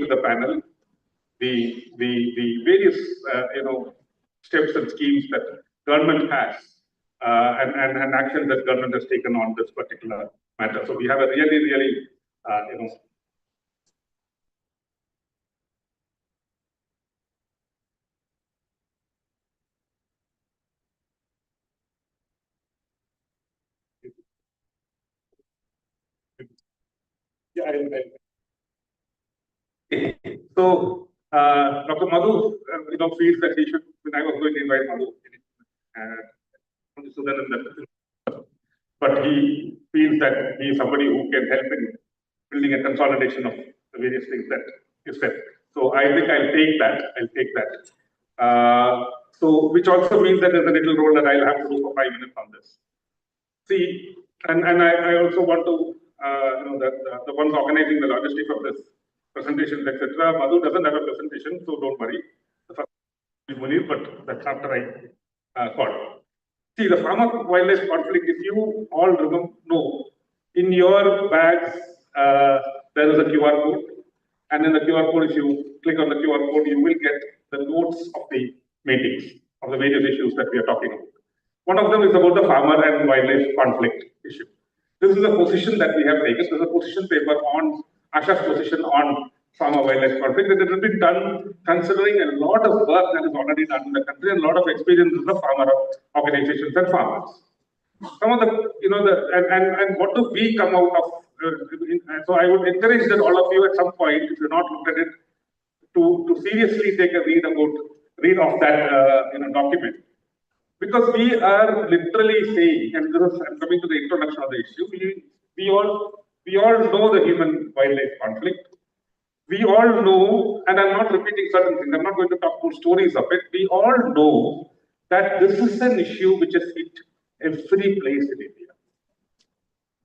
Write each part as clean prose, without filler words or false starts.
the panel the various steps and schemes that government has and actions that government has taken on this particular matter. So we have a really So Dr. Madhu, feels that he should. When I was going to invite Madhu, but he feels that he is somebody who can help in building a consolidation of the various things that you said. So I think I'll take that. So which also means that there's a little role that I'll have to do for 5 minutes on this. See, and I also want to the ones organizing the logistics of this presentations, etc. Madhu doesn't have a presentation, so don't worry. The first is Munir, but that's after I called. See, the farmer-wildlife conflict, if you all know, in your bags, there is a QR code. And in the QR code, if you click on the QR code, you will get the notes of the meetings, of the various issues that we are talking about. One of them is about the farmer and wildlife conflict issue. This is a position that we have taken. This is a position paper on Asha's position on farmer-wildlife conflict. It has been done considering a lot of work that is already done in the country and a lot of experiences of farmer organizations and farmers. Some of the, and what do we come out of? So I would encourage that all of you at some point, if you're not looked at it, to seriously take a read of that document. Because we are literally saying, and this is, I'm coming to the introduction of the issue, we all know the human-wildlife conflict. We all know, and I'm not repeating certain things, I'm not going to talk about stories of it. We all know that this is an issue which has hit every place in India.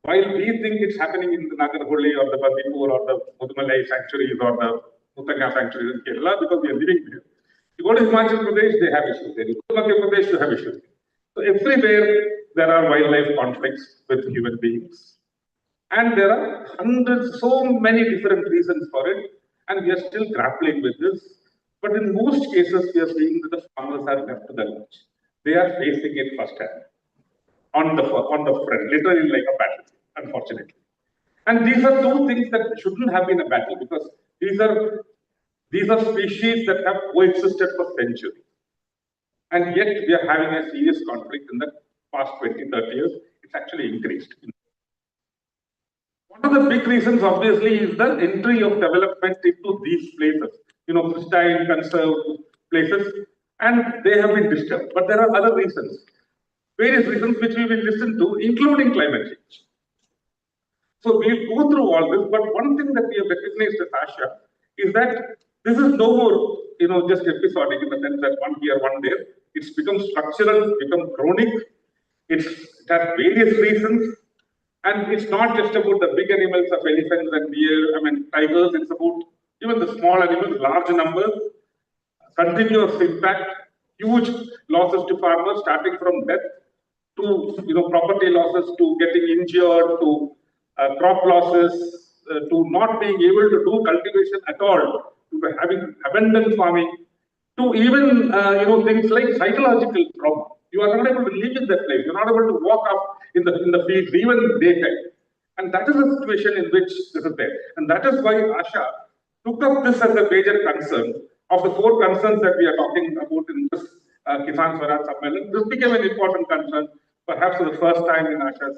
While we think it's happening in the Nagarholi or the Bandipur or the Mudumalai sanctuaries or the Muttanga sanctuaries in Kerala, because we are living there. You go to Himachal Pradesh, they have issues there. You go to Madhya Pradesh, you have issues there. So everywhere there are wildlife conflicts with human beings. And there are hundreds, so many different reasons for it, and we are still grappling with this. But in most cases, we are seeing that the farmers are left to the lurch. They are facing it firsthand, on the front, literally like a battle, unfortunately. And these are two things that shouldn't have been a battle, because these are species that have coexisted for centuries. And yet we are having a serious conflict in the past 20, 30 years. It's actually increased. One of the big reasons, obviously, is the entry of development into these places, pristine, conserved places, and they have been disturbed. But there are other reasons, various reasons which we will listen to, including climate change. So we'll go through all this, but one thing that we have recognized as Asha is that this is no more, just episodic in the sense that one here, one there. It's become structural, it's become chronic. It has various reasons. And it's not just about the big animals of elephants and deer, tigers. It's about even the small animals, large numbers, continuous impact, huge losses to farmers, starting from death to property losses, to getting injured, to crop losses, to not being able to do cultivation at all, to having abandoned farming, to even things like psychological problems. You are not able to live in that place. You're not able to walk up in the fields, even in daytime. And that is the situation in which this is there. And that is why Asha took up this as a major concern. Of the 4 concerns that we are talking about in this Kisan Swaraj sammelan, this became an important concern, perhaps for the first time in Asha's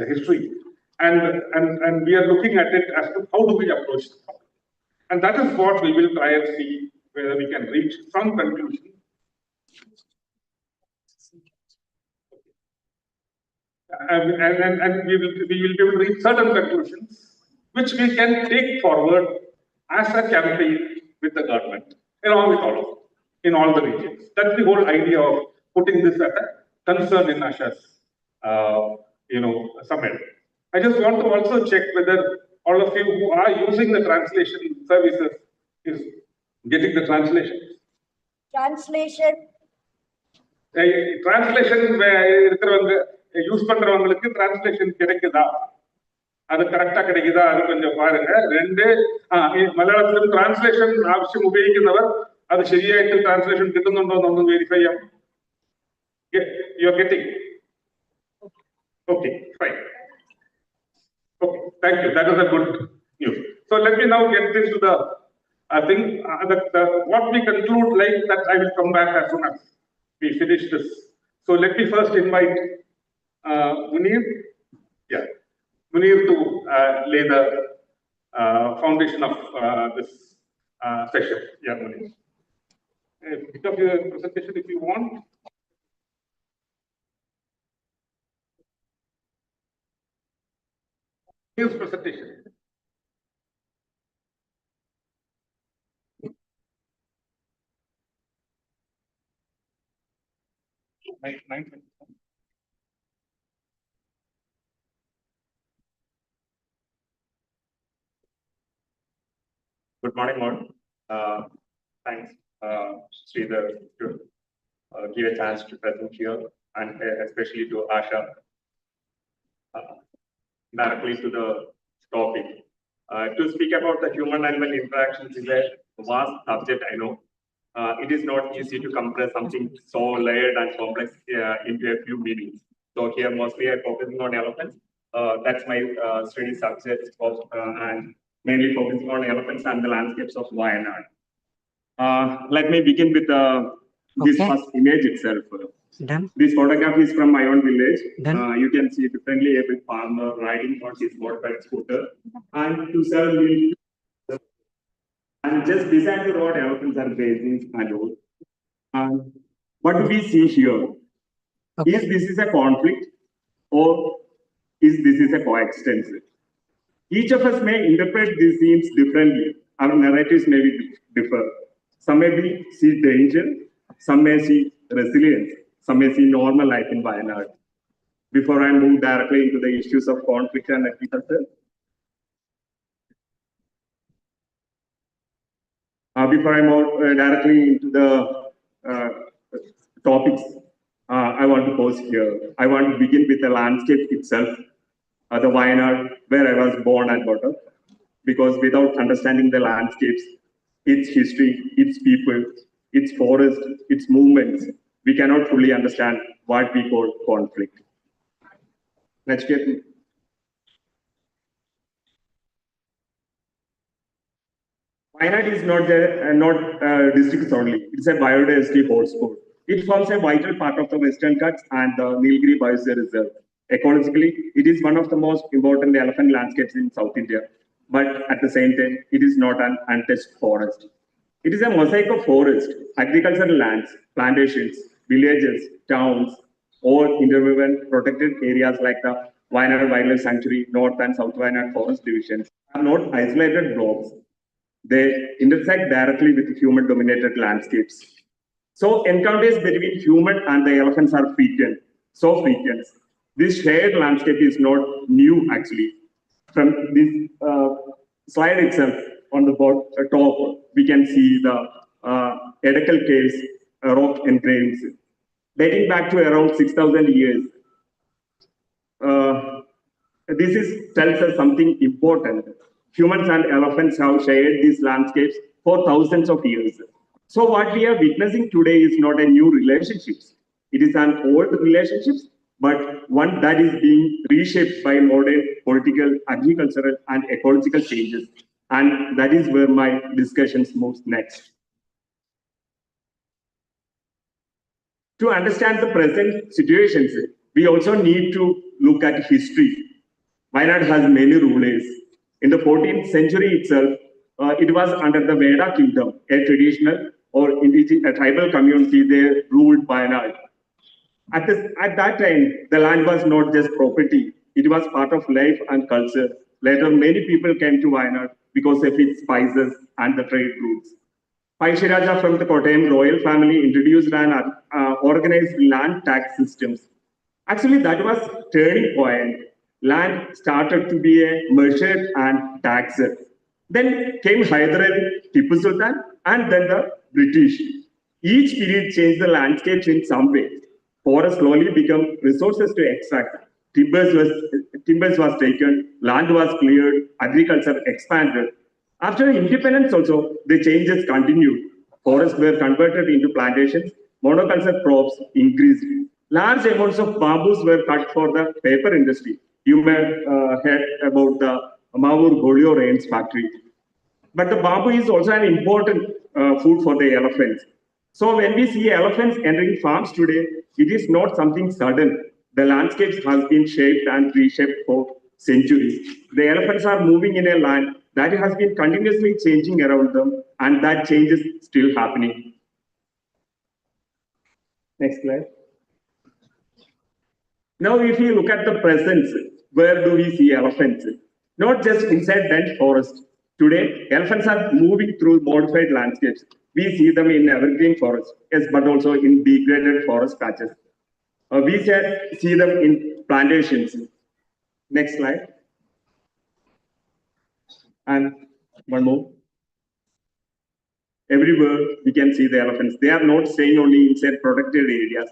history. And we are looking at it as to how do we approach the problem. And that is what we will try and see whether we can reach some conclusion. And we will be able to reach certain conclusions, which we can take forward as a campaign with the government, along with all of them, in all the regions. That's the whole idea of putting this as a concern in Asha's, summit. I just want to also check whether all of you who are using the translation services is getting the translations. Translation use பண்றவங்களுக்கு translation கிடைக்குதா? அது கரெக்டா கிடைக்குதா அது கொஞ்சம் பாருங்க. ரெண்டு മലയാളത്തിലും ട്രാൻസ്ലേഷൻ ആവശ്യം ഉപയോഗിക്കുന്നവർ അത് ശരിയായിട്ട് ട്രാൻസ്ലേഷൻ കിട്ടുന്നുണ്ടോ എന്നൊന്ന് വെരിഫൈ ചെയ്യാം. You are getting? Okay, fine. Okay, thank you. That was a good news. So let me now get this to the thing. What we conclude like that, I will come back as soon as we finish this. So let me first invite Munir. Yeah. Munir to lay the foundation of this session. Yeah, Munir. Pick up your presentation if you want. Munir's presentation. Good morning, all. Thanks, Sridhar, to give a chance to present here, and especially to Asha. Directly to the topic. To speak about the human-animal interactions is a vast subject, I know. It is not easy to compress something so layered and complex into a few meanings. So here mostly I'm focusing on elephants. That's my study subject, and mainly focusing on elephants and the landscapes of Wayanad. Let me begin with this first image itself. Done. This photograph is from my own village. Done. You can see a differently abled farmer riding on his motorbike scooter and to sell milk. And just beside the road, elephants are grazing and all. What do we see here? Okay. Is this is a conflict or is this is a coexistence? Each of us may interpret these scenes differently. Our narratives may be differ. Some may see danger, some may see resilience, some may see normal life in Wayanad. Before I move directly into the issues of conflict and agriculture, before I move directly into the topics, I want to pause here. I want to begin with the landscape itself, the Wayanad, where I was born and brought up, because without understanding the landscapes, its history, its people, its forest, its movements, we cannot fully understand what we call conflict. Next year. Wayanad is not districts only. It's a biodiversity hotspot. It forms a vital part of the Western Ghats and the Nilgiri Biosphere Reserve. Ecologically, it is one of the most important elephant landscapes in South India. But at the same time, it is not an untouched forest. It is a mosaic of forest, agricultural lands, plantations, villages, towns, all interwoven protected areas like the Wayanad Wildlife Sanctuary, North and South Wayanad Forest Divisions are not isolated blocks. They intersect directly with human-dominated landscapes. So encounters between human and the elephants are frequent, so frequent. This shared landscape is not new actually. From this slide itself, on the top, we can see the Edekal caves, rock engravings, dating back to around 6,000 years. This tells us something important. Humans and elephants have shared these landscapes for thousands of years. So what we are witnessing today is not a new relationship. It is an old relationship, but one that is being reshaped by modern political, agricultural, and ecological changes. And that is where my discussions moves next. To understand the present situations, we also need to look at history. Wayanad has many rulers. In the 14th century itself, it was under the Veda kingdom, a traditional or indigenous tribal community. They ruled Wayanad. At that time, the land was not just property; it was part of life and culture. Later, many people came to Wayanad because of its spices and the trade routes. Paishiraja from the Kottayam royal family introduced an organized land tax systems. Actually, that was turning point. Land started to be a measured and taxed. Then came Hyder Ali, Tipu Sultan, and then the British. Each period changed the landscapes in some way. Forests slowly become resources to extract. timbers was taken, land was cleared, agriculture expanded. After independence also, the changes continued. Forests were converted into plantations, monoculture crops increased. Large amounts of bamboos were cut for the paper industry. You may have heard about the Mavur Golio Rains factory. But the bamboo is also an important food for the elephants. So when we see elephants entering farms today, it is not something sudden. The landscapes has been shaped and reshaped for centuries. The elephants are moving in a land that has been continuously changing around them, and that change is still happening. Next slide. Now, if you look at the presence, where do we see elephants? Not just inside dense forest. Today, elephants are moving through modified landscapes. We see them in evergreen forests, yes, but also in degraded forest patches. We see them in plantations. Next slide. And one more. Everywhere we can see the elephants. They are not staying only inside protected areas.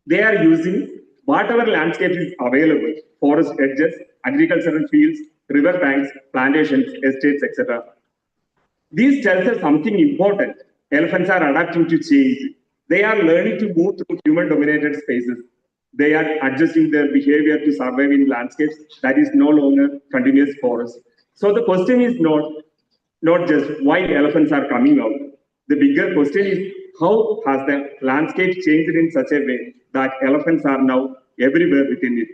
They are using whatever landscape is available, forest edges, agricultural fields, river banks, plantations, estates, etc. These tells us something important. Elephants are adapting to change. They are learning to move through human-dominated spaces. They are adjusting their behavior to survive in landscapes that is no longer continuous forest. So the question is not just why elephants are coming out. The bigger question is how has the landscape changed in such a way that elephants are now everywhere within it.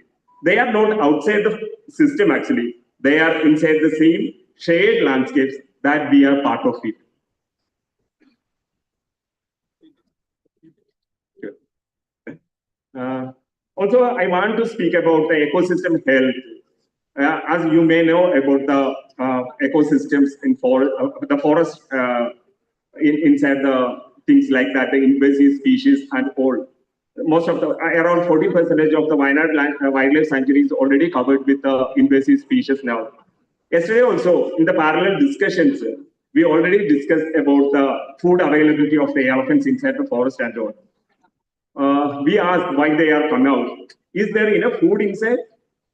They are not outside the system actually. They are inside the same shared landscapes that we are part of it. Also, I want to speak about the ecosystem health. As you may know about the ecosystems in the forest inside the things like that, the invasive species and all. Most of the around 40% of the wildlife sanctuary is already covered with the invasive species now. Yesterday also, in the parallel discussions, we already discussed about the food availability of the elephants inside the forest and all. We asked why they are coming out. Is there enough food inside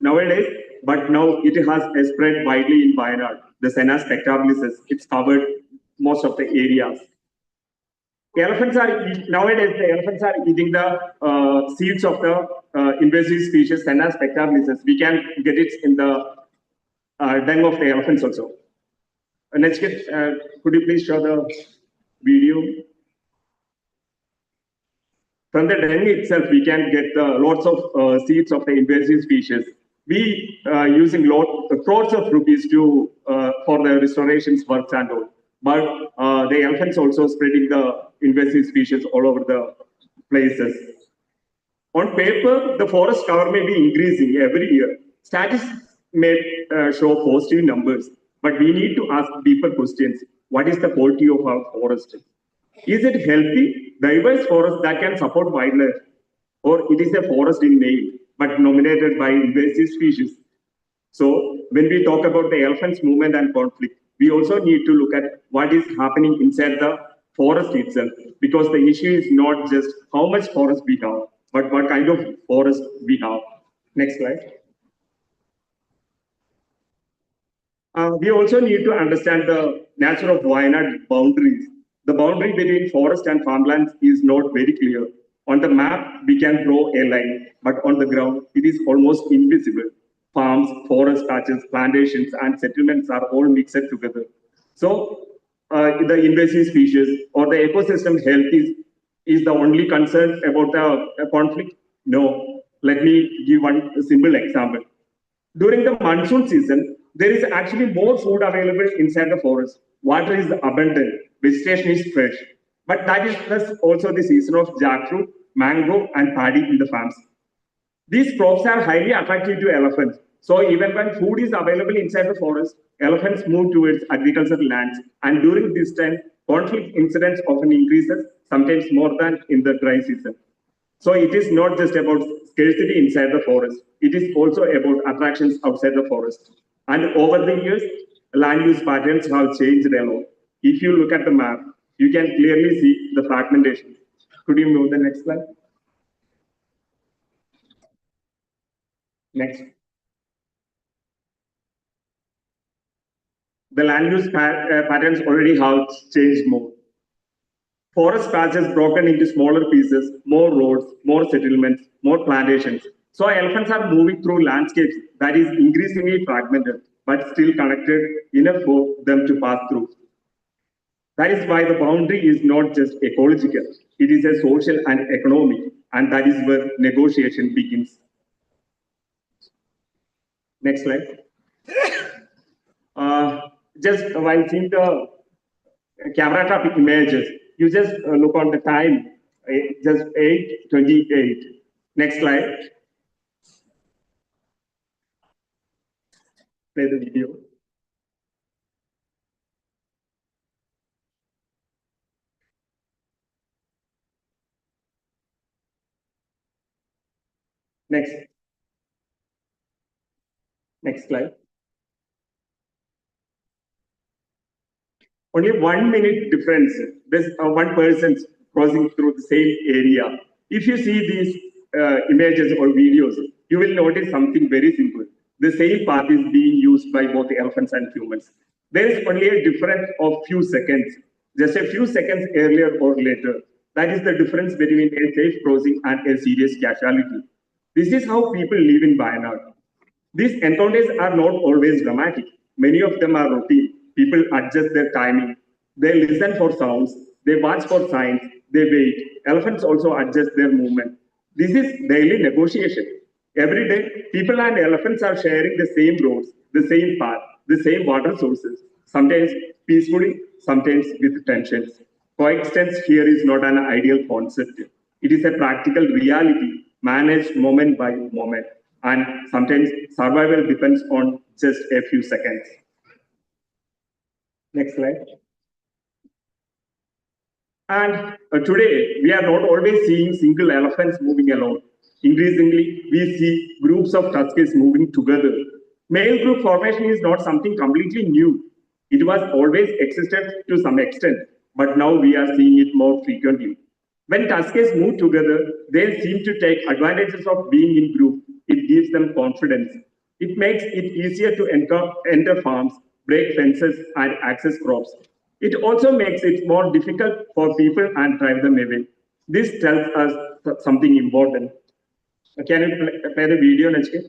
nowadays? But now it has spread widely in Wayanad. The Senna spectabilis, it's covered most of the areas. Elephants are nowadays the elephants are eating the seeds of the invasive species Senna spectabilis. We can get it in the dung of the elephants also. Next, could you please show the video? From the dung itself, we can get lots of seeds of the invasive species. We using crores of rupees to for the restorations works and all. But the elephants also spreading the invasive species all over the places. On paper, the forest cover may be increasing every year. Statistics may show positive numbers, but we need to ask deeper questions. What is the quality of our forest? Is it healthy, diverse forest that can support wildlife? Or it is a forest in name, but dominated by invasive species? So when we talk about the elephants movement and conflict, we also need to look at what is happening inside the forest itself, because the issue is not just how much forest we have, but what kind of forest we have. Next slide. We also need to understand the nature of Wayanad boundaries. The boundary between forest and farmlands is not very clear. On the map, we can draw a line, but on the ground, it is almost invisible. Farms, forest patches, plantations, and settlements are all mixed together. So, the invasive species or the ecosystem health is the only concern about the conflict? No. Let me give one simple example. During the monsoon season, there is actually more food available inside the forest. Water is abundant, vegetation is fresh. But that is also the season of jackfruit, mango, and paddy in the farms. These crops are highly attractive to elephants. So even when food is available inside the forest, elephants move towards agricultural lands. And during this time, conflict incidents often increases, sometimes more than in the dry season. So it is not just about scarcity inside the forest. It is also about attractions outside the forest. And over the years, land use patterns have changed a lot. If you look at the map, you can clearly see the fragmentation. Could you move the next slide? Next. The land use patterns already have changed more. Forest patches broken into smaller pieces, more roads, more settlements, more plantations. So elephants are moving through landscapes that is increasingly fragmented, but still connected enough for them to pass through. That is why the boundary is not just ecological, it is a social and economic, and that is where negotiation begins. Next slide. Just while seeing the camera trap images, you just look on the time, just 8:28. Next slide. Play the video. Next. Next slide. Only 1 minute difference. There's one person crossing through the same area. If you see these images or videos, you will notice something very simple. The same path is being used by both elephants and humans. There is only a difference of few seconds, just a few seconds earlier or later. That is the difference between a safe crossing and a serious casualty. This is how people live in Wayanad. These encounters are not always dramatic. Many of them are routine. People adjust their timing. They listen for sounds. They watch for signs. They wait. Elephants also adjust their movement. This is daily negotiation. Every day, people and elephants are sharing the same roads, the same path, the same water sources, sometimes peacefully, sometimes with tensions. Coexistence here is not an ideal concept. It is a practical reality managed moment by moment. And sometimes survival depends on just a few seconds. Next slide. And today, we are not always seeing single elephants moving alone. Increasingly, we see groups of tuskers moving together. Male group formation is not something completely new. It was always existed to some extent, but now we are seeing it more frequently. When tuskers move together, they seem to take advantages of being in group. It gives them confidence. It makes it easier to enter farms, break fences, and access crops. It also makes it more difficult for people and drive them away. This tells us something important. Can you play the video, Nachikeet?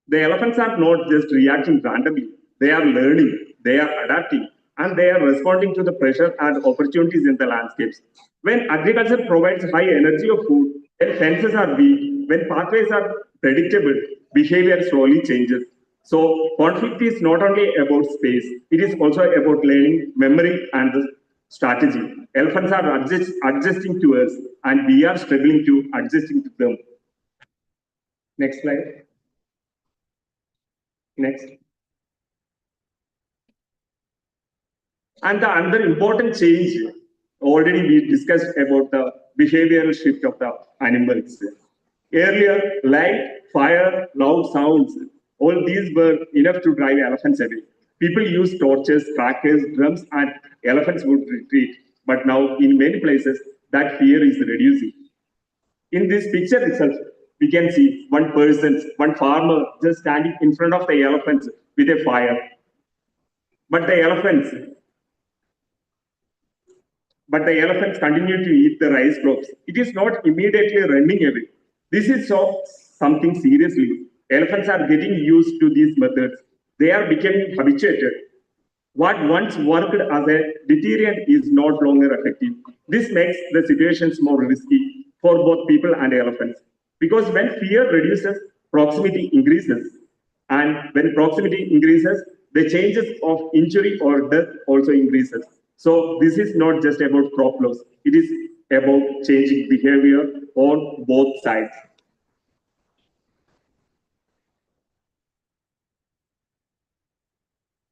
The elephants are not just reacting randomly, they are learning, they are adapting, and they are responding to the pressure and opportunities in the landscapes. When agriculture provides high energy of food, when fences are weak, when pathways are predictable, behavior slowly changes. So conflict is not only about space, it is also about learning, memory, and the strategy. Elephants are adjusting to us, and we are struggling to adjusting to them. Next slide. Next. And the another important change, already we discussed about the behavioral shift of the animals. Earlier, light, fire, loud sounds, all these were enough to drive elephants away. People used torches, crackers, drums, and elephants would retreat. But now, in many places, that fear is reducing. In this picture itself, we can see one farmer just standing in front of the elephants with a fire. But the elephants continue to eat the rice crops. It is not immediately running away. This is something seriously. Elephants are getting used to these methods. They are becoming habituated. What once worked as a deterrent is not longer effective. This makes the situations more risky for both people and elephants. Because when fear reduces, proximity increases. And when proximity increases, the chances of injury or death also increases. So this is not just about crop loss. It is about changing behavior on both sides.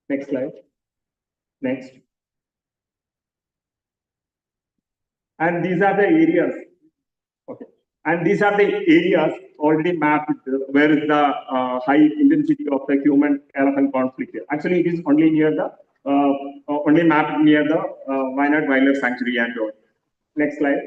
Next slide. Next. And these are the areas. Okay. And these are the areas already mapped where is the high intensity of the human-elephant conflict. Actually, it is only near the only mapped near the Wayanad Wildlife Sanctuary and all. Next slide.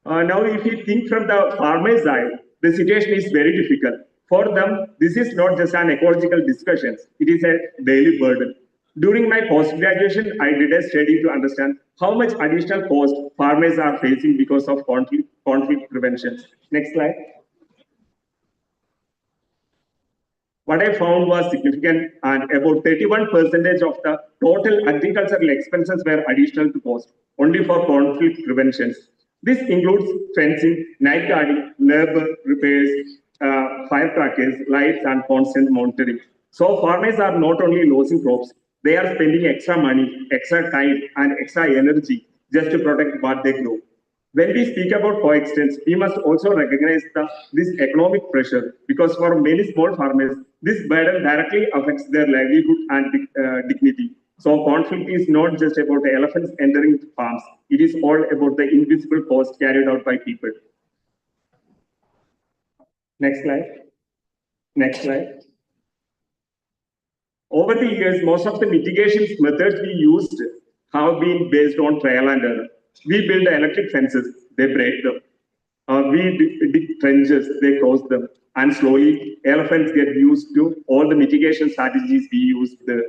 Now, if you think from the farmer's side, the situation is very difficult. For them, this is not just an ecological discussion, it is a daily burden. During my post-graduation, I did a study to understand how much additional cost farmers are facing because of conflict prevention. Next slide. What I found was significant, and about 31% of the total agricultural expenses were additional to cost, only for conflict prevention. This includes fencing, night guarding, labor, repairs, firecrackers, lights, and constant monitoring. So farmers are not only losing crops, they are spending extra money, extra time, and extra energy just to protect what they grow. When we speak about coexistence, we must also recognize this economic pressure because for many small farmers, this burden directly affects their livelihood and dignity. So conflict is not just about the elephants entering farms. It is all about the invisible cost carried out by people. Next slide. Next slide. Over the years, most of the mitigation methods we used have been based on trial and error. We build electric fences, they break them. We dig trenches, they cross them. And slowly, elephants get used to all the mitigation strategies we used there.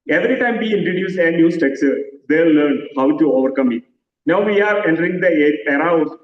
Every time we introduce a new structure, they learn how to overcome it. Now we are entering the era of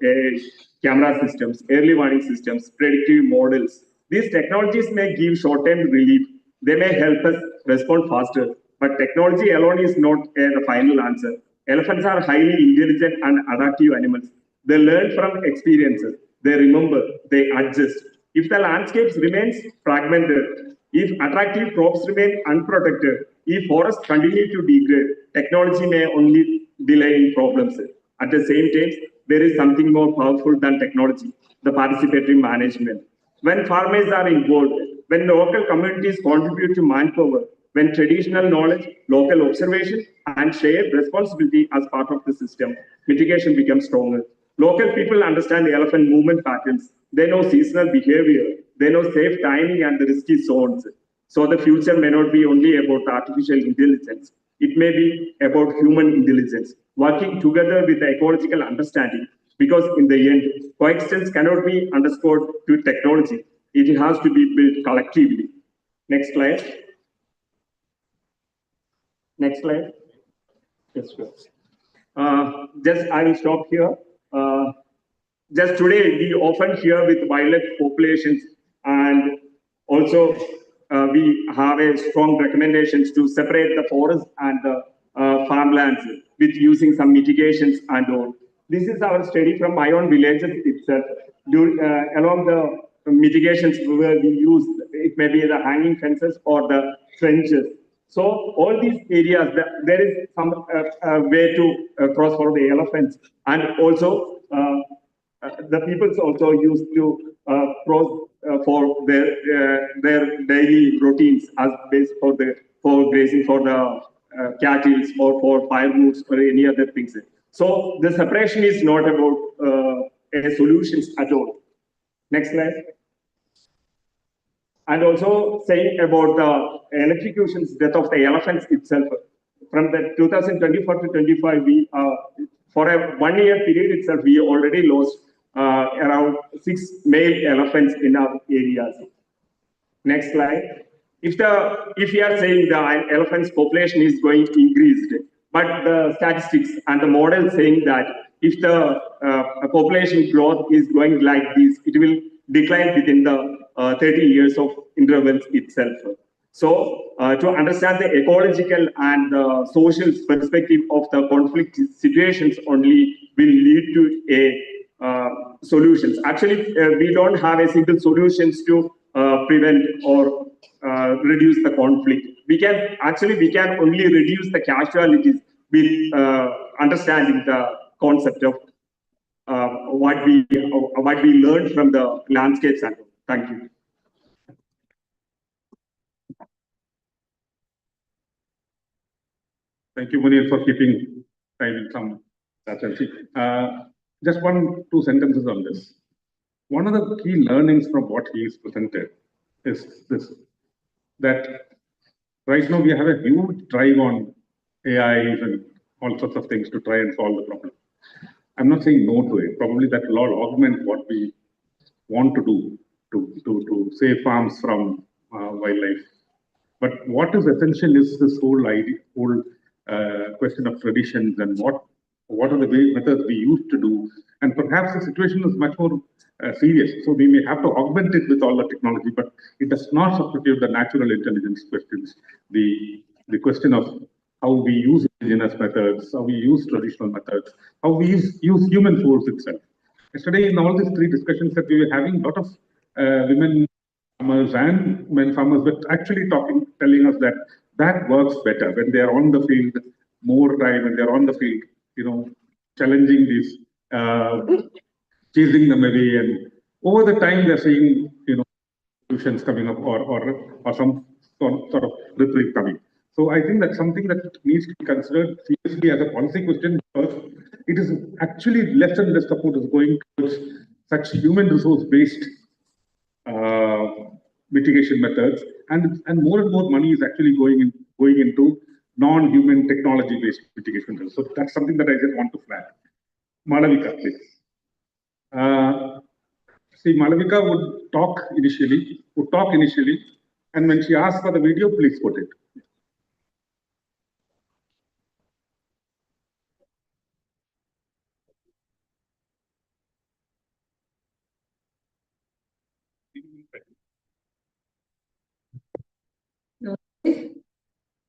camera systems, early warning systems, predictive models. These technologies may give short-term relief. They may help us respond faster, but technology alone is not the final answer. Elephants are highly intelligent and adaptive animals. They learn from experiences. They remember, they adjust. If the landscapes remains fragmented, if attractive crops remain unprotected, if forests continue to degrade, technology may only delay in problems. At the same time, there is something more powerful than technology, the participatory management. When farmers are involved, when local communities contribute to manpower, when traditional knowledge, local observation, and shared responsibility as part of the system, mitigation becomes stronger. Local people understand the elephant movement patterns. They know seasonal behavior. They know safe timing and the risky zones. So the future may not be only about artificial intelligence. It may be about human intelligence, working together with the ecological understanding. Because in the end, coexistence cannot be underscored to technology. It has to be built collectively. Next slide. Next slide. Yes, sir. Just I will stop here. Just today, we often hear with wildlife populations, and also we have a strong recommendations to separate the forest and the farmlands with using some mitigations and all. This is our study from my own villages itself. Along the mitigations where we use, it may be the hanging fences or the trenches. So all these areas, there is some way to cross for the elephants, and also the peoples also used to cross for their daily routines as base for grazing for the cattle or for firewoods or any other things. So the separation is not about solutions at all. Next slide. And also saying about the electrocution's death of the elephants itself. From the 2024 to 25, we for a 1 year period itself, we already lost around 6 male elephants in our areas. Next slide. If we are saying the elephants population is going increased, but the statistics and the model saying that if the population growth is going like this, it will decline within the 30 years of intervals itself. So to understand the ecological and social perspective of the conflict situations only will lead to a solutions. Actually, we don't have a single solutions to prevent or reduce the conflict. We can only reduce the casualties with understanding the concept of what we learned from the landscapes. Thank you. Thank you, Munir, for keeping time in some strategy. Just 1-2 sentences on this. One of the key learnings from what he has presented is this, that right now we have a huge drive on AIs and all sorts of things to try and solve the problem. I'm not saying no to it. Probably that will all augment what we want to do to save farms from wildlife. But what is essential is this whole idea, question of traditions and what are the methods we used to do. And perhaps the situation is much more serious. So we may have to augment it with all the technology, but it does not substitute the natural intelligence questions. The question of how we use indigenous methods, how we use traditional methods, how we use human force itself. Yesterday, in all these three discussions that we were having, a lot of women farmers and men farmers were actually telling us that that works better when they are on the field more time, when they are on the field, challenging these, chasing them away, and over the time they're seeing, solutions coming up or some sort of reprieve coming. So I think that's something that needs to be considered seriously as a policy question, because it is actually less and less support is going towards such human resource based mitigation methods, and more and more money is actually going into non-human technology based mitigation methods. So that's something that I just want to flag. Malavika, please. See, Malavika would talk initially, and when she asked for the video, please put it.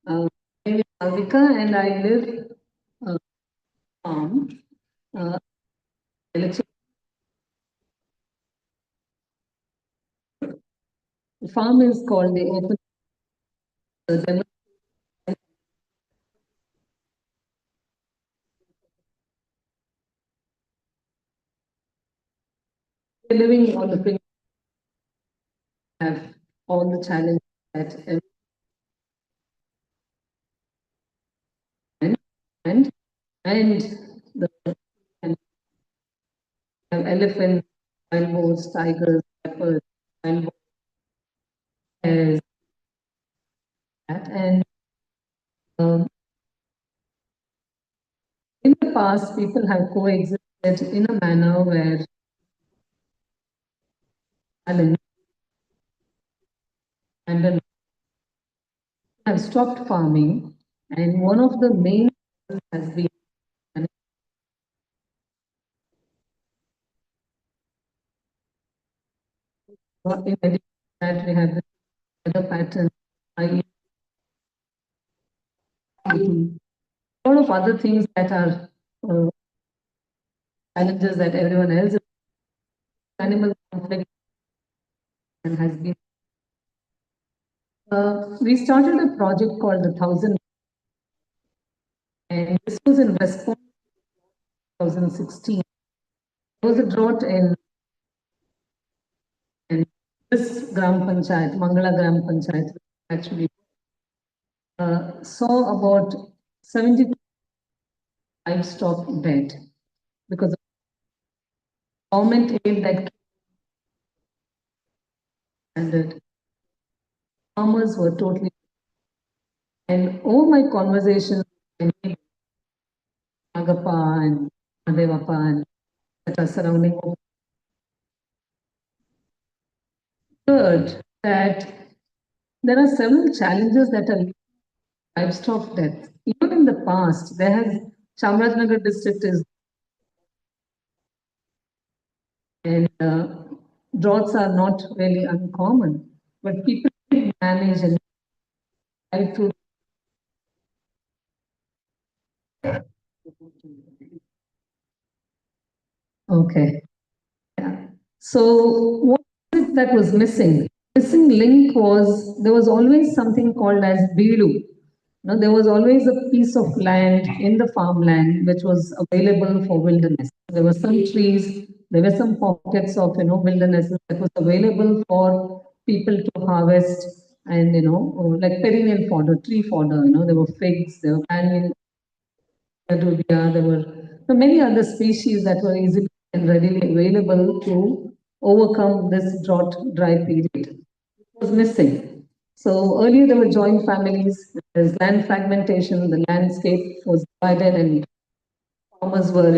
My name is Malavika and I live farm. The farm is called the Open. We're living on the brink, have all the challenges that and the elephants, wild boars, tigers, leopards, wild boars, and in the past, people have coexisted in a manner where and have stopped farming, and one of the main has been in addition that we have the weather pattern, a lot of other things that are challenges that everyone else animal conflict and has been. We started a project called the 1000, and this was in response to 2016. There was a drought in this Gram Panchayat, Mangala Gram Panchayat, actually saw about 70 livestock dead because of government aid that and farmers were totally. And all my conversations with Agapa and Adevapa and that are surrounding, heard that there are several challenges that are livestock death. Even in the past, there has Chamarajanagar district is, and droughts are not really uncommon, but people manage and try to. Okay. Yeah. So what was it that was missing? Missing link was there was always something called as Bilu. There was always a piece of land in the farmland which was available for wilderness. There were some trees, there were some pockets of wilderness that was available for people to harvest, and like perennial fodder, tree fodder. There were figs, there were banyan, there were many other species that were easily and readily available to overcome this drought dry period. It was missing. So earlier there were joint families, there's land fragmentation, the landscape was divided and farmers were,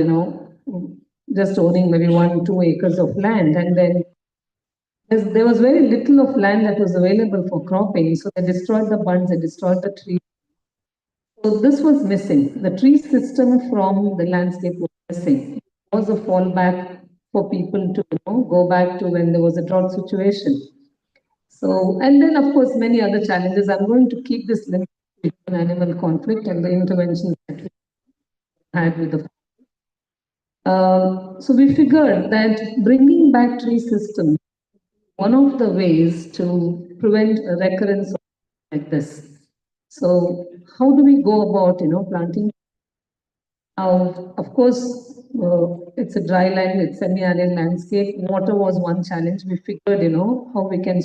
just owning maybe 1, 2 acres of land. And then there was very little of land that was available for cropping. So they destroyed the bunds, they destroyed the trees. So this was missing. The tree system from the landscape was missing. It was a fallback for people to go back to when there was a drought situation. So, and then of course many other challenges. I'm going to keep this limited to animal conflict and the interventions that we had with the. So we figured that bringing back tree systems, one of the ways to prevent a recurrence like this. So how do we go about, planting? Of course, it's a dry land, it's semi-arid landscape. Water was one challenge. We figured, how we can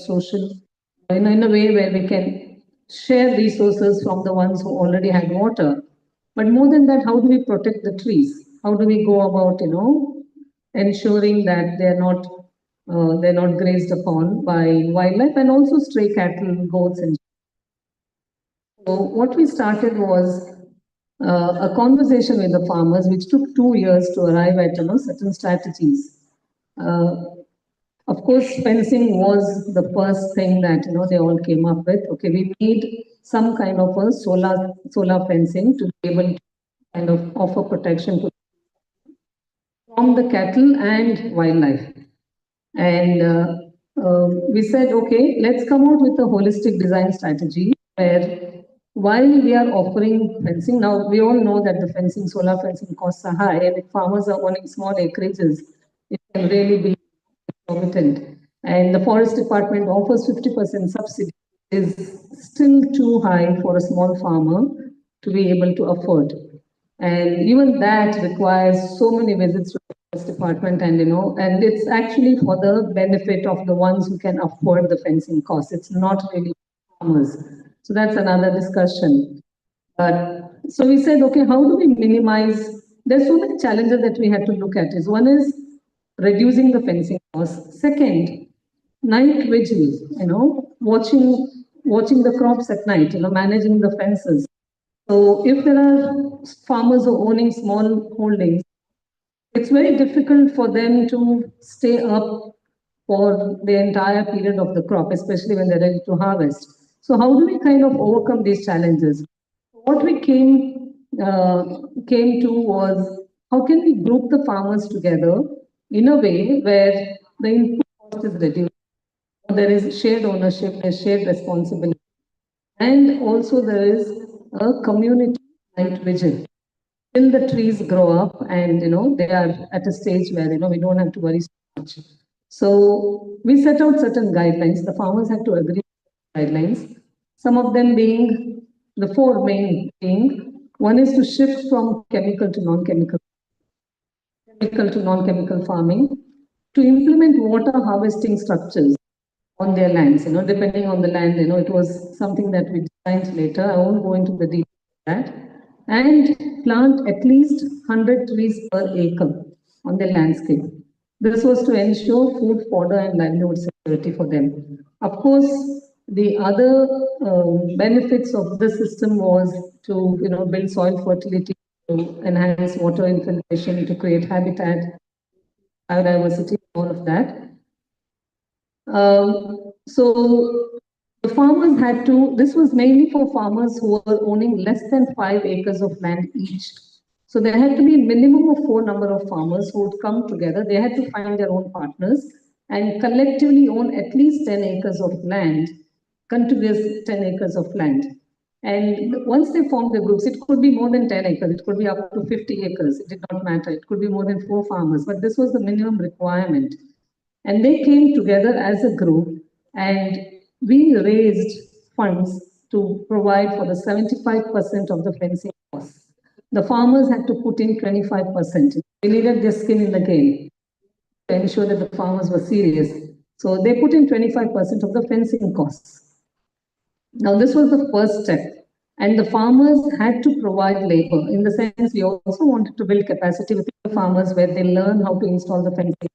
in a way where we can share resources from the ones who already had water. But more than that, how do we protect the trees? How do we go about, ensuring that they're not grazed upon by wildlife and also stray cattle, goats, and so what we started was a conversation with the farmers, which took 2 years to arrive at certain strategies. Of course, fencing was the first thing that they all came up with. Okay, we need some kind of a solar fencing to be able to kind of offer protection from the cattle and wildlife. And we said, okay, let's come out with a holistic design strategy where while we are offering fencing, now we all know that the solar fencing costs are high, and if farmers are owning small acreages, it can really be exorbitant. And the forest department offers 50% subsidy, is still too high for a small farmer to be able to afford. And even that requires so many visits to the forest department, and it's actually for the benefit of the ones who can afford the fencing costs. It's not really farmers. So that's another discussion. But so we said, okay, how do we minimize? There's so many challenges that we had to look at. One is reducing the fencing costs. Second, night vigil, watching the crops at night, managing the fences. So if there are farmers who are owning small holdings, it's very difficult for them to stay up for the entire period of the crop, especially when they're ready to harvest. So how do we kind of overcome these challenges? What we came to was, how can we group the farmers together in a way where the input cost is reduced? There is shared ownership, there's shared responsibility, and also there is a community night vigil till the trees grow up and they are at a stage where we don't have to worry so much. So we set out certain guidelines. The farmers had to agree with guidelines. Some of them being the 4 main being, one is to shift from chemical to non-chemical farming, to implement water harvesting structures on their lands, depending on the land, it was something that we designed later. I won't go into the details of that. And plant at least 100 trees per acre on the landscape. This was to ensure food, fodder, and livelihood security for them. Of course, the other benefits of the system was to build soil fertility, to enhance water infiltration, to create habitat, biodiversity, all of that. So the farmers had to, this was mainly for farmers who were owning less than 5 acres of land each. So there had to be a minimum of 4 number of farmers who would come together. They had to find their own partners and collectively own at least 10 acres of land, contiguous 10 acres of land. And once they formed the groups, it could be more than 10 acres, it could be up to 50 acres, it did not matter. It could be more than 4 farmers, but this was the minimum requirement. And they came together as a group and we raised funds to provide for the 75% of the fencing costs. The farmers had to put in 25%. They needed their skin in the game to ensure that the farmers were serious. So they put in 25% of the fencing costs. Now this was the first step. And the farmers had to provide labor. In the sense, we also wanted to build capacity with the farmers where they learn how to install the fencing.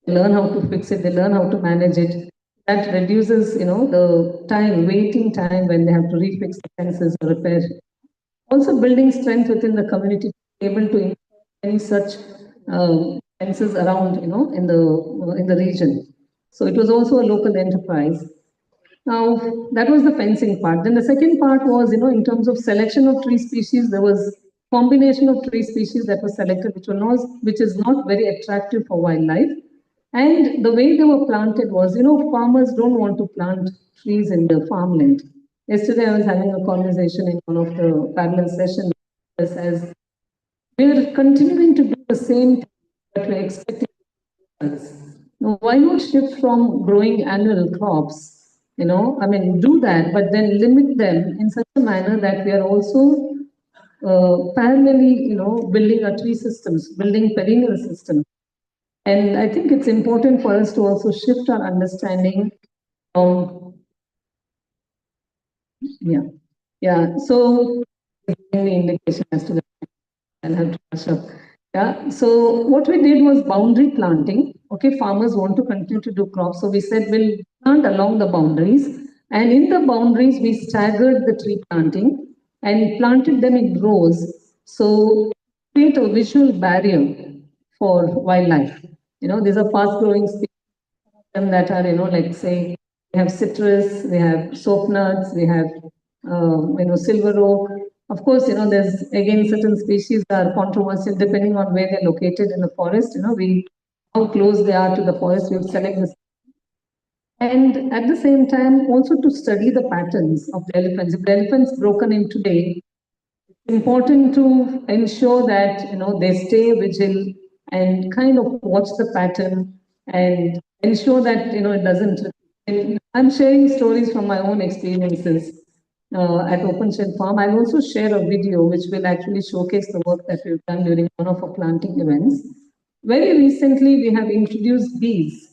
They learn how to fix it, they learn how to manage it. that reduces, the time, waiting time when they have to refix the fences or repair. Also building strength within the community, to be able to implement any such fences around, in the region. So it was also a local enterprise. Now, that was the fencing part. Then the second part was, in terms of selection of tree species, there was combination of tree species that was selected, which is not very attractive for wildlife. And the way they were planted was, farmers don't want to plant trees in the farmland. Yesterday, I was having a conversation in one of the parallel sessions as we're continuing to do the same thing that we're expecting. Now, why not shift from growing annual crops? Do that, but then limit them in such a manner that we are also parallelly, building our tree systems, building perennial systems. And I think it's important for us to also shift our understanding of, so the indication as to the, I'll have to catch up. Yeah, so what we did was boundary planting. Okay, farmers want to continue to do crops, so we said we'll plant along the boundaries, and in the boundaries we staggered the tree planting and planted them in rows, so create a visual barrier for wildlife. These are fast-growing species that are, like say, we have citrus, we have soap nuts, we have, silver oak. Of course, there's again certain species are controversial depending on where they're located in the forest. How close they are to the forest, we would select this. And at the same time, also to study the patterns of the elephants. If the elephant's broken in today, it's important to ensure that they stay vigilant and kind of watch the pattern and ensure that it doesn't. And I'm sharing stories from my own experiences at Open Shell Farm. I'll also share a video which will actually showcase the work that we've done during one of our planting events. Very recently, we have introduced bees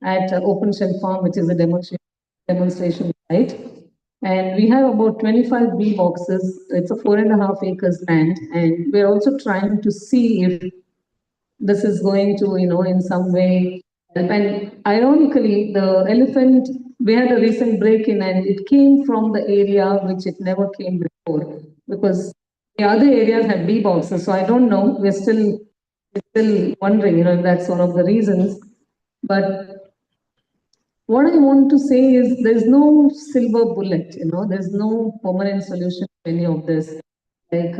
at Open Shell Farm, which is a demonstration site. And we have about 25 bee boxes. It's a 4.5 acres land. And we're also trying to see if this is going to, in some way help. And ironically, the elephant, we had a recent break-in and it came from the area which it never came before, because the other areas have bee boxes. So I don't know. We're still wondering, if that's one of the reasons. But what I want to say is there's no silver bullet, there's no permanent solution to any of this. Like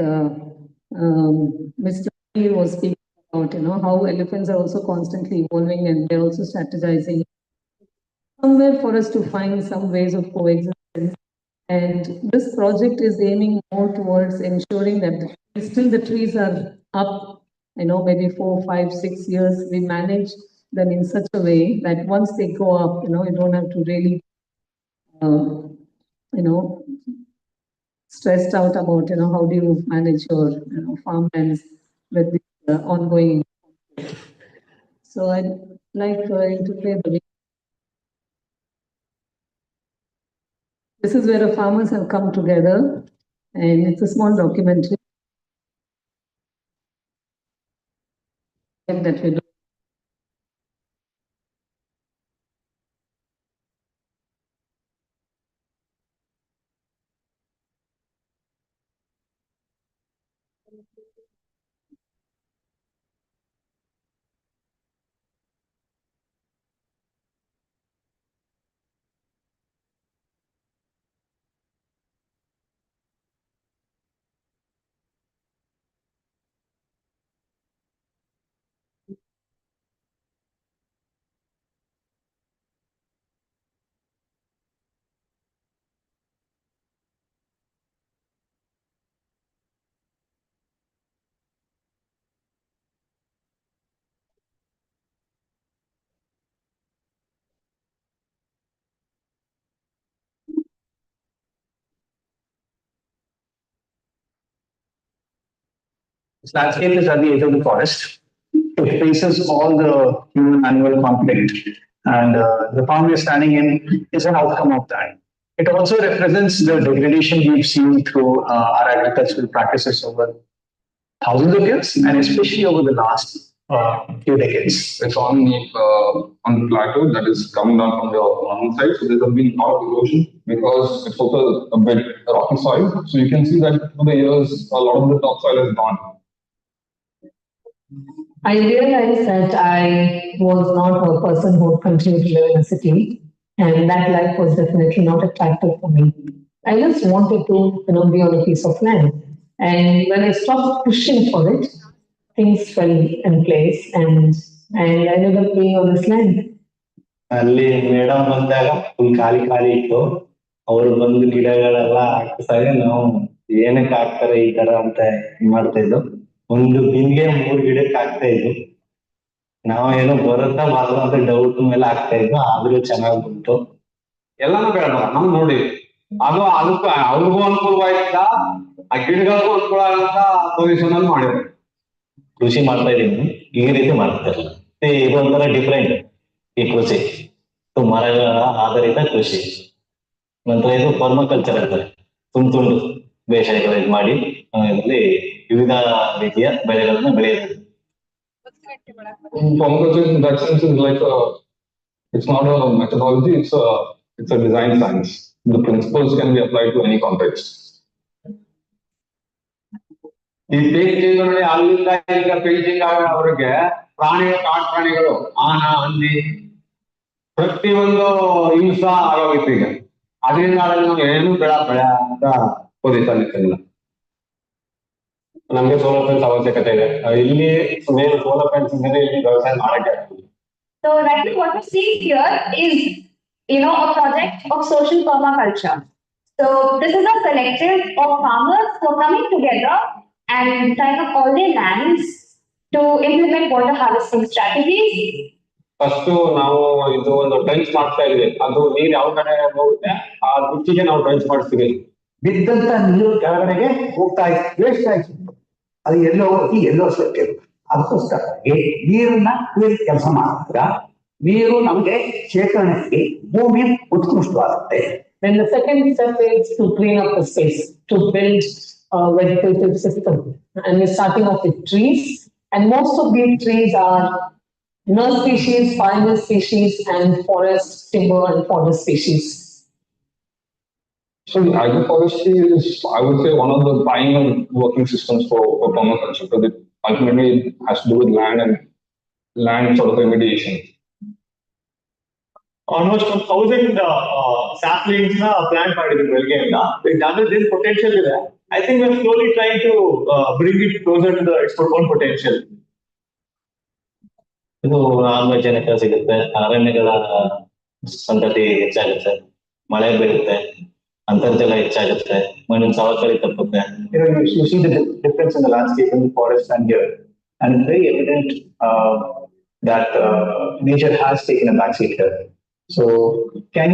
Mr. was speaking about, how elephants are also constantly evolving and they're also strategizing. Somewhere for us to find some ways of coexistence. And this project is aiming more towards ensuring that the trees are up, maybe 4, 5, 6 years. We manage them in such a way that once they go up, you don't have to really, stressed out about, how do you manage your farmlands with the ongoing. So I'd like to play the video. This is where the farmers have come together, and it's a small documentary that we do. This landscape is at the edge of the forest. It faces all the human-animal conflict, and the farm we're standing in is an outcome of that. It also represents the degradation we've seen through our agricultural practices over thousands of years, and especially over the last few decades. It's on the plateau that is coming down from the mountain side. So there's been a lot of erosion because it's also a bit rocky soil. So you can see that through the years, a lot of the topsoil is gone. I realized that I was not a person who would continue to live in a city, and that life was definitely not attractive for me. I just wanted to, be on a piece of land. And when I stopped pushing for it, things fell in place, and I ended up being on this land. ಅಲ್ಲಿ madam ಬಂದಾಗ full ಖಾಲಿ ಖಾಲಿ ಇತ್ತು. ಅವ್ರು ಬಂದು ಗಿಡಗಳೆಲ್ಲ ಹಾಕಿದಾಗ ನಾವು ಏನಕ್ಕೆ ಹಾಕ್ತಾರೆ ಈ ತರ ಅಂತ ಮಾಡ್ತಾ ಇದ್ದು. ಒಂದು ಬಿನ್ಗೆ 3 ಗಿಡಕ್ಕೆ ಹಾಕ್ತಾ ಇದ್ದು. ನಾವೇನೋ ಬರುತ್ತಾ ಬರಲ್ಲ ಅಂತ ಡೌಟ್ ಮೇಲೆ ಹಾಕ್ತಾ ಇದ್ದು, ಆದ್ರೂ ಚೆನ್ನಾಗಿ ಬಂತು. ಎಲ್ಲಾನು ಬೇಡ ನಾವು ನೋಡಿ ಅದು ಅದಕ್ಕೆ ಅವ್ರಿಗೂ ಅನುಕೂಲವಾಯ್ತಾ, ಆ ಗಿಡಗಳಿಗೂ ಅನುಕೂಲ ಆಗಂತ ಪೊಸಿಷನ್ ಅಲ್ಲಿ ಮಾಡಿದ್ರು. ಕೃಷಿ ಮಾಡ್ತಾ ಇದೀನಿ, ಈ ರೀತಿ ಮಾಡ್ತಾ ಇಲ್ಲ. ಇದೊಂಥರ ಡಿಫ್ರೆಂಟ್ ಈ ಕೃಷಿ. ಮರಗಳ ಆಧಾರಿತ ಕೃಷಿ. ನಂತರ ಇದು ಪರ್ಮಕಲ್ಚರ್ ಅಂತಾರೆ. ತುಂಡು ಬೇಸಾಯಗಳು ಇದು ಮಾಡಿ ಇದರಲ್ಲಿ ವಿವಿಧ ರೀತಿಯ ಬೆಳೆಗಳನ್ನ ಬೆಳೆಯುತ್ತದೆ. Permaculture in that sense is like it's not a methodology, it's a design science. The principles can be applied to any context. ಈ ಪೇಂಟಿಂಗ್ ಅಲ್ಲಿಂದ ಈಗ ಪೇಂಟಿಂಗ್ ಅವರಿಗೆ ಪ್ರಾಣಿಗಳು, ಕಾಡು ಪ್ರಾಣಿಗಳು, ಆನ, ಹಂದಿ ಪ್ರತಿಯೊಂದು ಹಿಂಸ ಆಗೋಗಿತ್ತು. ಈಗ ಅದರಿಂದ ನಾವು ಏನು ಬೇಡ ಅಂತ ಪೊಸಿಷನ್ ಇರ್ತಿಲ್ಲ. ನಮ್ಗೆ ಸೋಲಾರ್ ಪ್ಲಾಂಟ್ಸ್ ಅವಶ್ಯಕತೆ ಇದೆ. ಇಲ್ಲಿ ಮೇನ್ ಸೋಲಾರ್ ಪ್ಲಾಂಟ್ಸ್ ಇದ್ದರೆ ಇಲ್ಲಿ ವ್ಯವಸಾಯ ಮಾಡಕ್ಕೆ ಆಗ್ತದೆ. So right what we see here is, a project of social permaculture. So this is a collective of farmers who are coming together and tying up all their lands to implement water harvesting strategies. First ನಾವು ಇದು ಒಂದು trench ಮಾಡ್ತಾ ಇದ್ವಿ. ಅದು ನೀರು ಯಾವ ಕಡೆ ಹೋಗುತ್ತೆ ಆ ದಿಕ್ಕಿಗೆ ನಾವು ಟ್ರೆಂಚ್ ಮಾಡಿಸ್ತೀವಿ. ಬಿದ್ದಂತ ನೀರು ಕೆಳಗಡೆಗೆ ಹೋಗ್ತಾ ಇತ್ತು, ವೇಸ್ಟ್ ಆಯ್ತು. ಅದು ಎಲ್ಲೋ ಹೋಗಿ ಎಲ್ಲೋ ಸತ್ಯ. ಅದಕ್ಕೋಸ್ಕರ ನೀರನ್ನ ಕೆಲಸ ಮಾಡಿದಾಗ ನೀರು ನಮಗೆ ಶೇಖರಣೆಗೆ ಭೂಮಿ ಉತ್ಕೃಷ್ಟವಾಗುತ್ತೆ. Then the second step is to clean up the space, to build a vegetative system. And we're starting off with trees. And most of these trees are nurse species, pioneer species, and forest timber and forest species. So agroforestry is, I would say, one of the pioneer working systems for permaculture, because it ultimately has to do with land and land sort of remediation. Almost 1,000 saplings plant ಮಾಡಿದ್ರು ಬೆಳಗ್ಗೆಯಿಂದ. This potential ಇದೆ. I think we're slowly trying to bring it closer to its own potential. ಇದು ಆಮ್ಲಜನಕ ಸಿಗುತ್ತೆ, ಅರಣ್ಯಗಳ ಸಂತತಿ ಹೆಚ್ಚಾಗುತ್ತೆ, ಮಳೆ ಬೀಳುತ್ತೆ, ಅಂತರ್ಜಲ ಹೆಚ್ಚಾಗುತ್ತೆ, ಮಣ್ಣಿನ ಸವಕಳಿ ತಪ್ಪುತ್ತೆ. You see the difference in the landscape in the forest and here, and it's very evident that nature has taken a backseat here. So can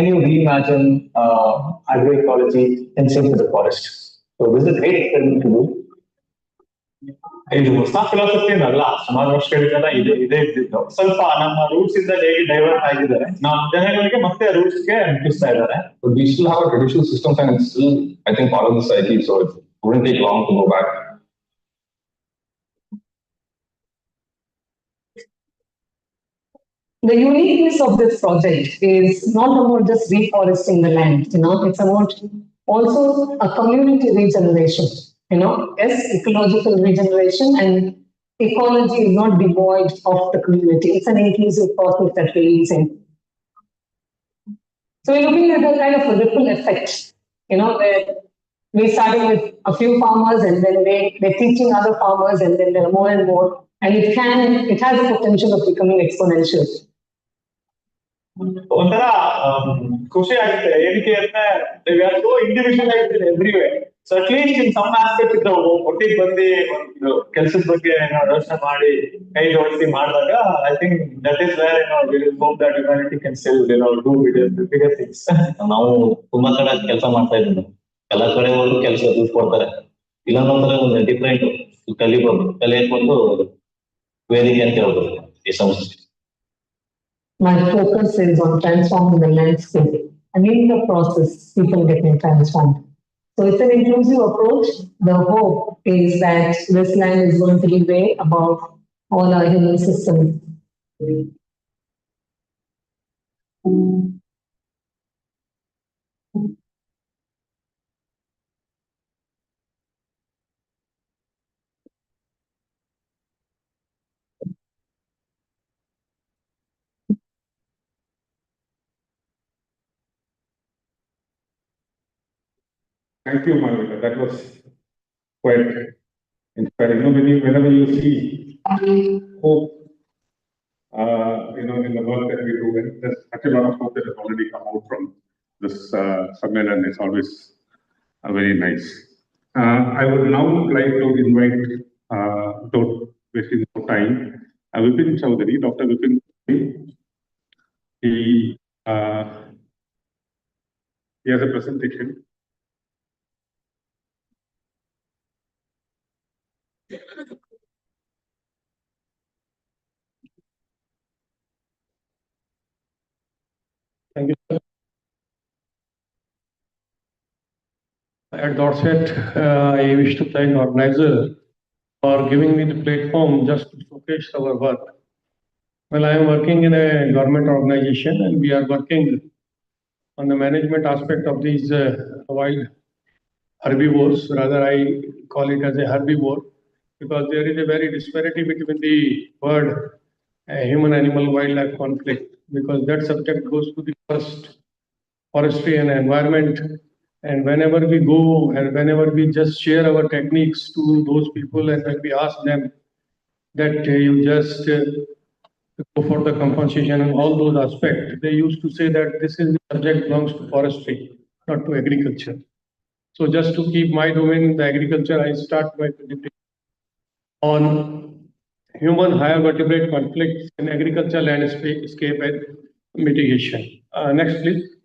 you reimagine agroecology and sync with the forest? So this is a great experiment to do. ಇದು ಹೊಸ philosophy ಅಲ್ಲ, ಸುಮಾರು ವರ್ಷಗಳಿಂದ ಇದೇ ಇದ್ದಿದ್ದು. ಸ್ವಲ್ಪ ನಮ್ಮ roots ಇಂದ ಹೇಗೆ ಡೈವರ್ಟ್ ಆಗಿದ್ದಾರೆ, ನಮ್ಮ ಜನಗಳಿಗೆ ಮತ್ತೆ ರೂಟ್ಸ್ ಗೆ ಅನ್ಪಿಸ್ತಾ ಇದ್ದಾರೆ. We still have a traditional system and it's still, I think, part of the psyche, so it wouldn't take long to go back. The uniqueness of this project is not about just reforesting the land, it's about also a community regeneration. Yes, ecological regeneration, and ecology is not devoid of the community. It's an inclusive process that we're using. So we're looking at a kind of a ripple effect, where we started with a few farmers and then they're teaching other farmers and then there are more and more, and it has the potential of becoming exponential. ಒಂಥರ ಖುಷಿ ಆಗುತ್ತೆ. ಏನಕ್ಕೆ ಅಂದ್ರೆ we are so individualized everywhere. So at least in some aspects ಇದ್ದವು ಒಟ್ಟಿಗೆ ಬಂದು ಒಂದು ಕೆಲಸದ ಬಗ್ಗೆ ಯೋಚನೆ ಮಾಡಿ ಕೈ ಜೋಡಿಸಿ ಮಾಡಿದಾಗ I think that is where we will hope that humanity can still do bigger things. ನಾವು ತುಂಬಾ ಕಡೆ ಕೆಲಸ ಮಾಡ್ತಾ ಇದ್ದೀವಿ. ಎಲ್ಲ ಕಡೆ ಹೋಗಿ ಕೆಲಸ ಕೊಡ್ತಾರೆ. ಇಲ್ಲೊಂದೊಂಥರ ಒಂದು ಡಿಫ್ರೆಂಟ್ ಕಲಿಯಕೊಂಡು ವೇದಿಕೆ ಅಂತ ಹೇಳ್ಬೋದು ಈ ಸಂಸ್ಥೆ. My focus is on transforming the landscape, and in the process, people getting transformed. So it's an inclusive approach. The hope is that this land is going to be way above all our human systems. Thank you, Malvika. That was quite inspiring. Whenever you see hope, in the work that we do, and there's such a lot of hope that has already come out from this sammelan. It's always very nice. I would now like to invite, don't wasting more time, Vipin Chaudhary, Dr. Vipin Chaudhary. He has a presentation. Thank you, sir. At the outset, I wish to thank organizer for giving me the platform just to showcase our work. Well, I am working in a government organization and we are working on the management aspect of these wild herbivores. Rather, I call it as a herbivore because there is a very disparity between the bird, human-animal wildlife conflict, because that subject goes to the first forestry and environment. And whenever we go and whenever we just share our techniques to those people, and when we ask them that you just go for the compensation and all those aspects, they used to say that this is the subject belongs to forestry, not to agriculture. So just to keep my domain, the agriculture, I start my presentation on human higher vertebrate conflicts in agriculture landscape and mitigation. Next, please.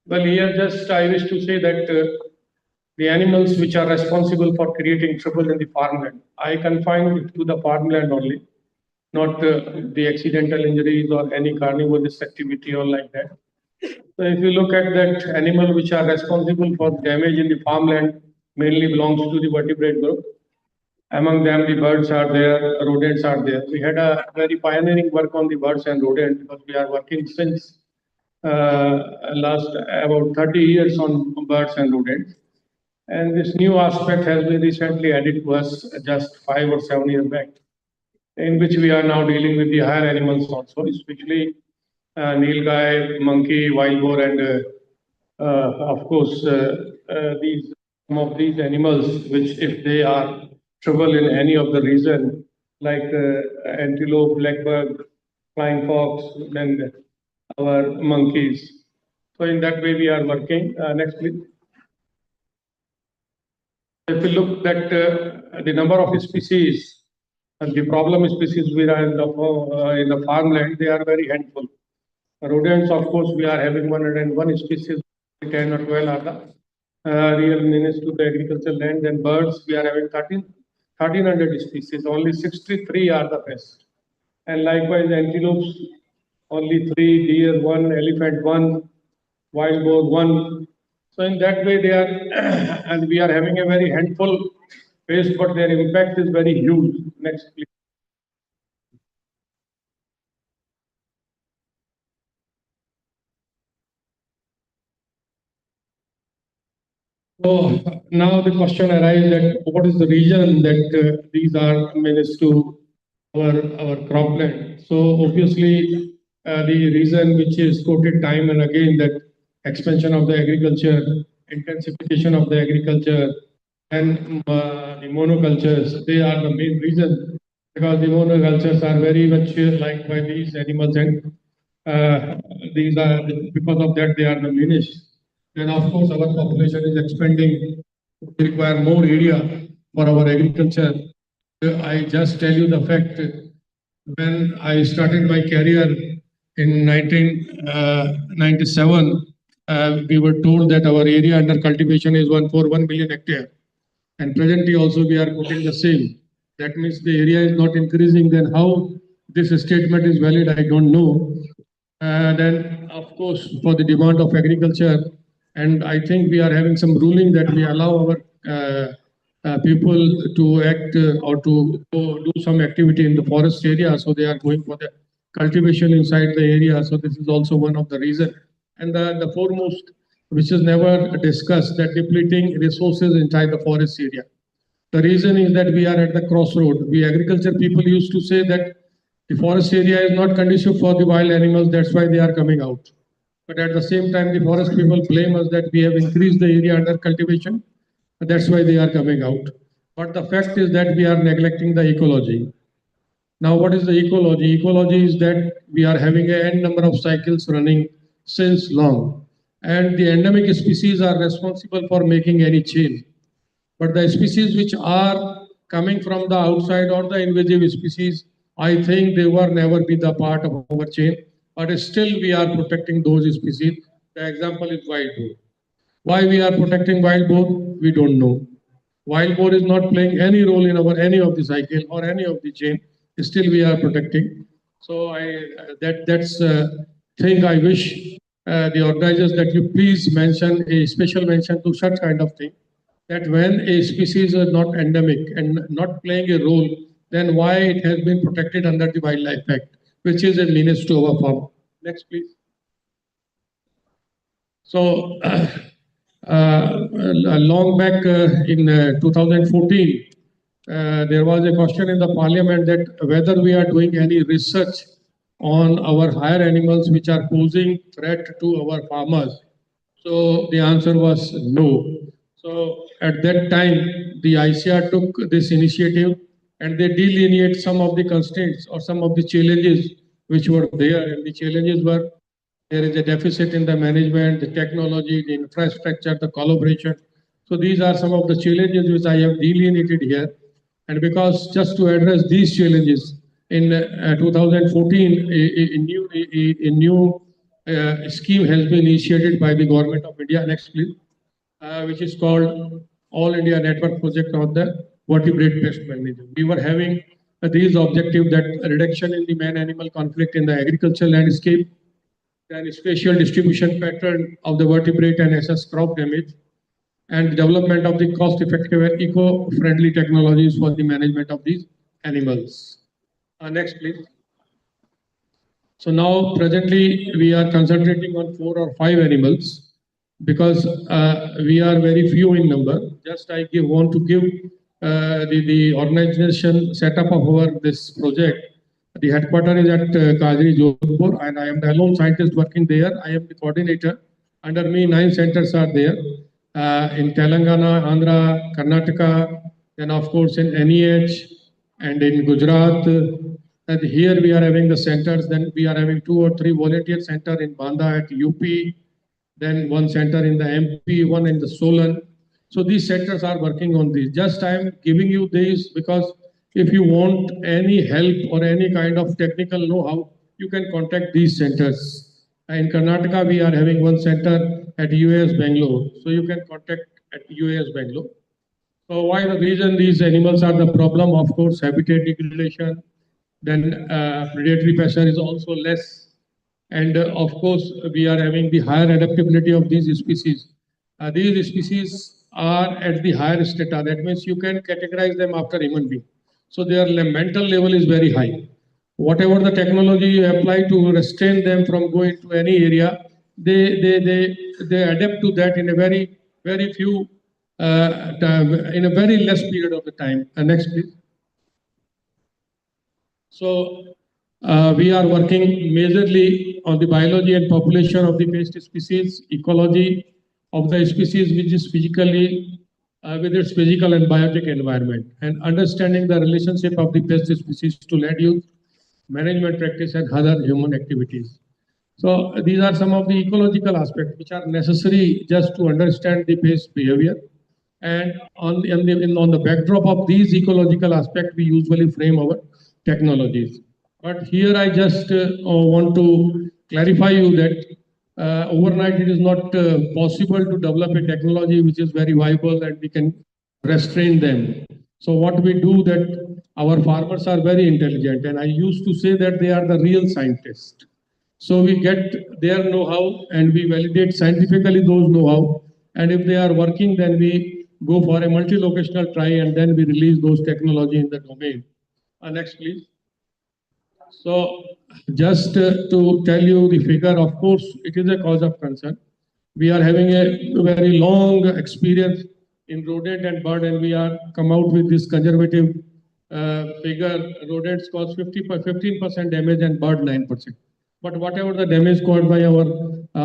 Well, here just I wish to say that the animals which are responsible for creating trouble in the farmland, I confine it to the farmland only, not the accidental injuries or any carnivorous activity or like that. So if you look at that animal which are responsible for damage in the farmland, mainly belongs to the vertebrate group. Among them, the birds are there, rodents are there. We had a very pioneering work on the birds and rodents because we are working since last about 30 years on birds and rodents. And this new aspect has been recently added to us just 5 or 7 years back, in which we are now dealing with the higher animals also, especially nilgai, monkey, wild boar, and of course these some of these animals, which if they are trouble in any of the region, like antelope, blackbird, flying fox, and our monkeys. So in that way we are working. Next, please. If we look at the number of species, the problem species we are in the farmland, they are very handful. Rodents, of course, we are having 101 species, 10 or 12 are the real menace to the agricultural land. And birds, we are having 1300 species, only 63 are the best. And likewise, antelopes, only 3, deer 1, elephant 1, wild boar 1. So in that way, they are, and we are having a very handful base, but their impact is very huge. Next, please. So now the question arises that what is the reason that these are menace to our cropland? So obviously the reason which is quoted time and again, that expansion of the agriculture, intensification of the agriculture, and the monocultures, they are the main reason, because the monocultures are very much liked by these animals, and these are, because of that they are diminished. Then of course our population is expanding, we require more area for our agriculture. I just tell you the fact, when I started my career in 1997, we were told that our area under cultivation is 141 million hectare. And presently also we are quoting the same. That means the area is not increasing. Then how this statement is valid, I don't know. Then of course for the demand of agriculture, and I think we are having some ruling that we allow our people to act or to do some activity in the forest area. So they are going for the cultivation inside the area. So this is also one of the reasons. And the foremost, which is never discussed, that depleting resources inside the forest area. The reason is that we are at the crossroad. We agriculture people used to say that the forest area is not conducive for the wild animals, that's why they are coming out. But at the same time, the forest people blame us that we have increased the area under cultivation, that's why they are coming out. But the fact is that we are neglecting the ecology. Now, what is the ecology? Ecology is that we are having a n number of cycles running since long. And the endemic species are responsible for making any change. But the species which are coming from the outside or the invasive species, I think they were never be the part of our chain. But still we are protecting those species. The example is wild boar. Why we are protecting wild boar? We don't know. Wild boar is not playing any role in our any of the cycle or any of the chain. Still we are protecting. So that's thing I wish the organizers that you please mention a special mention to such kind of thing. That when a species is not endemic and not playing a role, then why it has been protected under the Wildlife Act, which is a menace to our farm. Next, please. So, long back in 2014, there was a question in the parliament that whether we are doing any research on our higher animals which are posing threat to our farmers. So the answer was no. So at that time, the ICR took this initiative and they delineate some of the constraints or some of the challenges which were there. And the challenges were there is a deficit in the management, the technology, the infrastructure, the collaboration. So these are some of the challenges which I have delineated here. And because just to address these challenges, in 2014, a new scheme has been initiated by the Government of India. Next, please. Which is called All India Network Project on the Vertebrate Pest Management. We were having these objectives that reduction in the man-animal conflict in the agricultural landscape, then spatial distribution pattern of the vertebrate and assess crop damage, and development of the cost-effective and eco-friendly technologies for the management of these animals. Next, please. So now presently we are concentrating on 4 or 5 animals because we are very few in number. Just I want to give the organization setup of our this project. The headquarters is at Kajri, Jodhpur, and I am the lone scientist working there. I am the coordinator. Under me, 9 centers are there in Telangana, Andhra, Karnataka, then of course in NEH and in Gujarat. And here we are having the centers. Then we are having 2 or 3 volunteer centers in Banda at UP. Then 1 center in the MP, 1 in the Solan. So these centers are working on this. Just I am giving you this because if you want any help or any kind of technical know-how, you can contact these centers. In Karnataka, we are having 1 center at UAS Bangalore. So you can contact at UAS Bangalore. So why the reason these animals are the problem? Of course, habitat degradation, then predatory pressure is also less. And of course, we are having the higher adaptability of these species. These species are at the higher strata. That means you can categorize them after human being. So their mental level is very high. Whatever the technology you apply to restrain them from going to any area, they adapt to that in a very few in a very less period of the time. Next, please. So we are working majorly on the biology and population of the pest species, ecology of the species which is physically with its physical and biotic environment, and understanding the relationship of the pest species to land use, management practice, and other human activities. So these are some of the ecological aspects which are necessary just to understand the pest behavior. And on the backdrop of these ecological aspects, we usually frame our technologies. But here I just want to clarify you that overnight it is not possible to develop a technology which is very viable and we can restrain them. So what we do that our farmers are very intelligent, and I used to say that they are the real scientists. So we get their know-how and we validate scientifically those know-how. And if they are working, then we go for a multi-locational try, and then we release those technology in the domain. Next, please. So, just to tell you the figure, of course, it is a cause of concern. We are having a very long experience in rodent and bird, and we are come out with this conservative figure. Rodents cause 15% damage and bird 9%. But whatever the damage caused by our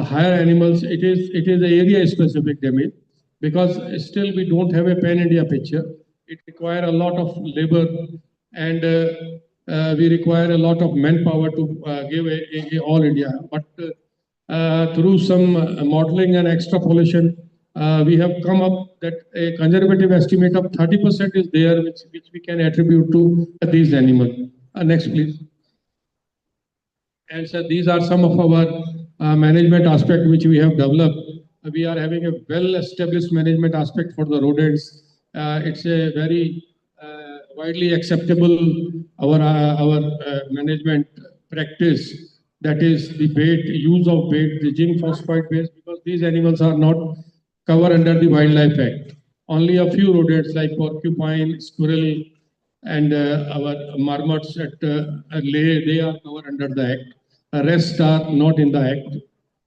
higher animals, it is a area specific damage, because still we don't have a pan-India picture. It requires a lot of labor, and we require a lot of manpower to give a all India. But through some modeling and extrapolation, we have come up that a conservative estimate of 30% is there, which we can attribute to these animals. Next, please. And so these are some of our management aspect which we have developed. We are having a well-established management aspect for the rodents. It's a very widely acceptable our management practice, that is the bait, use of bait, the zinc phosphide base, because these animals are not covered under the Wildlife Act. Only a few rodents like porcupine, squirrel, and our marmots at Leh, they are covered under the Act. The rest are not in the Act.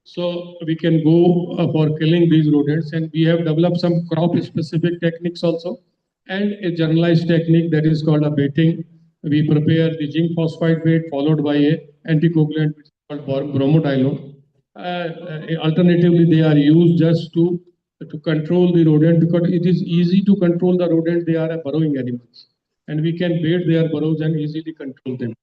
So we can go for killing these rodents, and we have developed some crop-specific techniques also, and a generalized technique that is called a baiting. We prepare the zinc phosphide bait followed by a anticoagulant which is called bromodiolone. Alternatively, they are used just to control the rodent, because it is easy to control the rodent. They are burrowing animals, and we can bait their burrows and easily control them.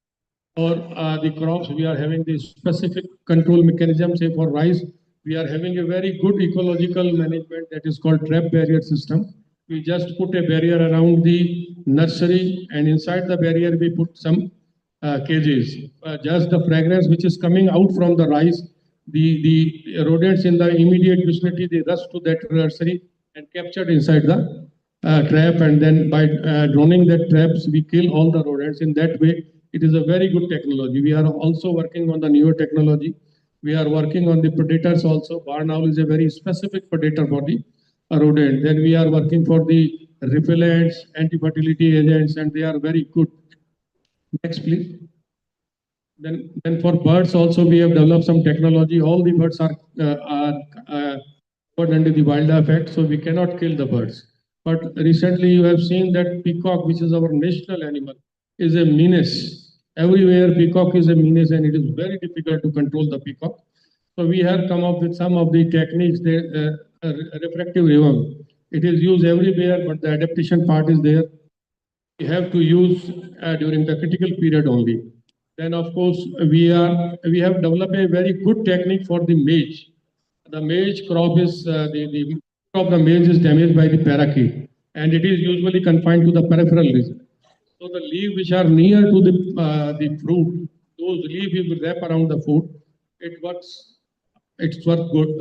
For the crops, we are having the specific control mechanism. Say for rice, we are having a very good ecological management that is called trap barrier system. We just put a barrier around the nursery, and inside the barrier we put some cages. Just the fragrance which is coming out from the rice, the rodents in the immediate vicinity, they rush to that nursery and captured inside the trap, and then by droning that traps, we kill all the rodents. In that way, it is a very good technology. We are also working on the newer technology. We are working on the predators also. Barn owl is a very specific predator for the rodent. Then we are working for the repellents, anti-fertility agents, and they are very good. Next, please. Then for birds also, we have developed some technology. All the birds are covered under the Wildlife Act, so we cannot kill the birds. But recently you have seen that peacock, which is our national animal, is a menace. Everywhere peacock is a menace, and it is very difficult to control the peacock. So we have come up with some of the techniques, the refractive revamp. It is used everywhere, but the adaptation part is there. We have to use during the critical period only. Then of course we have developed a very good technique for the maize. The maize crop is the crop of the maize is damaged by the parakeet, and it is usually confined to the peripheral region. So the leaves which are near to the fruit, those leaves will wrap around the food. It works. It's worked good.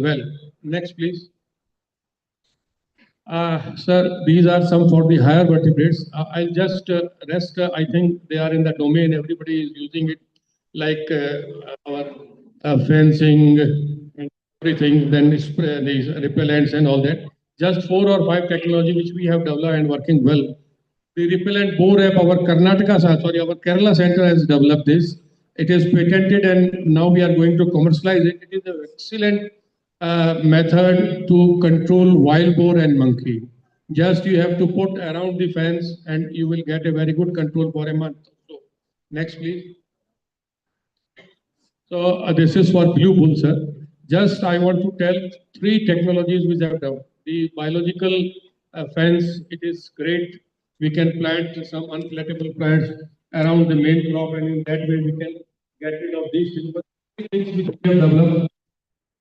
Well. Next, please. Sir, these are some for the higher vertebrates. I'll just rest. I think they are in the domain. Everybody is using it, like our fencing and everything. Then spray, these repellents and all that. Just 4 or 5 technology which we have developed and working well. The repellent bow wrap, our our Kerala center has developed this. It is patented, and now we are going to commercialize it. It is an excellent method to control wild boar and monkey. Just you have to put around the fence, and you will get a very good control for a month. So, next, please. So this is for blue bull, sir. Just I want to tell 3 technologies which I have done. The biological fence, it is great. We can plant some unflattable plants around the main crop, and in that way we can get rid of these things. But things which we have developed,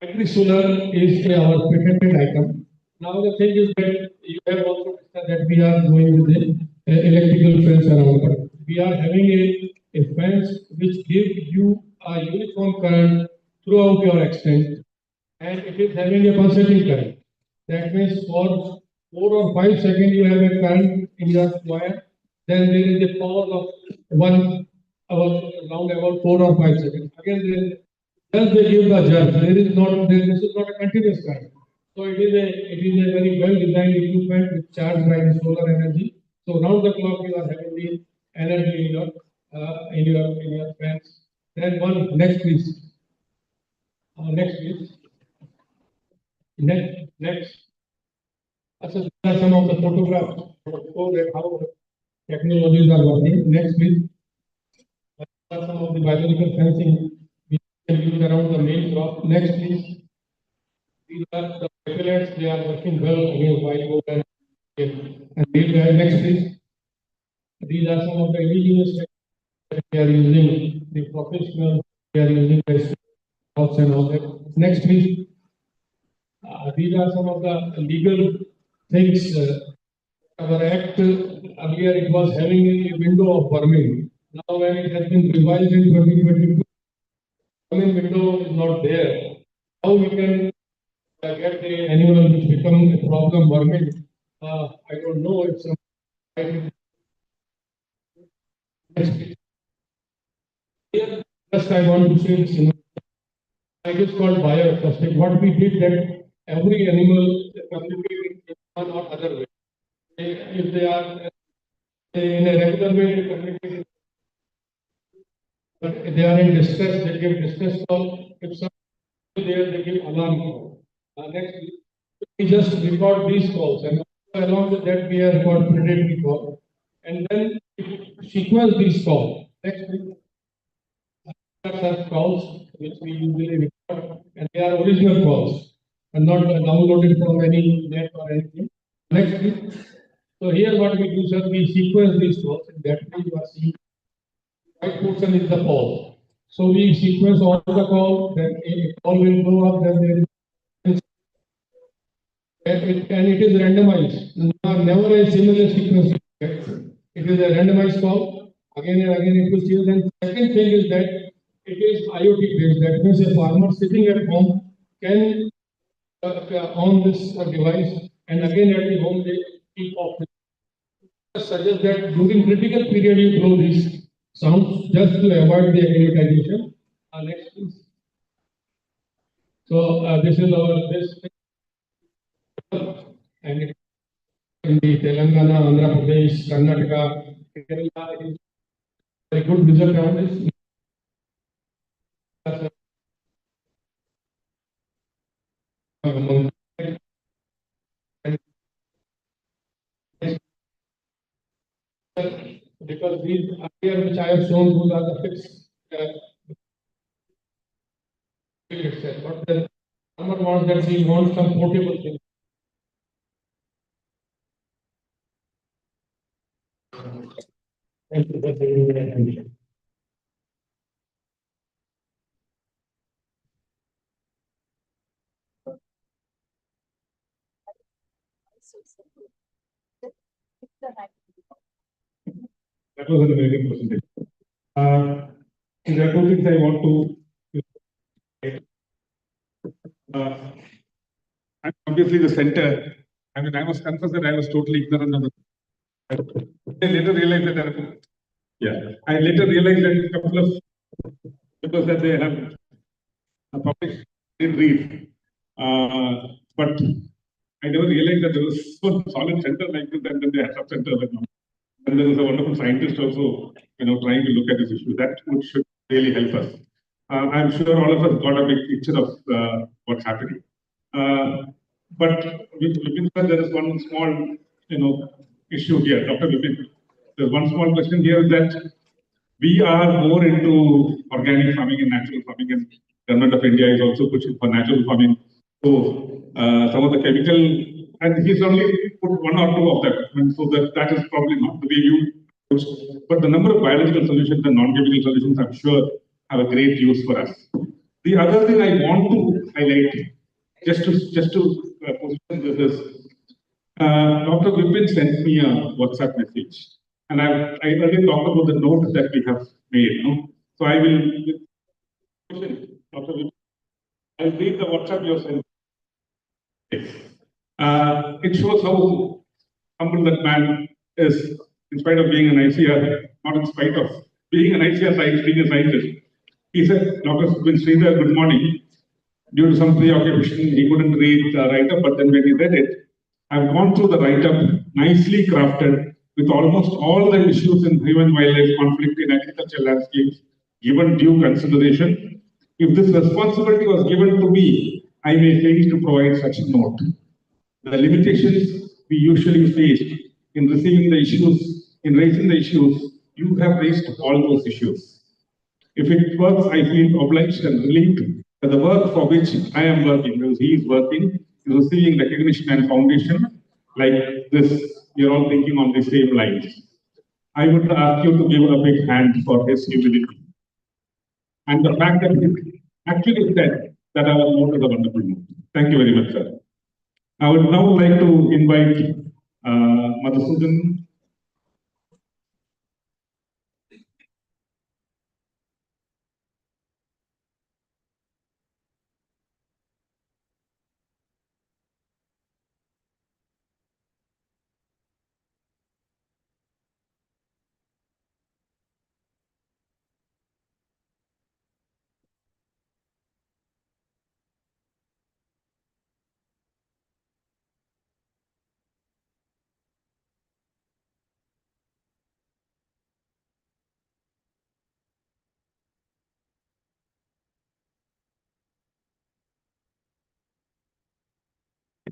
agri-solar is our patented item. Now the thing is that you have also discussed that we are going with the electrical fence around it. We are having a fence which gives you a uniform current throughout your extent, and it is having a pulsating current. That means for 4 or 5 seconds you have a current in your wire, then there is a pause of 1 hour, around about 4 or 5 seconds. Again, just they give the jerk. This is not a continuous current. So it is a very well designed equipment which charged by the solar energy. So round the clock you are having the energy in your fans. Then next please. Next please. Next. So these are some of the photographs show that how technologies are working. Next please. These are some of the biological fencing we can use around the main crop. Next please. These are the pesticides, they are working well against wild boar and next please. These are some of the indigenous that they are using, the professionals, they are using their house and all that. Next please. These are some of the legal things. Our act earlier it was having a window of farming. Now when it has been revised in 2022, farming window is not there. How we can get the animal which become a problem vermin? I don't know. It's here. Just I want to say this. It is called bioacoustic. What we did that every animal communicating in one or other way. If they are in a regular way, they communicate. But if they are in distress, they give distress call. If someone is there, they give alarm call. Next, we just record these calls, and along with that, we record predatory call, and then we sequence these calls. Next, such calls which we usually record, and they are original calls and not downloaded from any net or anything. Next, please. So here what we do, sir, we sequence these calls, and that way you are seeing the right portion is the call. So we sequence all the call, then a call will go up, then there is and it is randomized. Never a similar sequence. It is a randomized call. Again and again it will change. And second thing is that it is IoT based. That means a farmer sitting at home can on this device, and again at the home they keep off. Suggest that during critical period you blow these sounds just to avoid the acclimatization. Next please. So this is our this. And it in the Telangana, Andhra Pradesh, Karnataka, Kerala, it is a good result on this. Because these here which I have shown, those are the fixed itself. But the farmer wants that he wants some portable thing. Thank you for giving me the attention. That was an amazing presentation. There are two things I want to. And obviously, the center. I mean, I must confess that I was totally ignorant of it. I later realized that. I later realized that a couple of papers that they have published in read, but I never realized that there was so solid center like this, and then they had sub center like now. And there was a wonderful scientist also, trying to look at this issue. That should really help us. I'm sure all of us got a big picture of what's happening. But Vipin sir, there is one small, issue here. Dr. Vipin, there's one small question here that we are more into organic farming and natural farming, and Government of India is also pushing for natural farming. So some of the chemical, and he's only put one or two of them, so that is probably not the way you push. But the number of biological solutions and non-chemical solutions, I'm sure, have a great use for us. The other thing I want to highlight, just to position this is, Dr. Vipin sent me a WhatsApp message, and I already talked about the notes that we have made. No? So I will, Dr. Vipin, I'll read the WhatsApp you sent. It shows how humble that man is, in spite of being an ICR, not in spite of being an ICR scientist, being a scientist. He said, Dr. Sridhar, good morning. Due to some preoccupation, he couldn't read the write-up, but then when he read it, I've gone through the write-up, nicely crafted, with almost all the issues in human wildlife conflict in agricultural landscapes given due consideration. If this responsibility was given to me, I may fail to provide such a note. The limitations we usually face in receiving the issues, in raising the issues, you have raised all those issues. If it works, I feel obliged and relieved that the work for which I am working, because he is working, is receiving recognition and foundation like this. You're all thinking on the same lines. I would ask you to give a big hand for his humility. And the fact that he actually said that our note is a wonderful note. Thank you very much, sir. I would now like to invite Madhusudan.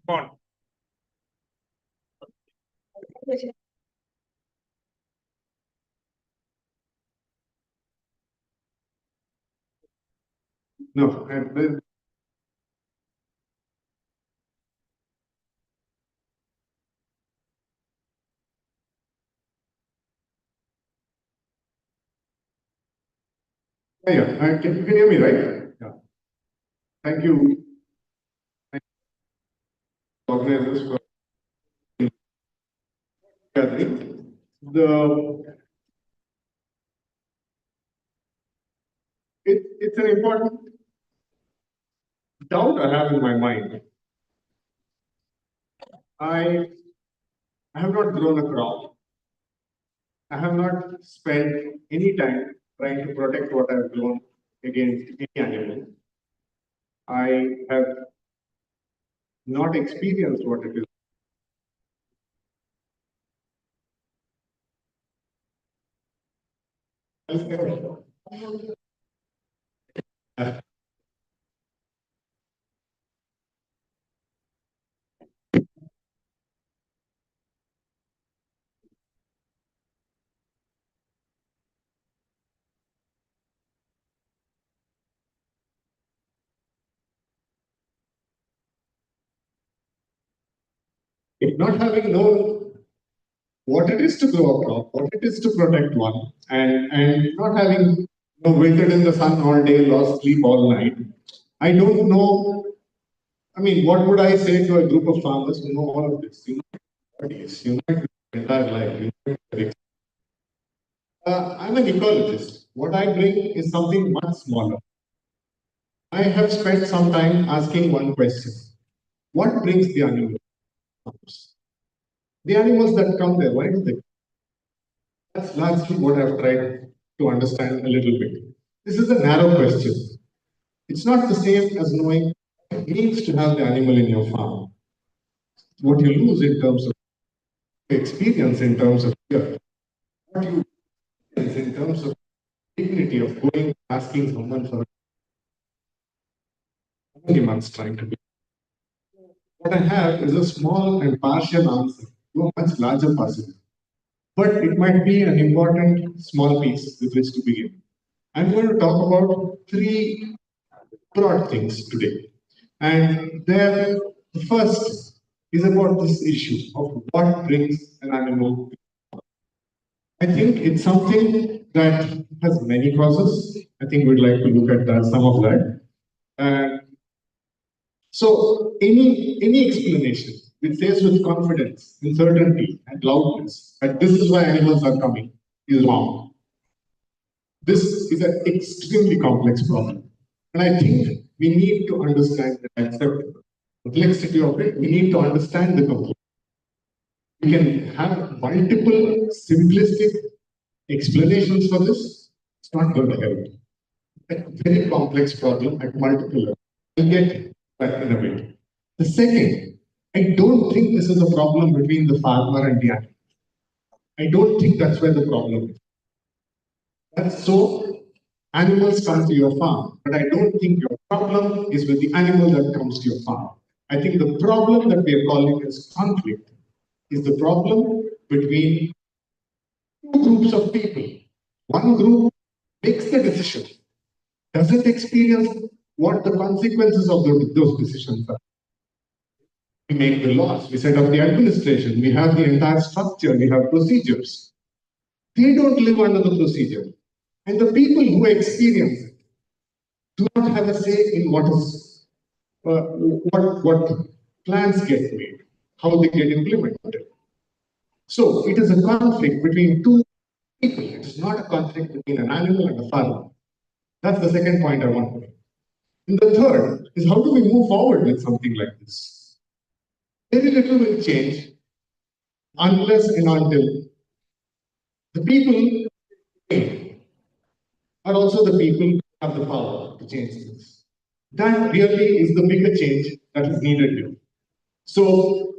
On. No, can you hear me, right? Yeah. Thank you. Organizers for gathering. It's an important doubt I have in my mind. I have not grown a crop. I have not spent any time trying to protect what I've grown against any animal. I have not experienced what it is. Not having known what it is to grow a crop, what it is to protect one, and not having waited in the sun all day, lost sleep all night, I don't know. I mean, what would I say to a group of farmers who know all of this? You know what it is, you know it your entire life. You know it. I'm an ecologist. What I bring is something much smaller. I have spent some time asking one question. What brings the animals? The animals that come there, why do they? That's largely what I've tried to understand a little bit. This is a narrow question. It's not the same as knowing what it means to have the animal in your farm. What you lose in terms of experience, in terms of fear, what you experience in terms of dignity of going asking someone for how many months trying to be. What I have is a small and partial answer to a much larger puzzle. But it might be an important small piece with which to begin. I'm going to talk about three broad things today. And then the first is about this issue of what brings an animal. I think it's something that has many causes. I think we'd like to look at some of that. So any explanation which says with confidence, with certainty, and loudness that this is why animals are coming is wrong. This is an extremely complex problem. And I think we need to understand and accept the complexity of it. We need to understand the complexity. We can have multiple simplistic explanations for this. It's not going to help. A very complex problem at multiple levels. I'll get that in a bit. The second, I don't think this is a problem between the farmer and the animal. I don't think that's where the problem is. That's so animals come to your farm, but I don't think your problem is with the animal that comes to your farm. I think the problem that we are calling as conflict is the problem between two groups of people. One group makes the decision, doesn't experience what the consequences of those decisions are. We make the laws, we set up the administration, we have the entire structure, we have procedures. They don't live under the procedure. And the people who experience it do not have a say in what plans get made, how they get implemented. So it is a conflict between two people. It is not a conflict between an animal and a farmer. That's the second point I want to make. And the third is, how do we move forward with something like this? Very little will change unless and until the people are also the people who have the power to change things. That really is the bigger change that is needed here. So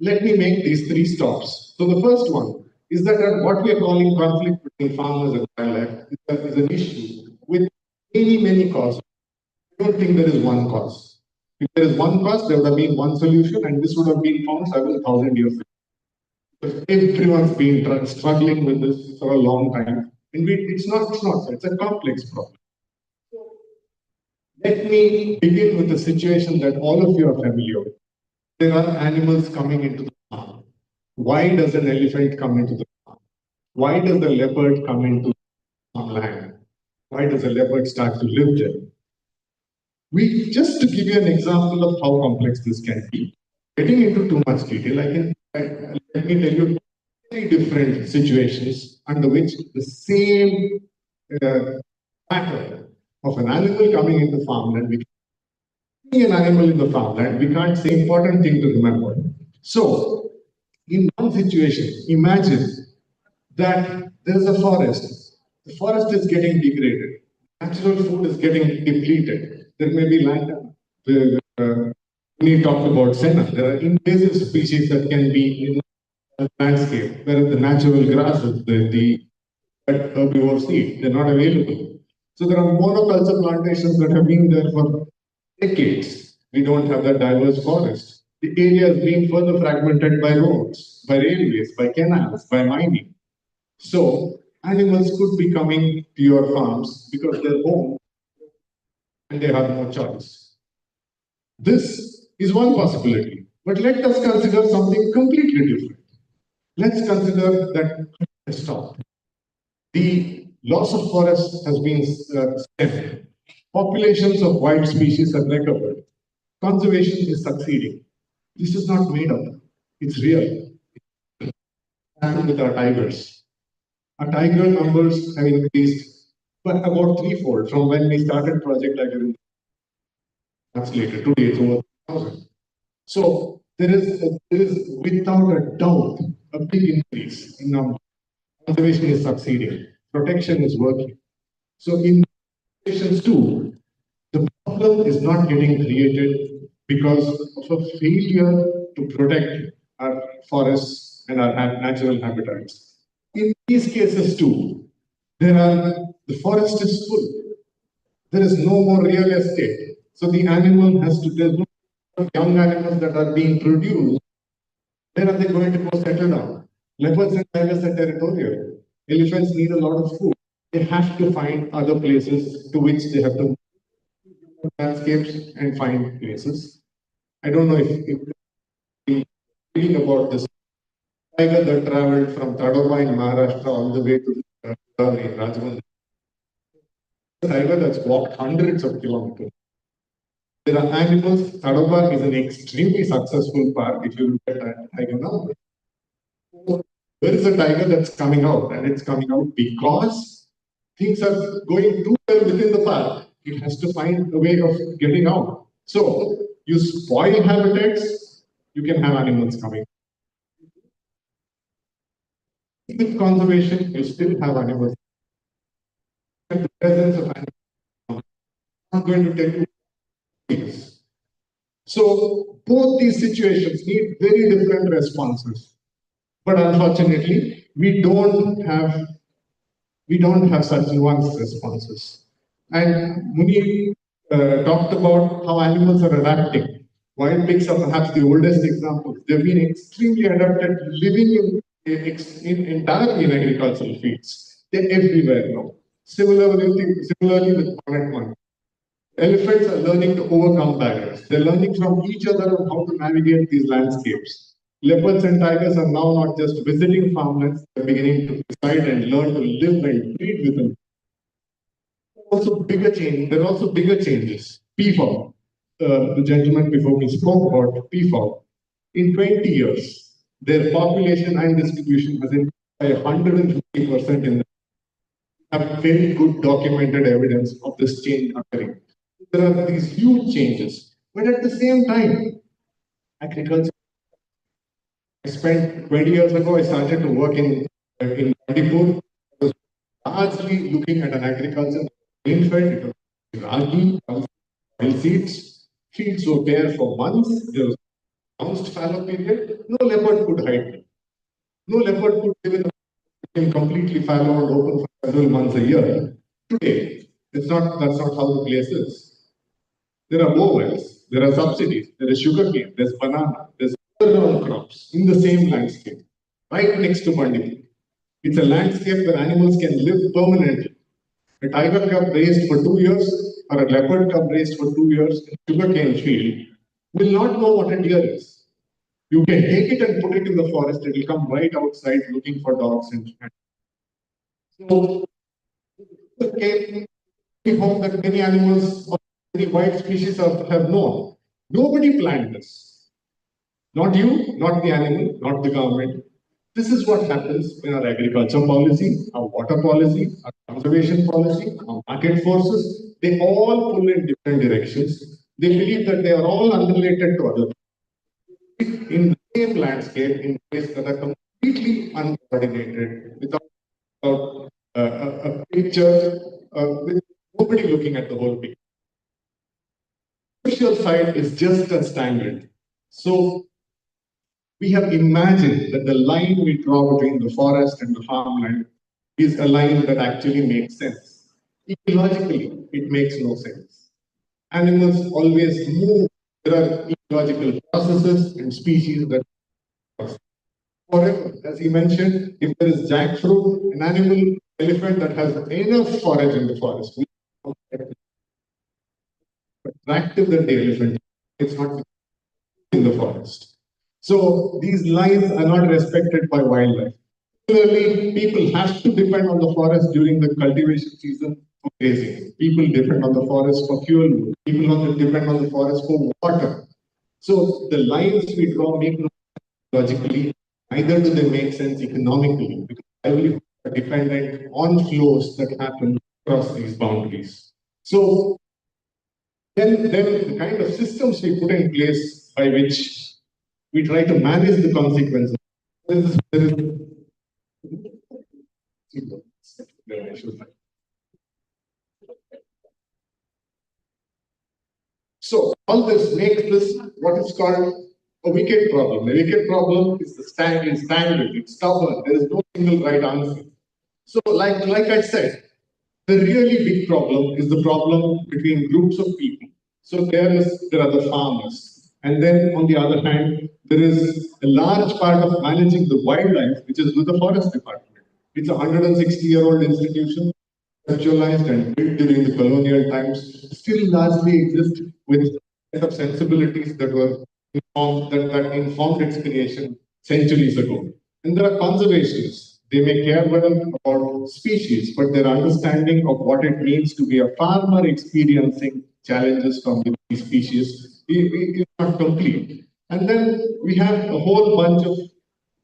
let me make these three stops. So the first one is that what we are calling conflict between farmers and wildlife is an issue with many causes. I don't think there is one cause. If there is one cause, there would have been one solution, and this would have been found several thousand years ago. Because everyone's been struggling with this for a long time. And it's not, it's a complex problem. Let me begin with a situation that all of you are familiar with. There are animals coming into the farm. Why does an elephant come into the farm? Why does the leopard come into the land? Why does a leopard start to live there? Just to give you an example of how complex this can be, getting into too much detail, let me tell you three different situations under which the same matter of an animal coming into farmland, an animal in the farmland, we can't say important thing to remember. So, in one situation, imagine that there is a forest. The forest is getting degraded. Natural food is getting depleted. There may be land. We talked about senna. There are invasive species that can be in the landscape, where the natural grasses, the herbivores eat, they're not available. So there are monoculture plantations that have been there for decades. We don't have that diverse forest. The area is being further fragmented by roads, by railways, by canals, by mining. So animals could be coming to your farms because they're home and they have no choice. This is one possibility. But let us consider something completely different. Let's consider that stop. The loss of forest has been stemmed. Populations of wild species have recovered. Conservation is succeeding. This is not made up. It's real. It happened with our tigers. Our tiger numbers have increased by about threefold from when we started Project Tiger. Translated today, it's over 1,000. So there is without a doubt a big increase in numbers. Conservation is succeeding. Protection is working. So in situations too, the problem is not getting created because of a failure to protect our forests and our natural habitats. In these cases too, the forest is full. There is no more real estate. So the animal has to, there's no young animals that are being produced. Where are they going to go settle down? Leopards and tigers are territorial. Elephants need a lot of food. They have to find other places to which they have to move landscapes and find places. I don't know if you're reading about this tiger that traveled from Tadoba in Maharashtra all the way to Rajmundry. A tiger that's walked hundreds of kilometers. There are animals. Tadoba is an extremely successful park if you look at that tiger number. There is a tiger that's coming out, and it's coming out because things are going too well within the park. It has to find a way of getting out. So you spoil habitats, you can have animals coming. With conservation, you still have animals. The presence of animals. I'm not going to tell you So both these situations need very different responses. But unfortunately, we don't have such nuanced responses. And Muni talked about how animals are adapting. Wild pigs are perhaps the oldest example. They've been extremely adapted, living entirely in agricultural fields. They're everywhere now. Similarly with planet one. Elephants are learning to overcome barriers. They're learning from each other on how to navigate these landscapes. Leopards and tigers are now not just visiting farmlands, they're beginning to decide and learn to live and breed with them. There are also bigger changes. PFOW, the gentleman before me spoke about PFOW. In 20 years, their population and distribution has increased by 150% in the have very good documented evidence of this change occurring. There are these huge changes, but at the same time, agriculture. I spent 20 years ago, I started to work in Bandipur. I was largely looking at an agriculture rainfed, it was ragi, oil seeds. Fields were bare for months. There was a announced fallow period. No leopard could hide. No leopard could live in completely fallow and open for several months a year. Today, that's not how the place is. There are bowels, there are subsidies, there is sugarcane, there's banana, there's other crops in the same landscape, right next to Bandipur. It's a landscape where animals can live permanently. A tiger cub raised for 2 years or a leopard cub raised for 2 years in a sugarcane field will not know what a deer is. You can take it and put it in the forest, it will come right outside looking for dogs and so we hope that many animals or many wild species have known. Nobody planned this. Not you, not the animal, not the government. This is what happens in our agriculture policy, our water policy, our conservation policy, our market forces. They all pull in different directions. They believe that they are all unrelated to other people. In the same landscape, in ways that are completely uncoordinated, without a picture, with nobody looking at the whole picture. The social side is just as standard. So we have imagined that the line we draw between the forest and the farmland is a line that actually makes sense. Ecologically, it makes no sense. Animals always move. There are ecological processes and species that forever. As he mentioned, if there is jackfruit, an animal, elephant that has enough forage in the forest, attractive than the elephant, it's not in the forest. So these lines are not respected by wildlife. Similarly, people have to depend on the forest during the cultivation season for grazing. People depend on the forest for fuel. People depend on the forest for water. So the lines we draw make no sense logically, neither do they make sense economically, because livelihoods are dependent on flows that happen across these boundaries. So then the kind of systems we put in place by which we try to manage the consequences. So all this makes this what is called a wicked problem. The wicked problem is it's tangled, it's stubborn, there is no single right answer. So like I said, the really big problem is the problem between groups of people. So there are the farmers. And then on the other hand, there is a large part of managing the wildlife, which is with the forest department. It's a 160-year-old institution, conceptualized and built during the colonial times, still largely exists with a set of sensibilities that were informed its creation centuries ago. And there are conservationists. They may care well about species, but their understanding of what it means to be a farmer experiencing challenges from these species is not complete. And then we have a whole bunch of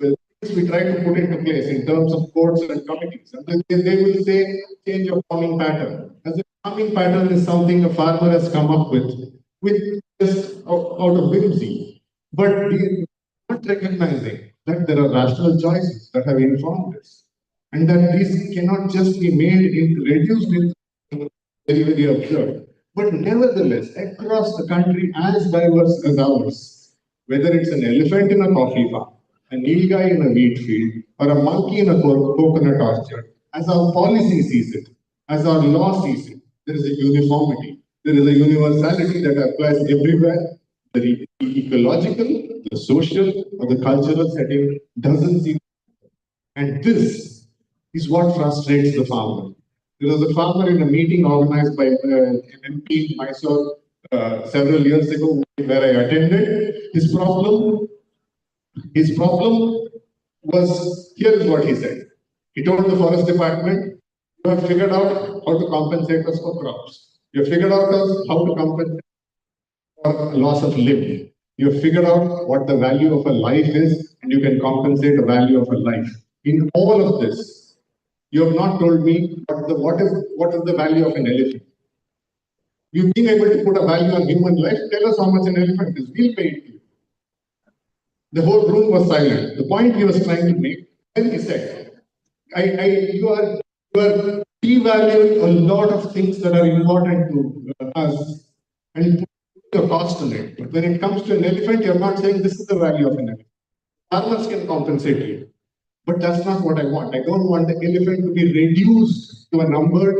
things we try to put into place in terms of courts and committees. And they will say, change your farming pattern. As a farming pattern is something a farmer has come up with just out of whimsy. But we are not recognizing that there are rational choices that have informed this. And that these cannot just be reduced into very, very absurd. But nevertheless, across the country as diverse as ours, whether it's an elephant in a coffee farm, a nilgai in a wheat field, or a monkey in a coconut orchard, as our policy sees it, as our law sees it, there is a uniformity, there is a universality that applies everywhere. The ecological, the social, or the cultural setting doesn't seem. And this is what frustrates the farmer. There was a farmer in a meeting organized by an MP in Mysore several years ago where I attended. His problem was, here is what he said. He told the forest department, you have figured out how to compensate us for crops. You have figured out how to compensate for loss of limb. You have figured out what the value of a life is, and you can compensate the value of a life. In all of this, you have not told me what is the value of an elephant. You've been able to put a value on human life. Tell us how much an elephant is. We'll pay it to you. The whole room was silent. The point he was trying to make, then he said, you are devaluing a lot of things that are important to us and put a cost on it. But when it comes to an elephant, you're not saying this is the value of an elephant. Farmers can compensate you. But that's not what I want. I don't want the elephant to be reduced to a number,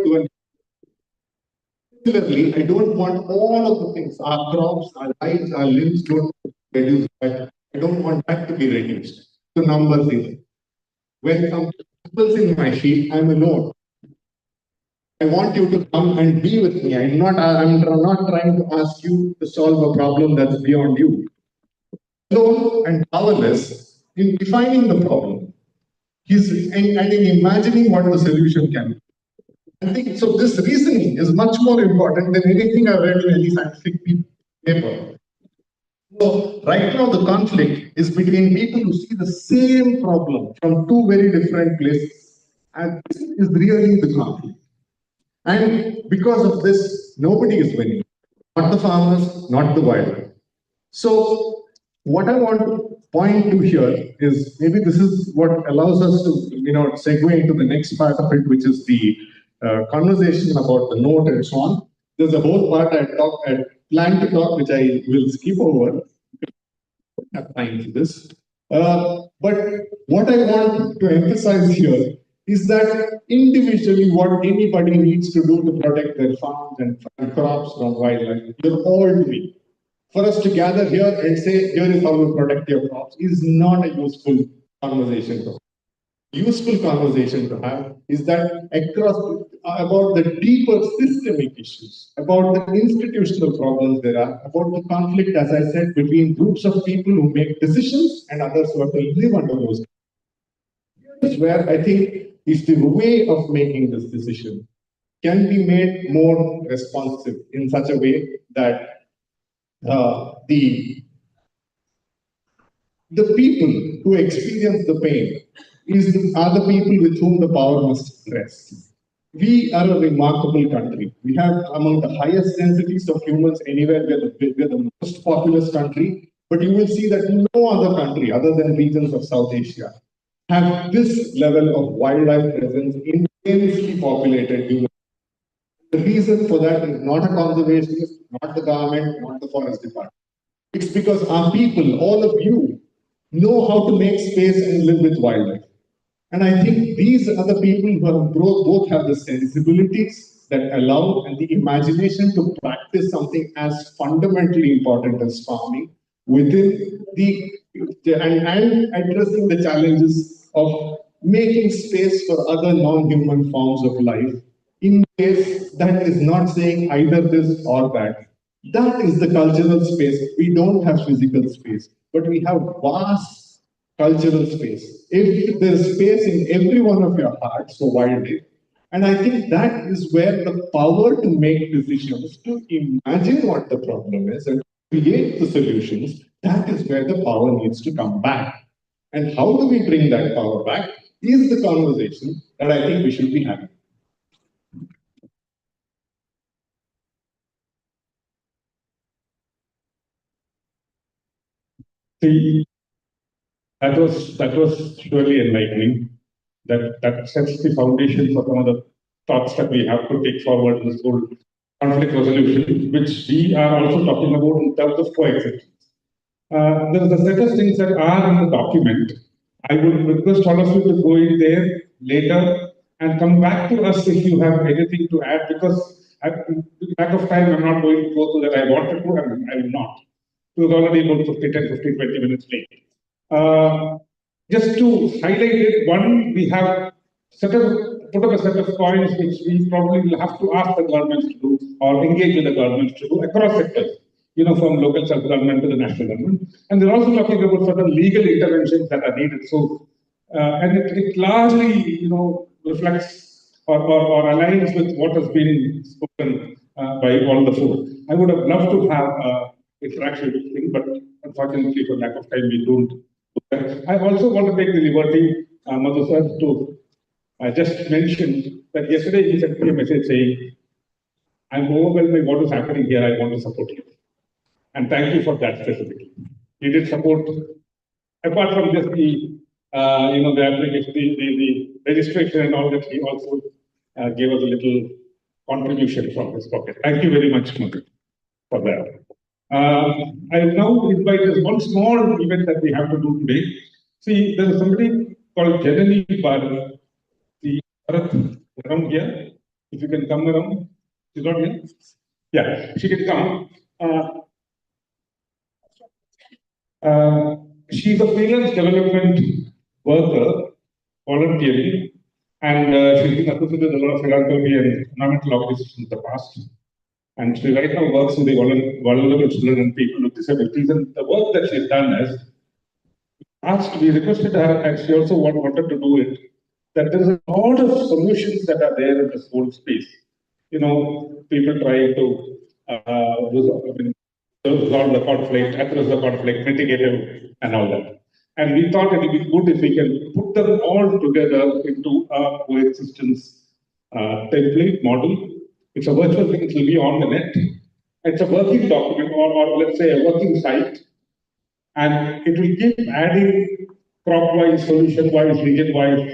Similarly, I don't want all of the things, our crops, our lives, our limbs don't reduce. I don't want that to be reduced to numbers either. When some people's in my field, I'm alone. I want you to come and be with me. I'm not trying to ask you to solve a problem that's beyond you. Alone and powerless in defining the problem. And in imagining what the solution can be. I think so. This reasoning is much more important than anything I've read in any scientific paper. So, right now, the conflict is between people who see the same problem from two very different places. And this is really the conflict. And because of this, nobody is winning. Not the farmers, not the wildlife. So, what I want to point to here is maybe this is what allows us to, segue into the next part of it, which is the conversation about the note and so on. There's a whole part I planned to talk, which I will skip over. I don't have time for this. But what I want to emphasize here is that individually, what anybody needs to do to protect their farms and crops from wildlife, you're all doing. For us to gather here and say, here is how you protect your crops, is not a useful conversation to have. Useful conversation to have is that about the deeper systemic issues, about the institutional problems there are, about the conflict, as I said, between groups of people who make decisions and others who have to live under those. Here is where I think is the way of making this decision can be made more responsive in such a way that the people who experience the pain are the people with whom the power must rest. We are a remarkable country. We have among the highest densities of humans anywhere. We are the most populous country. But you will see that no other country, other than regions of South Asia, have this level of wildlife presence in densely populated humans. The reason for that is not a conservationist, not the government, not the forest department. It's because our people, all of you, know how to make space and live with wildlife. And I think these are the people who have both have the sensibilities that allow and the imagination to practice something as fundamentally important as farming within and addressing the challenges of making space for other non-human forms of life in ways that is not saying either this or that. That is the cultural space. We don't have physical space, but we have vast cultural space. If there's space in every one of your hearts for wildlife. And I think that is where the power to make decisions, to imagine what the problem is and create the solutions, that is where the power needs to come back. And how do we bring that power back is the conversation that I think we should be having. See, that was surely enlightening. That sets the foundation for some of the thoughts that we have to take forward in this whole conflict resolution, which we are also talking about in terms of coexistence. There is a set of things that are in the document. I would request all of you to go in there later and come back to us if you have anything to add, because lack of time, I'm not going to go through that. I wanted to, and I will not. It was already about 15, 20 minutes late. Just to highlight it, one, we have put up a set of points which we probably will have to ask the governments to do or engage with the governments to do across sectors, from local self-government to the national government. And they're also talking about certain legal interventions that are needed. So, and it largely, reflects or aligns with what has been spoken by all the four. I would have loved to have interaction with things, but unfortunately, for lack of time, we don't. I also want to take the liberty, Madhu sir, to just mention that yesterday he sent me a message saying, I'm overwhelmed by what is happening here, I want to support you. And thank you for that specifically. He did support, apart from just the application, the registration and all that, he also gave us a little contribution from his pocket. Thank you very much, Madhu, for that. I now invite this one small event that we have to do today. See, there is somebody called Janani Bharat. The Bharat around here. If you can come around. She's not here? Yeah, she can come. She's a freelance development worker, volunteering, and she's been associated with a lot of philanthropy and environmental organizations in the past. And she right now works with the vulnerable children and people with disabilities. And the work that she's done is we requested her, and she also wanted to do it, that there is a lot of solutions that are there in this whole space. People trying to resolve the conflict, address the conflict, mitigate it, and all that. And we thought it would be good if we can put them all together into a coexistence template model. It's a virtual thing, it will be on the net. It's a working document, or let's say a working site, and it will keep adding crop-wise, solution-wise, region-wise,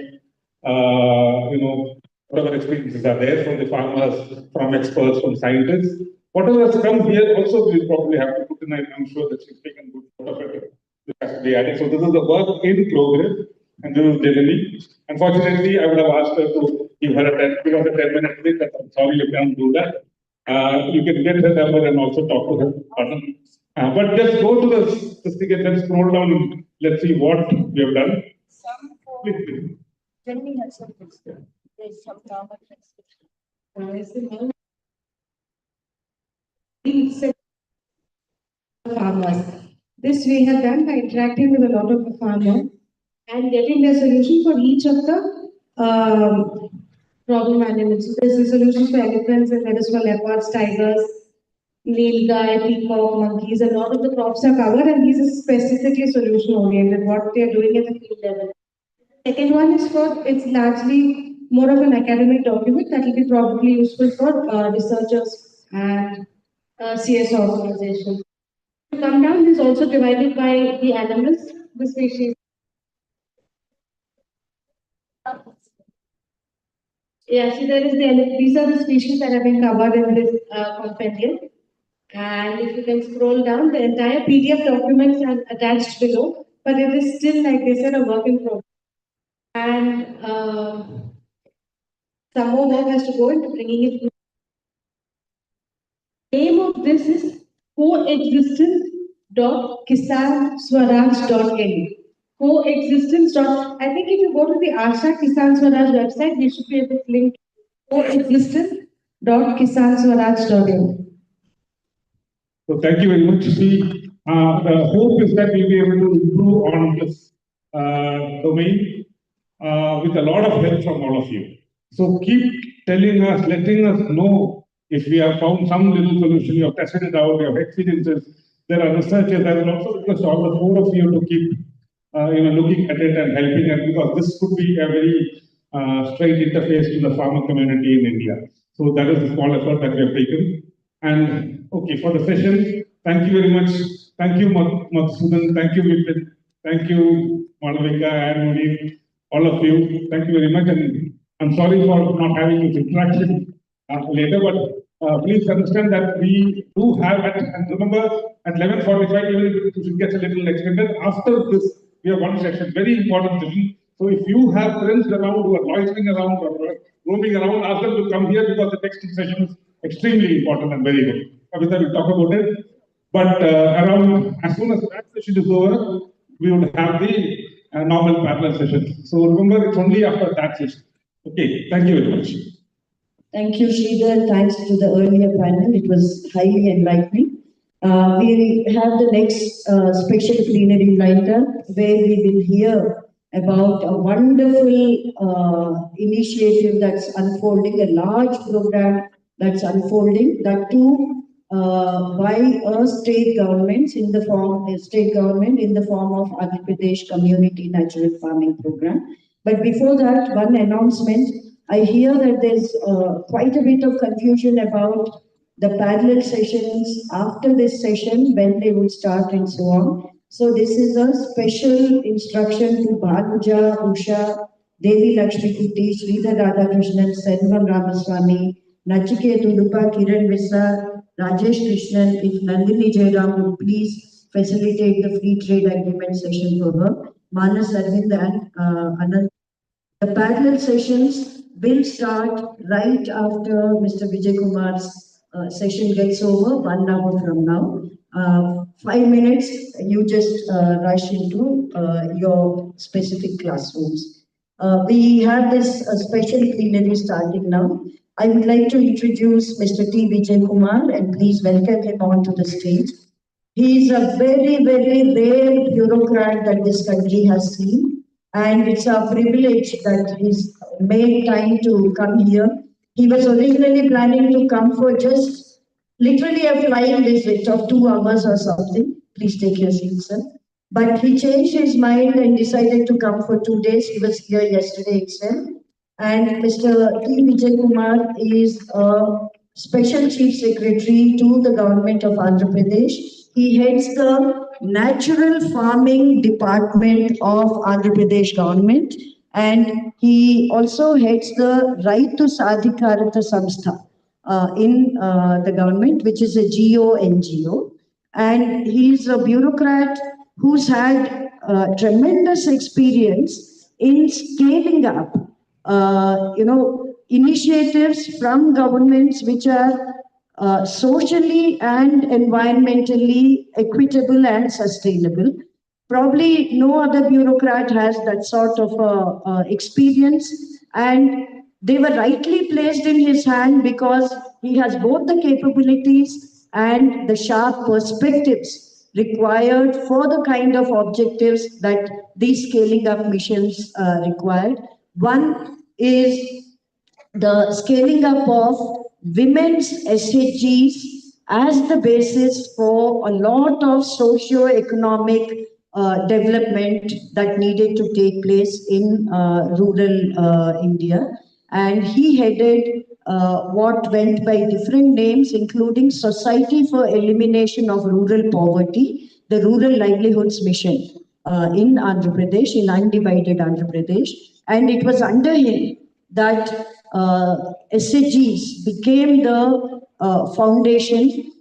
whatever experiences are there from the farmers, from experts, from scientists. Whatever has come here, also we'll probably have to put in. I'm sure that she's taken good note of it. It has to be added. So this is the work in progress, and this is generally. Unfortunately, I would have asked her to give her a 10-minute break. I'm sorry you can't do that. You can get her number and also talk to her. But just go to the thing and then scroll down and let's see what we have done. Please. Farmers. This we have done by interacting with a lot of the farmers and getting their solution for each of the problem animals. So there's a solution for elephants and there is for leopards, tigers, nilgai, peacock, monkeys. A lot of the crops are covered, and these are specifically solution oriented, what they are doing at the field level. Second one is it's largely more of an academic document that will be probably useful for researchers and CS organizations. To come down, this is also divided by the animals, the species. Yeah, so these are the species that have been covered in this compendium. And if you can scroll down, the entire PDF documents are attached below, but it is still, like they said, a work in progress. And some more work has to go into bringing it. The name of this is coexistence.kisanswaraj.in. Coexistence. I think if you go to the Asha Kisan Swaraj website, we should be able to link coexistence.kisanswaraj.in. So thank you very much. See, the hope is that we'll be able to improve on this domain with a lot of help from all of you. So keep telling us, letting us know if we have found some little solution, you have tested it out, you have experiences. There are researchers. I will also request all the four of you to keep looking at it and helping us, because this could be a very straight interface to the farmer community in India. So that is the small effort that we have taken. And okay, for the session, thank you very much. Thank you, Madhusudan. Thank you, Vipin. Thank you, Malavika and Munir. All of you. Thank you very much. And I'm sorry for not having this interaction later, but please understand that we do have, and remember, at 11:45, even if it gets a little extended, after this, we have one session, very important session. So if you have friends around who are loitering around or roaming around, ask them to come here because the next session is extremely important and very good. With that, we'll talk about it. But around, as soon as that session is over, we would have the normal parallel session. So remember, it's only after that session. Okay, thank you very much. Thank you, Sridhar. Thanks to the earlier panel. It was highly enlightening. We have the next special plenary lined up where we will hear about a wonderful initiative that's unfolding, a large program that's unfolding, that too by a state government in the form of Andhra Pradesh Community Natural Farming Program. But before that, one announcement. I hear that there's quite a bit of confusion about the parallel sessions after this session, when they will start and so on. So this is a special instruction to Bhanuja, Usha, Devi Lakshmi Kuti, Sridhar Radhakrishnan, Senvam Ramaswamy, Nachiketu Tudupa, Kiran Visa, Rajesh Krishnan. If Nandini Jairam would please facilitate the free trade agreement session for her. Manas Arvind and Anand. The parallel sessions will start right after Mr. Vijay Kumar's session gets over, 1 hour from now. 5 minutes, you just rush into your specific classrooms. We have this special plenary starting now. I would like to introduce Mr. T. Vijay Kumar and please welcome him onto the stage. He is a very, very rare bureaucrat that this country has seen. And it's a privilege that he's made time to come here. He was originally planning to come for just literally a flying visit of 2 hours or something. Please take your seat, sir. But he changed his mind and decided to come for 2 days. He was here yesterday itself. And Mr. T. Vijay Kumar is a Special Chief Secretary to the Government of Andhra Pradesh. He heads the Natural Farming Department of Andhra Pradesh government, and he also heads the Right to Sadhikarata Samstha in the government, which is a GO-NGO. And he's a bureaucrat who's had tremendous experience in scaling up, initiatives from governments which are socially and environmentally equitable and sustainable. Probably no other bureaucrat has that sort of experience, and they were rightly placed in his hand because he has both the capabilities and the sharp perspectives required for the kind of objectives that these scaling up missions required. One is the scaling up of women's SHGs as the basis for a lot of socio-economic development that needed to take place in rural India. And he headed what went by different names, including Society for Elimination of Rural Poverty, the Rural Livelihoods Mission in Andhra Pradesh, in undivided Andhra Pradesh. And it was under him that SHGs became the foundation,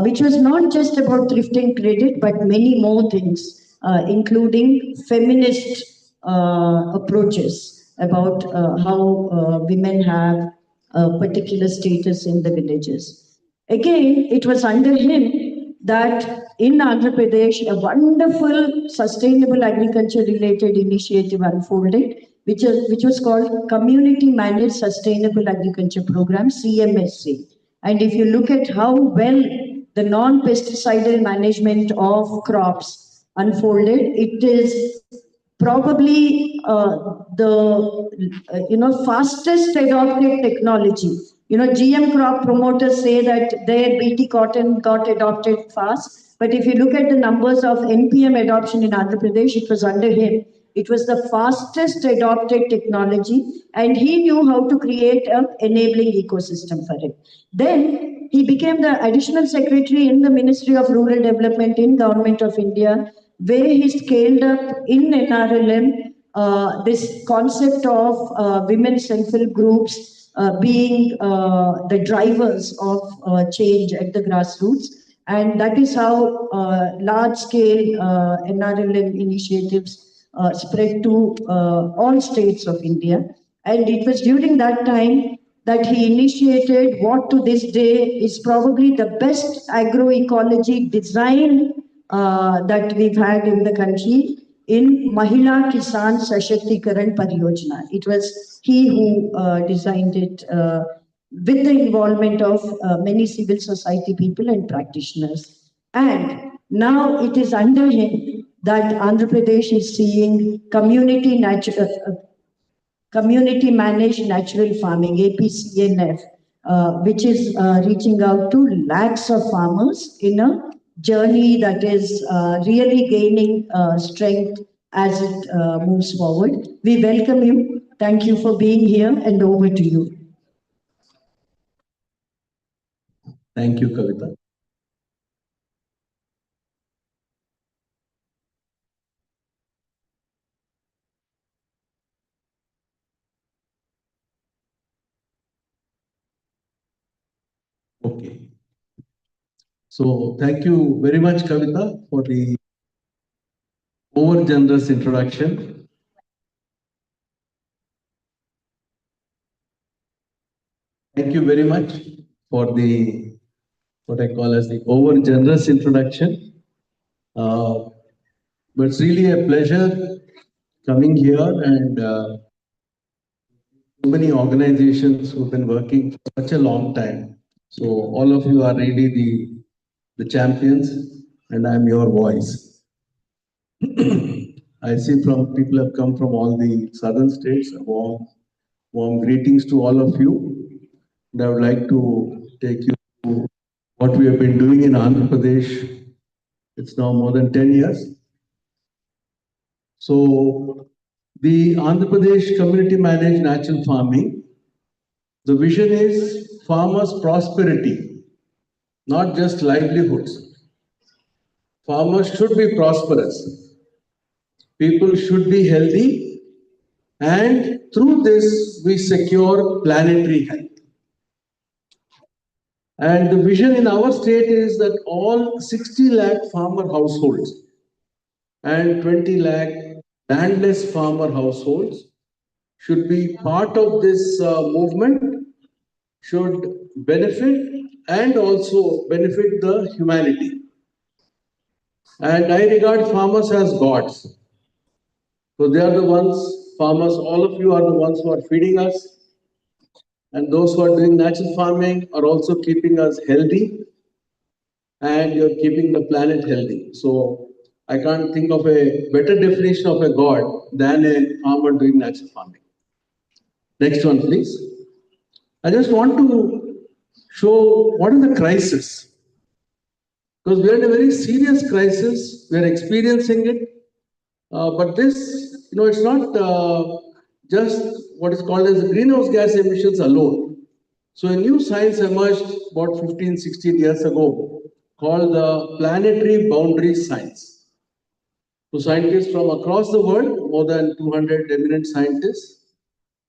which was not just about thrift and credit, but many more things, including feminist approaches about how women have a particular status in the villages. Again, it was under him that in Andhra Pradesh, a wonderful sustainable agriculture related initiative unfolded, which was called Community Managed Sustainable Agriculture Program, CMSA. And if you look at how well the non-pesticidal management of crops unfolded, it is probably the fastest adopted technology. GM crop promoters say that their BT cotton got adopted fast, but if you look at the numbers of NPM adoption in Andhra Pradesh, it was under him. It was the fastest adopted technology, and he knew how to create an enabling ecosystem for it. Then he became the additional secretary in the Ministry of Rural Development in Government of India, where he scaled up in NRLM this concept of women self-help groups, being the drivers of change at the grassroots. And that is how large-scale NRLM initiatives spread to all states of India. And it was during that time that he initiated what to this day is probably the best agroecology design that we've had in the country in Mahila Kisan Sashaktikaran Pariyojana. It was he who designed it with the involvement of many civil society people and practitioners. And now it is under him that Andhra Pradesh is seeing community managed natural farming, APCNF, which is reaching out to lakhs of farmers in a journey that is really gaining strength as it moves forward. We welcome you. Thank you for being here, and over to you. Thank you, Kavita. Okay. So thank you very much, Kavita, for the over-generous introduction. Thank you very much for the what I call as the over-generous introduction. But it's really a pleasure coming here, and so many organizations who've been working for such a long time. So all of you are really the champions, and I'm your voice. I see from people have come from all the southern states. Warm greetings to all of you. And I would like to take you to what we have been doing in Andhra Pradesh. It's now more than 10 years. So the Andhra Pradesh community managed natural farming, the vision is farmers' prosperity, not just livelihoods. Farmers should be prosperous. People should be healthy, and through this we secure planetary health. And the vision in our state is that all 60 lakh farmer households and 20 lakh landless farmer households should be part of this movement, should benefit and also benefit the humanity. And I regard farmers as gods. So they are the ones, farmers, all of you are the ones who are feeding us. And those who are doing natural farming are also keeping us healthy, and you're keeping the planet healthy. So I can't think of a better definition of a god than a farmer doing natural farming. Next one, please. I just want to show what is the crisis. Because we are in a very serious crisis, we are experiencing it. But this, it's not just what is called as greenhouse gas emissions alone. So a new science emerged about 15, 16 years ago called the planetary boundary science. So scientists from across the world, more than 200 eminent scientists.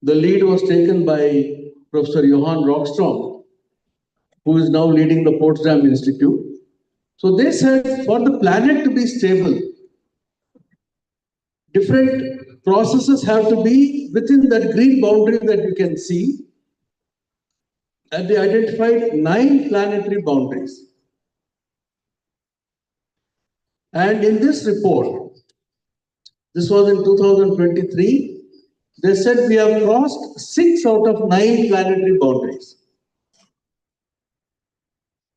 The lead was taken by Professor Johan Rockström, who is now leading the Potsdam Institute. So they said for the planet to be stable, different processes have to be within that green boundary that you can see. And they identified 9 planetary boundaries. And in this report, this was in 2023, they said we have crossed 6 out of 9 planetary boundaries.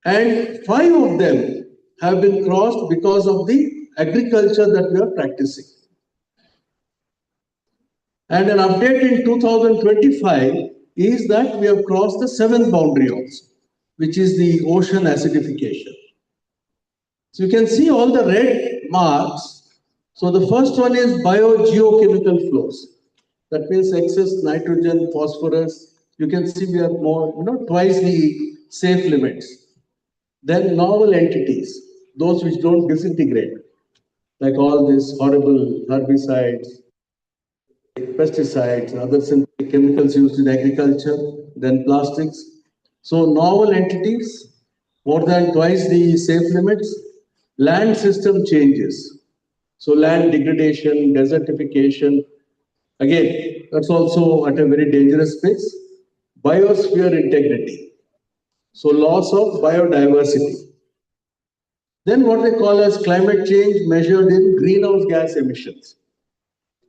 And 5 of them have been crossed because of the agriculture that we are practicing. And an update in 2025 is that we have crossed the 7th boundary also, which is the ocean acidification. So you can see all the red marks. So the first one is biogeochemical flows. That means excess nitrogen, phosphorus. You can see we are more, twice the safe limits. Then novel entities, those which don't disintegrate, like all these horrible herbicides, pesticides, other synthetic chemicals used in agriculture, then plastics. So novel entities, more than twice the safe limits, land system changes. So land degradation, desertification, again, that's also at a very dangerous space. Biosphere integrity. So loss of biodiversity. Then what they call as climate change measured in greenhouse gas emissions.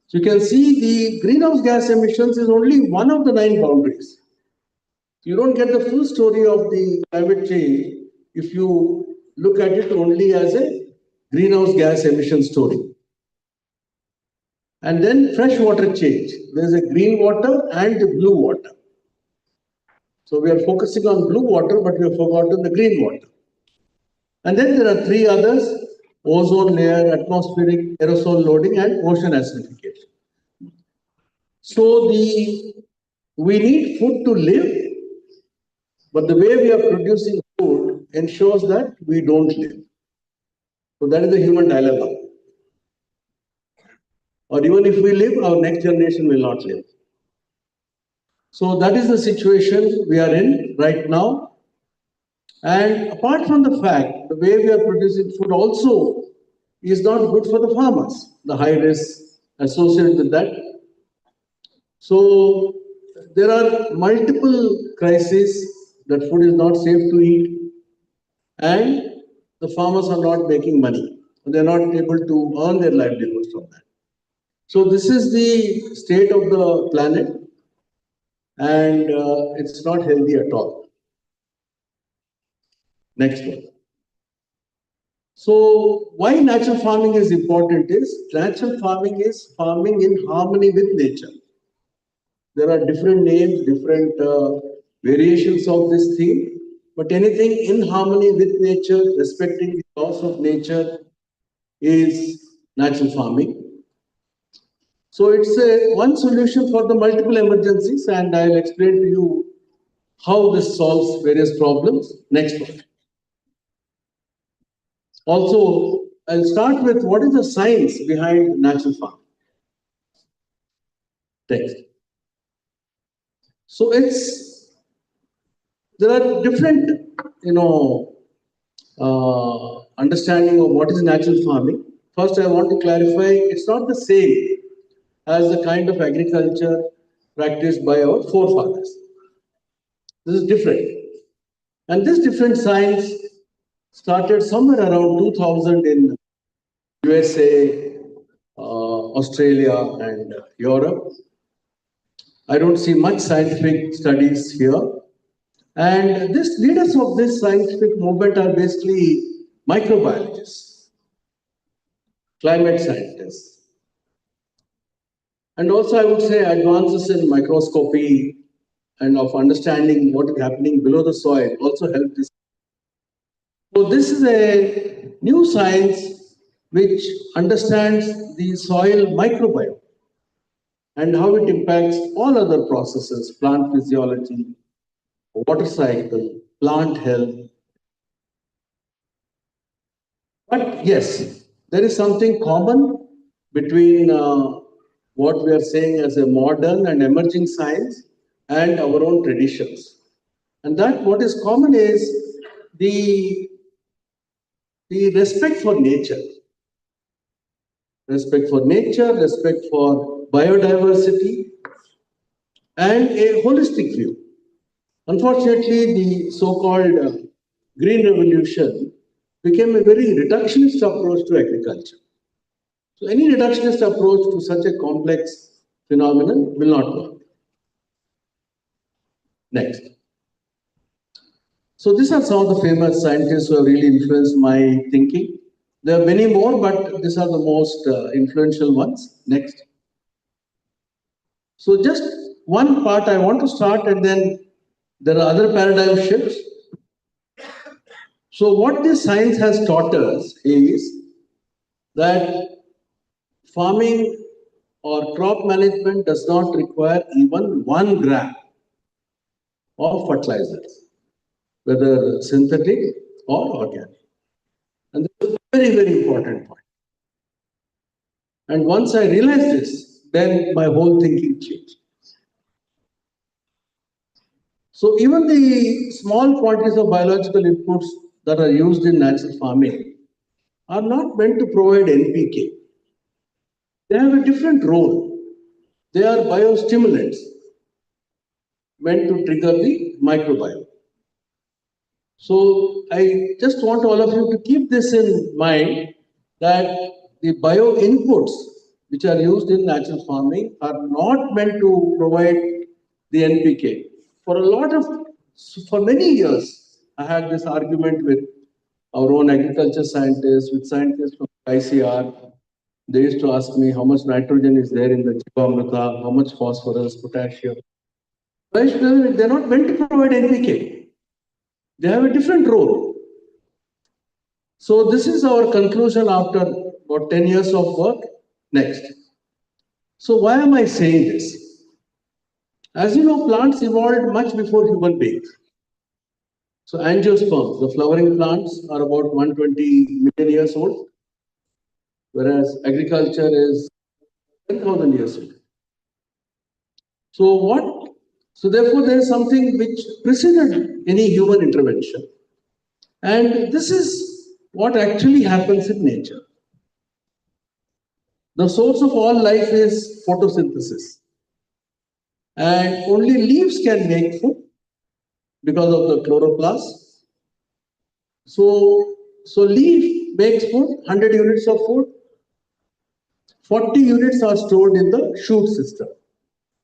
So you can see the greenhouse gas emissions is only one of the 9 boundaries. You don't get the full story of the climate change if you look at it only as a greenhouse gas emission story. And then freshwater change. There's a green water and the blue water. So we are focusing on blue water, but we have forgotten the green water. And then there are 3 others: ozone layer, atmospheric aerosol loading, and ocean acidification. So we need food to live, but the way we are producing food ensures that we don't live. So that is the human dilemma. Or even if we live, our next generation will not live. So that is the situation we are in right now. And apart from the fact, the way we are producing food also is not good for the farmers, the high risk associated with that. So there are multiple crises that food is not safe to eat, and the farmers are not making money. They are not able to earn their livelihoods from that. So this is the state of the planet, and it's not healthy at all. Next one. So why natural farming is important is, natural farming is farming in harmony with nature. There are different names, different variations of this theme, but anything in harmony with nature, respecting the laws of nature, is natural farming. So it's one solution for the multiple emergencies, and I'll explain to you how this solves various problems. Next one. Also, I'll start with what is the science behind natural farming. Text. So there are different, understanding of what is natural farming. First, I want to clarify, it's not the same as the kind of agriculture practiced by our forefathers. This is different. And this different science started somewhere around 2000 in USA, Australia, and Europe. I don't see much scientific studies here. And these leaders of this scientific movement are basically microbiologists, climate scientists. And also, I would say, advances in microscopy and of understanding what is happening below the soil also help this. So this is a new science which understands the soil microbiome and how it impacts all other processes, plant physiology, water cycle, plant health. But yes, there is something common between what we are saying as a modern and emerging science and our own traditions. And that what is common is the respect for nature. Respect for nature, respect for biodiversity, and a holistic view. Unfortunately, the so-called Green Revolution became a very reductionist approach to agriculture. So any reductionist approach to such a complex phenomenon will not work. Next. So these are some of the famous scientists who have really influenced my thinking. There are many more, but these are the most influential ones. Next. So just one part I want to start, and then there are other paradigm shifts. So what this science has taught us is that farming or crop management does not require even 1 gram of fertilizers, whether synthetic or organic. And this is a very, very important point. And once I realized this, then my whole thinking changed. So even the small quantities of biological inputs that are used in natural farming are not meant to provide NPK. They have a different role. They are biostimulants meant to trigger the microbiome. So I just want all of you to keep this in mind, that the bio inputs which are used in natural farming are not meant to provide the NPK. For many years, I had this argument with our own agriculture scientists, with scientists from ICR. They used to ask me how much nitrogen is there in the Jivamrita, how much phosphorus, potassium. They're not meant to provide NPK. They have a different role. So this is our conclusion after about 10 years of work. Next. So why am I saying this? As you know, plants evolved much before human beings. So angiosperms, the flowering plants, are about 120 million years old, whereas agriculture is 10,000 years old. So therefore there is something which preceded any human intervention. And this is what actually happens in nature. The source of all life is photosynthesis. And only leaves can make food because of the chloroplast. So leaf makes food, 100 units of food. 40 units are stored in the shoot system,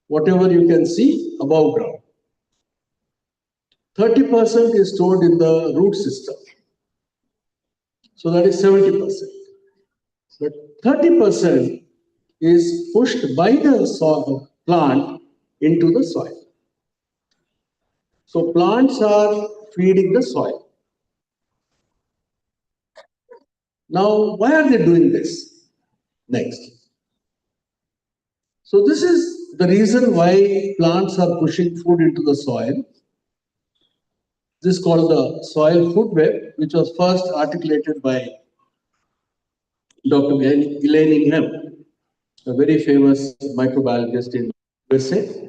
whatever you can see above ground. 30% is stored in the root system. So that is 70%. But 30% is pushed by the plant into the soil. So plants are feeding the soil. Now, why are they doing this? Next. So this is the reason why plants are pushing food into the soil. This is called the soil food web, which was first articulated by Dr. Elaine Ingham, a very famous microbiologist in USA.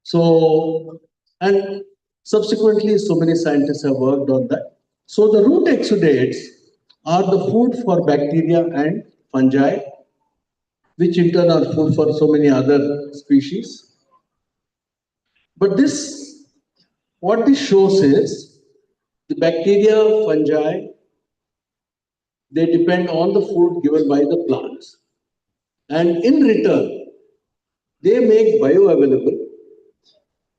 So, and subsequently, so many scientists have worked on that. So the root exudates are the food for bacteria and fungi, which in turn are food for so many other species. But what this shows is the bacteria, fungi, they depend on the food given by the plants. And in return, they make bioavailable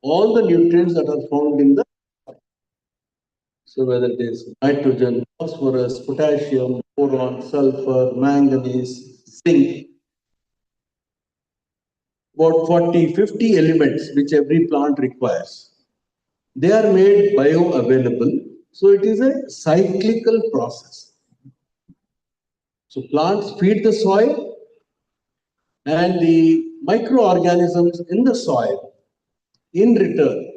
all the nutrients that are found in the soil. So whether it is nitrogen, phosphorus, potassium, boron, sulfur, manganese, zinc, about 40, 50 elements which every plant requires. They are made bioavailable. So it is a cyclical process. So plants feed the soil, and the microorganisms in the soil in return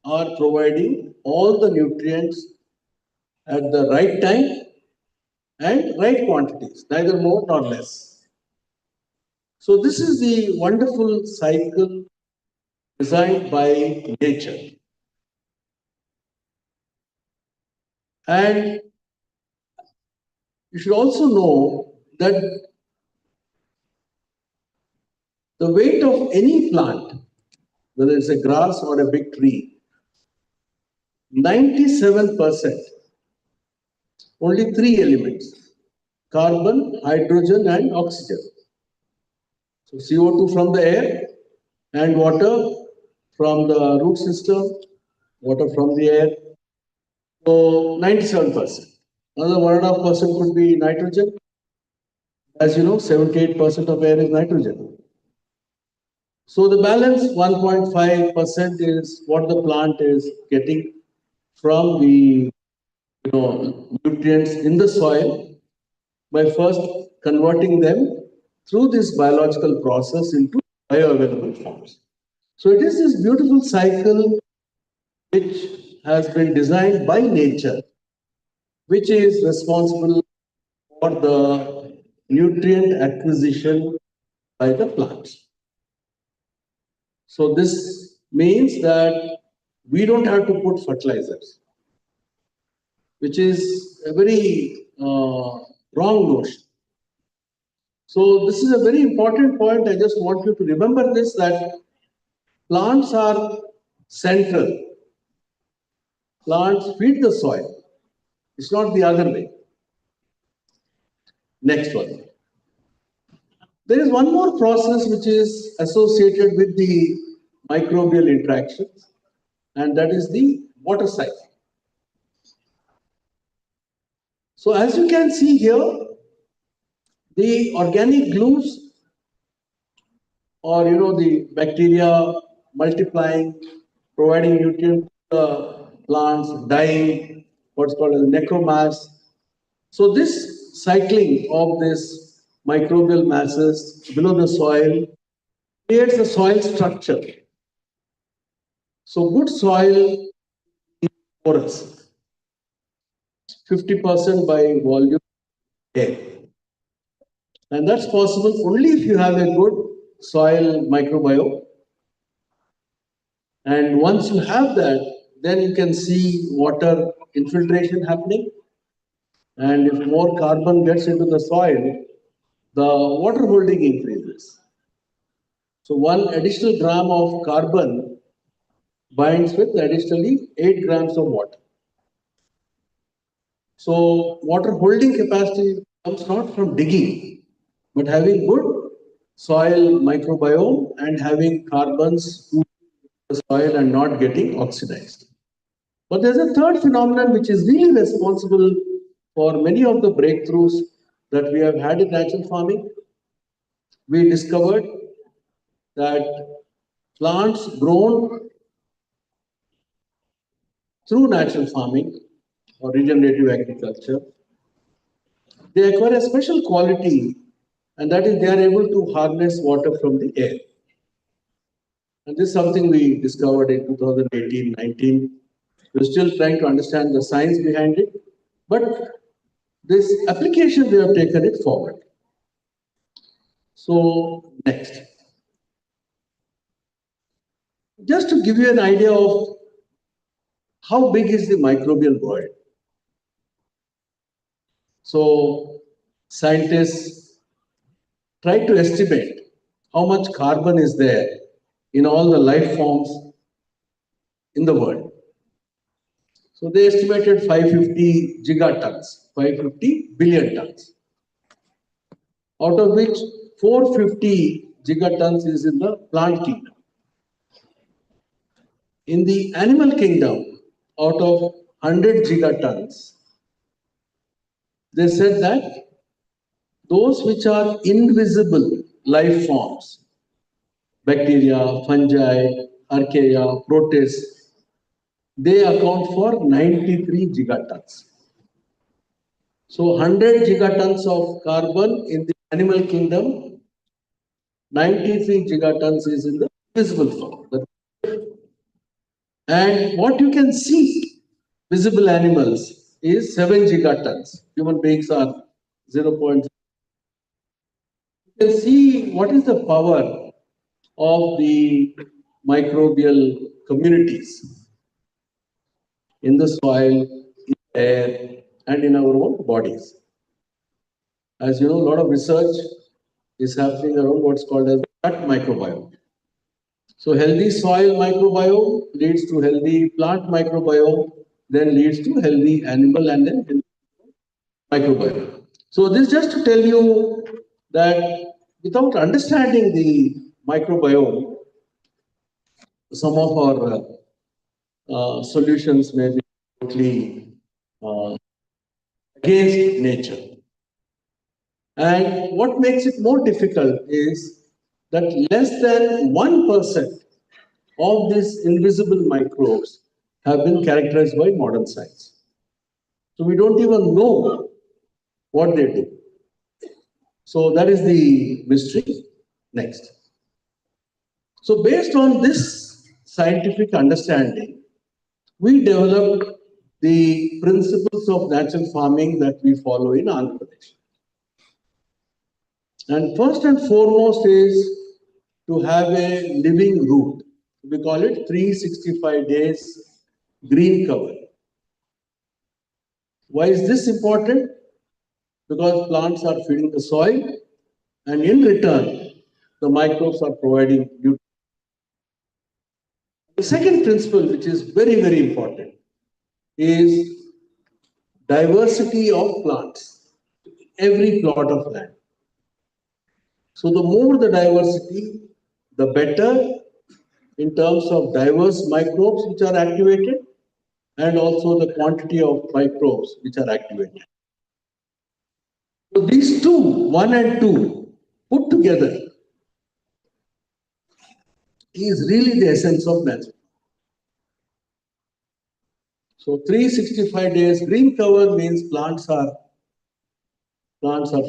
are providing all the nutrients at the right time and right quantities, neither more nor less. So this is the wonderful cycle designed by nature. And you should also know that the weight of any plant, whether it's a grass or a big tree, 97%, only 3 elements, carbon, hydrogen, and oxygen. So CO2 from the air and water from the root system, water from the air. So 97%. Another 1.5% could be nitrogen. As you know, 78% of air is nitrogen. So the balance 1.5% is what the plant is getting from the nutrients in the soil by first converting them through this biological process into bioavailable forms. So it is this beautiful cycle which has been designed by nature, which is responsible for the nutrient acquisition by the plants. So this means that we don't have to put fertilizers, which is a very wrong notion. So this is a very important point. I just want you to remember this, that plants are central. Plants feed the soil. It's not the other way. Next one. There is one more process which is associated with the microbial interactions, and that is the water cycle. So as you can see here, the organic glues, or the bacteria multiplying, providing nutrients to the plants, dying, what's called as necromass. So this cycling of this microbial masses below the soil creates a soil structure. So good soil is porous, 50% by volume air. And that's possible only if you have a good soil microbiome. And once you have that, then you can see water infiltration happening. And if more carbon gets into the soil, the water holding increases. So 1 additional gram of carbon binds with additionally 8 grams of water. So water holding capacity comes not from digging, but having good soil microbiome and having carbons in the soil and not getting oxidized. But there's a third phenomenon which is really responsible for many of the breakthroughs that we have had in natural farming. We discovered that plants grown through natural farming or regenerative agriculture, they acquire a special quality, and that is they are able to harness water from the air. And this is something we discovered in 2018-19. We're still trying to understand the science behind it, but this application, we have taken it forward. So, next. Just to give you an idea of how big is the microbial world. So, scientists try to estimate how much carbon is there in all the life forms in the world. So, they estimated 550 gigatons, 550 billion tons, out of which 450 gigatons is in the plant kingdom. In the animal kingdom, out of 100 gigatons, they said that those which are invisible life forms, bacteria, fungi, archaea, protists, they account for 93 gigatons. So 100 gigatons of carbon in the animal kingdom, 93 gigatons is in the visible form. And what you can see, visible animals, is 7 gigatons. Human beings are 0.0. You can see what is the power of the microbial communities in the soil, in the air, and in our own bodies. As you know, a lot of research is happening around what's called as gut microbiome. So healthy soil microbiome leads to healthy plant microbiome, then leads to healthy animal and then healthy microbiome. So this is just to tell you that without understanding the microbiome, some of our solutions may be totally against nature. And what makes it more difficult is that less than 1% of these invisible microbes have been characterized by modern science. So we don't even know what they do. So that is the mystery. Next. So based on this scientific understanding, we developed the principles of natural farming that we follow in Andhra Pradesh. And first and foremost is to have a living root. We call it 365 days green cover. Why is this important? Because plants are feeding the soil, and in return, the microbes are providing nutrients. The second principle, which is very, very important, is diversity of plants. Every plot of land. So the more the diversity, the better in terms of diverse microbes which are activated, and also the quantity of microbes which are activated. So these two, 1 and 2, put together is really the essence of nature. So 365 days green cover means plants are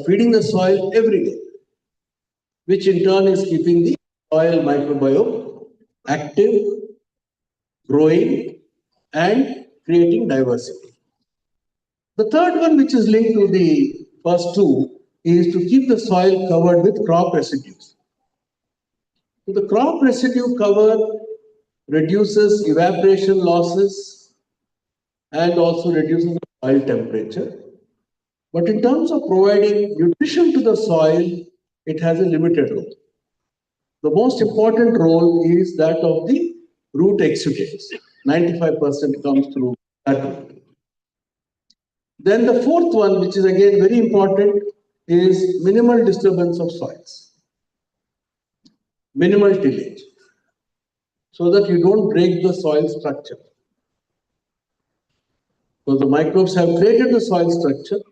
feeding the soil every day, which in turn is keeping the soil microbiome active, growing, and creating diversity. The third one, which is linked to the first two, is to keep the soil covered with crop residues. So the crop residue cover reduces evaporation losses and also reduces the soil temperature. But in terms of providing nutrition to the soil, it has a limited role. The most important role is that of the root exudates. 95% comes through that route. Then the fourth one, which is again very important, is minimal disturbance of soils. Minimal tillage, so that you don't break the soil structure. Because the microbes have created the soil structure,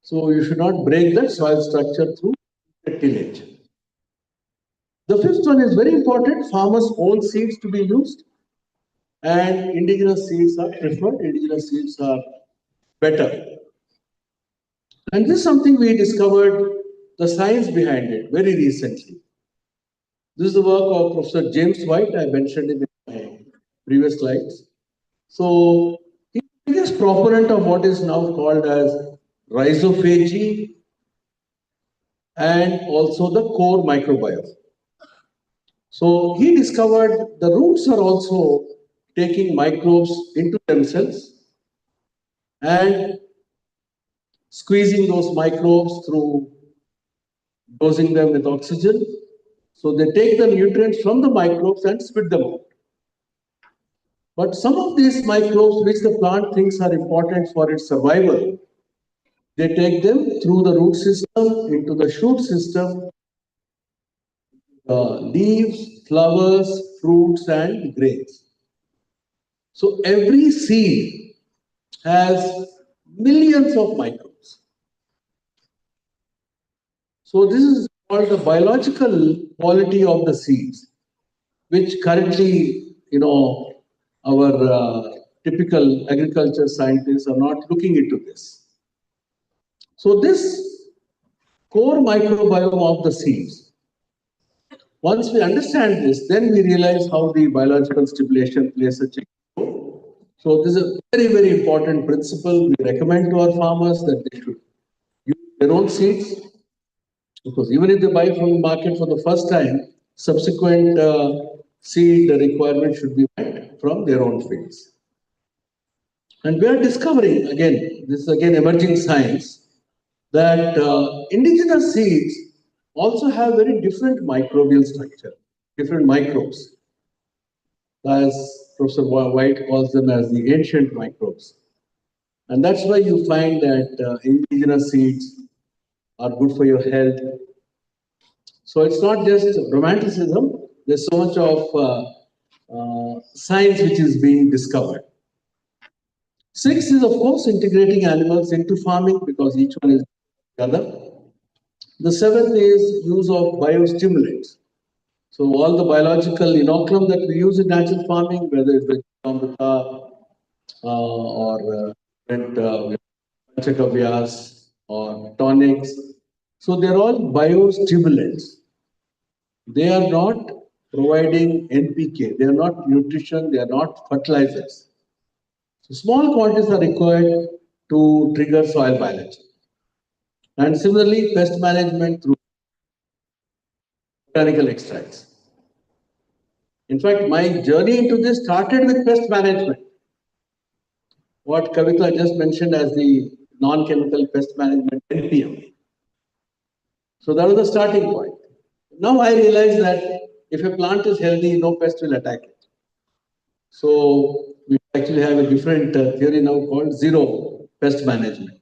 so you should not break that soil structure through tillage. The fifth one is very important. Farmers' own seeds to be used, and indigenous seeds are preferred. Indigenous seeds are better. And this is something we discovered the science behind it very recently. This is the work of Professor James White. I mentioned it in my previous slides. So he is the biggest proponent of what is now called as rhizophagy and also the core microbiome. So he discovered the roots are also taking microbes into themselves and squeezing those microbes through dosing them with oxygen. So they take the nutrients from the microbes and spit them out. But some of these microbes, which the plant thinks are important for its survival, they take them through the root system, into the shoot system, leaves, flowers, fruits, and grains. So every seed has millions of microbes. So this is called the biological quality of the seeds, which currently, our typical agriculture scientists are not looking into this. So this core microbiome of the seeds, once we understand this, then we realize how the biological stimulation plays a key role. So this is a very, very important principle. We recommend to our farmers that they should use their own seeds, because even if they buy from the market for the first time, subsequent seed requirement should be met from their own fields. And we are discovering, again, this is again emerging science, that indigenous seeds also have very different microbial structure, different microbes, as Professor White calls them as the ancient microbes. And that's why you find that indigenous seeds are good for your health. So it's not just romanticism, there's so much of science which is being discovered. 6 is, of course, integrating animals into farming, because each one is the other. The 7th is use of biostimulants. So all the biological inoculum that we use in natural farming, whether it's Amrita or Panchakavyas or tonics, so they're all biostimulants. They are not providing NPK, they are not nutrition, they are not fertilizers. So small quantities are required to trigger soil biology. And similarly, pest management through botanical extracts. In fact, my journey into this started with pest management. What Kavita just mentioned as the non-chemical pest management, NPM. So that was the starting point. Now I realize that if a plant is healthy, no pest will attack it. So we actually have a different theory now called zero pest management.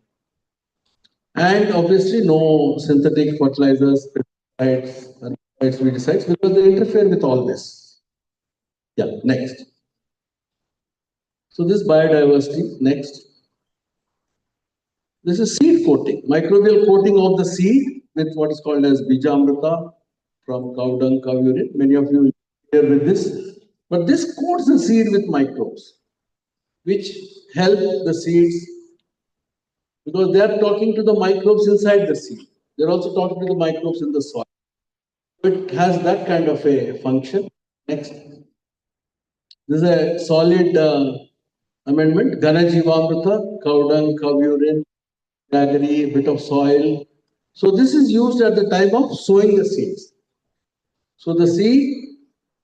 And obviously no synthetic fertilizers, pesticides, herbicides, because they interfere with all this. Yeah, next. So this biodiversity, next. This is seed coating, microbial coating of the seed with what is called as Bijamrita from cow dung, cow urine. Many of you will be familiar with this. But this coats the seed with microbes, which help the seeds because they are talking to the microbes inside the seed. They're also talking to the microbes in the soil. It has that kind of a function. Next. This is a solid amendment. Ghana Jivamrita, cow dung, cow urine, jaggery, a bit of soil. So this is used at the time of sowing the seeds. So the seed,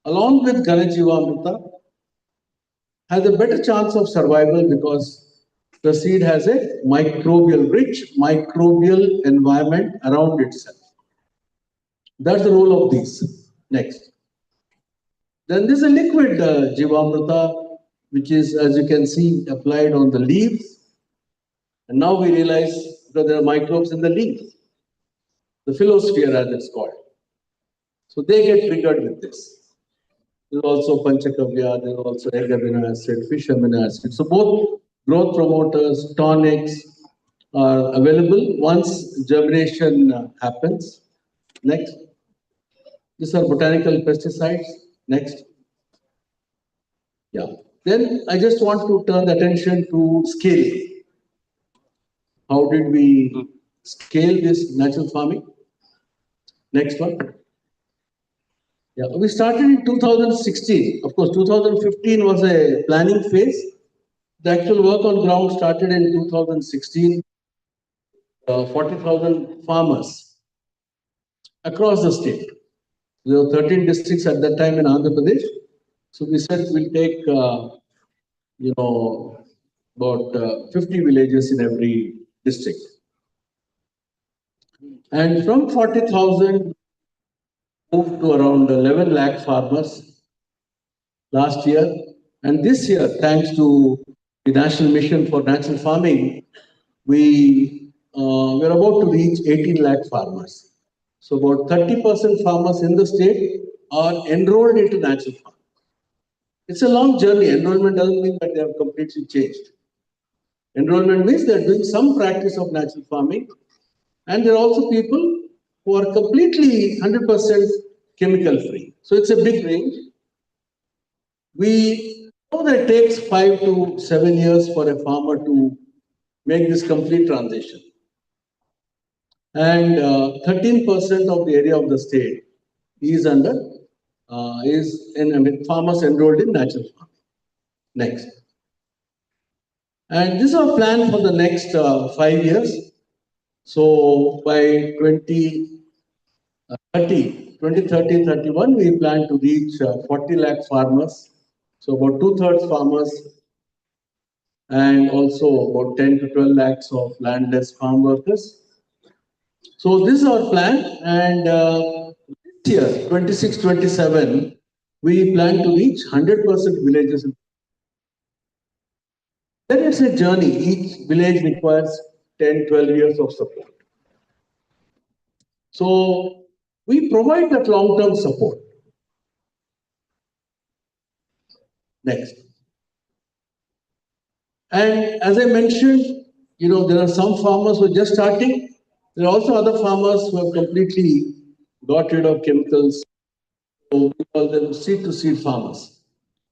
along with Ghana Jivamrita, has a better chance of survival because the seed has a rich microbial environment around itself. That's the role of these. Next. Then there's a liquid Jivamrita, which is, as you can see, applied on the leaves. And now we realize that there are microbes in the leaves, the phyllosphere as it's called. So they get triggered with this. There's also Panchakavya, there's also egg amino acid, fish amino acid. So both growth promoters, tonics are available once germination happens. Next. These are botanical pesticides. Next. Yeah. Then I just want to turn attention to scaling. How did we scale this natural farming? Next one. Yeah, we started in 2016. Of course, 2015 was a planning phase. The actual work on ground started in 2016. 40,000 farmers across the state. There were 13 districts at that time in Andhra Pradesh. So we said we'll take, about 50 villages in every district. And from 40,000, moved to around 11 lakh farmers last year. And this year, thanks to the National Mission for Natural Farming, we're about to reach 18 lakh farmers. So about 30% farmers in the state are enrolled into natural farming. It's a long journey. Enrollment doesn't mean that they have completely changed. Enrollment means they're doing some practice of natural farming. And there are also people who are completely 100% chemical free. So it's a big range. We know that it takes 5 to 7 years for a farmer to make this complete transition. And 13% of the area of the state is farmers enrolled in natural farming. Next. And this is our plan for the next 5 years. So by 2030-31, we plan to reach 40 lakh farmers. So about 2/3 farmers and also about 10 to 12 lakhs of landless farm workers. So this is our plan, and this year, 26-27, we plan to reach 100% villages. Then it's a journey. Each village requires 10-12 years of support. So we provide that long-term support. Next. And as I mentioned, there are some farmers who are just starting. There are also other farmers who have completely got rid of chemicals. So we call them seed-to-seed farmers.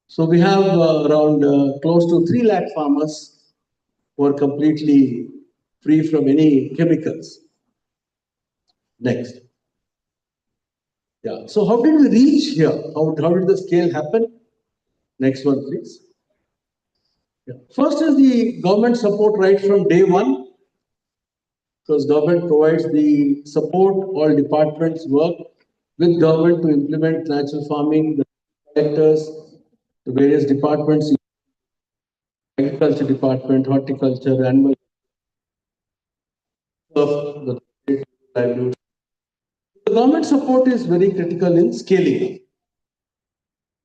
So we have around close to 3 lakh farmers who are completely free from any chemicals. Next. Yeah. So how did we reach here? How did the scale happen? Next one, please. Yeah. First is the government support right from day one. Because government provides the support, all departments work with government to implement natural farming, collectors, the various departments, agriculture department, horticulture, animal of the livelihood. The government support is very critical in scaling.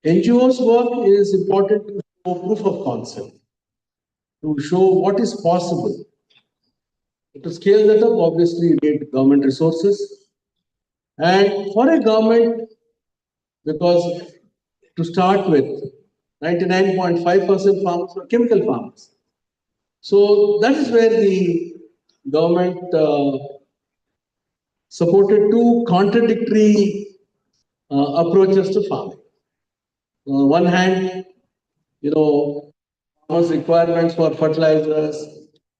NGOs work is important to show proof of concept, to show what is possible. To scale that up, obviously, you need government resources. And for a government, because to start with, 99.5% farmers were chemical farmers. So that is where the government supported two contradictory approaches to farming. On one hand, farmers' requirements for fertilizers,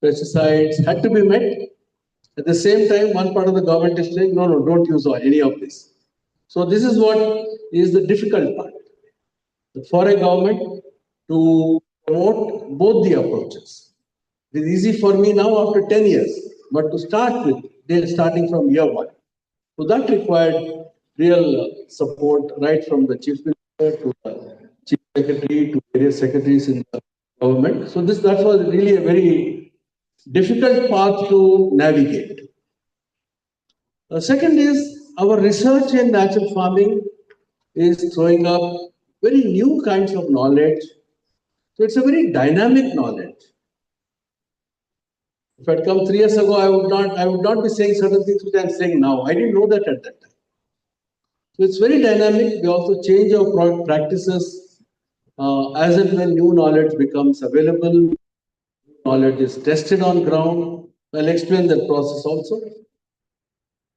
pesticides had to be met. At the same time, one part of the government is saying, no, don't use any of this. So this is what is the difficult part. For a government to promote both the approaches. It is easy for me now after 10 years, but to start with, they're starting from year one. So that required real support right from the chief minister to the chief secretary to various secretaries in the government. So that was really a very difficult path to navigate. The second is our research in natural farming is throwing up very new kinds of knowledge. So it's a very dynamic knowledge. If I'd come 3 years ago, I would not be saying certain things which I'm saying now. I didn't know that at that time. So it's very dynamic. We also change our practices as and when new knowledge becomes available. Knowledge is tested on ground. I'll explain that process also.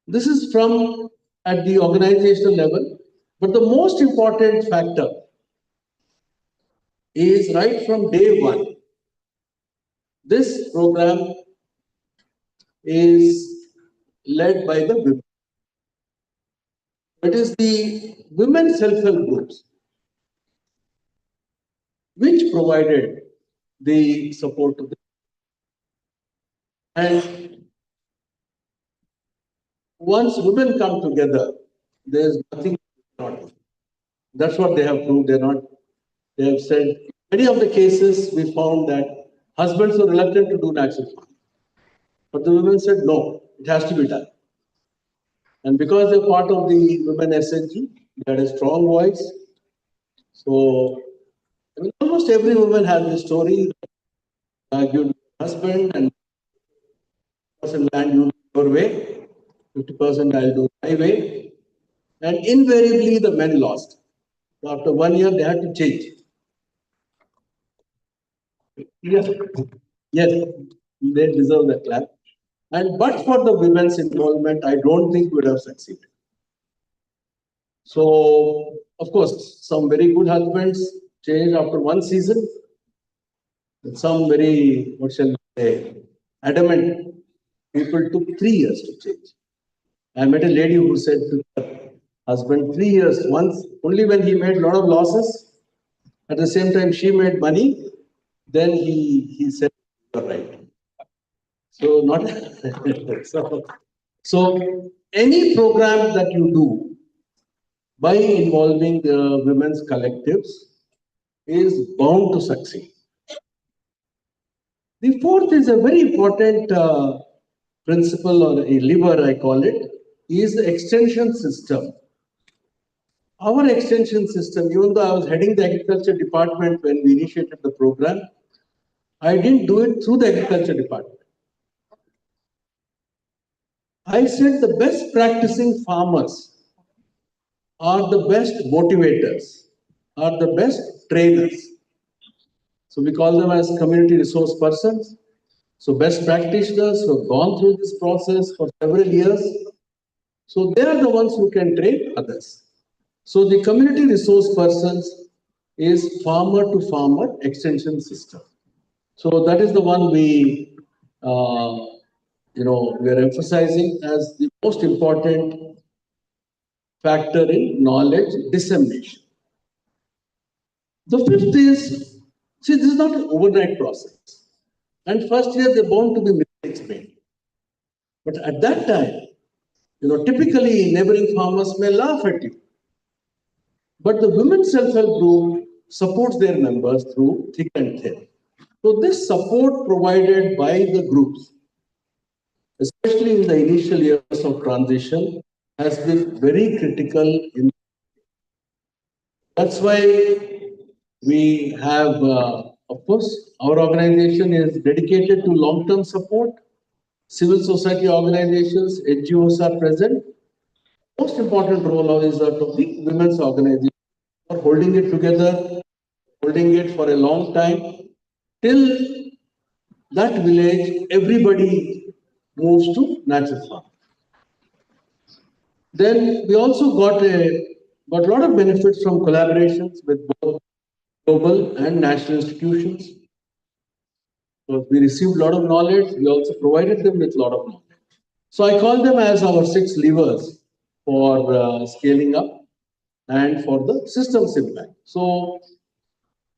This is from at the organizational level, but the most important factor is right from day one. This program is led by the women. It is the women self-help groups which provided the support to them. And once women come together, there is nothing not do. That's what they have proved. They have said, many of the cases we found that husbands were reluctant to do natural farming. But the women said, no, it has to be done. And because they're part of the women SNG, they had a strong voice. So almost every woman has a story. Argued with her husband and 50% land you do your way, 50% I'll do my way. And invariably the men lost. So after 1 year, they had to change. Yes, yes, they deserve the clap. And but for the women's involvement, I don't think we would have succeeded. So, of course, some very good husbands changed after 1 season. Some very, what shall we say, adamant people took 3 years to change. I met a lady who said to her husband 3 years, once, only when he made a lot of losses, at the same time she made money, then he said, you're right. So not so any program that you do by involving the women's collectives is bound to succeed. The fourth is a very important principle or a lever, I call it, is the extension system. Our extension system, even though I was heading the agriculture department when we initiated the program, I didn't do it through the agriculture department. I said the best practicing farmers are the best motivators, are the best trainers. So we call them as community resource persons. So best practitioners who have gone through this process for several years. So they are the ones who can train others. So the community resource persons is farmer to farmer extension system. So that is the one we are emphasizing as the most important factor in knowledge dissemination. The fifth is, see, this is not an overnight process. And first year, they're bound to be mistakes made. But at that time, typically neighboring farmers may laugh at you. But the women's self-help group supports their members through thick and thin. So this support provided by the groups, especially in the initial years of transition, has been very critical. That's why we have, of course, our organization is dedicated to long-term support. Civil society organizations, NGOs are present. Most important role is that of the women's organization for holding it together, holding it for a long time, till that village, everybody moves to natural farm. Then we also got a lot of benefits from collaborations with both global and national institutions. So we received a lot of knowledge. We also provided them with a lot of knowledge. So I call them as our 6 levers for scaling up and for the systems impact. So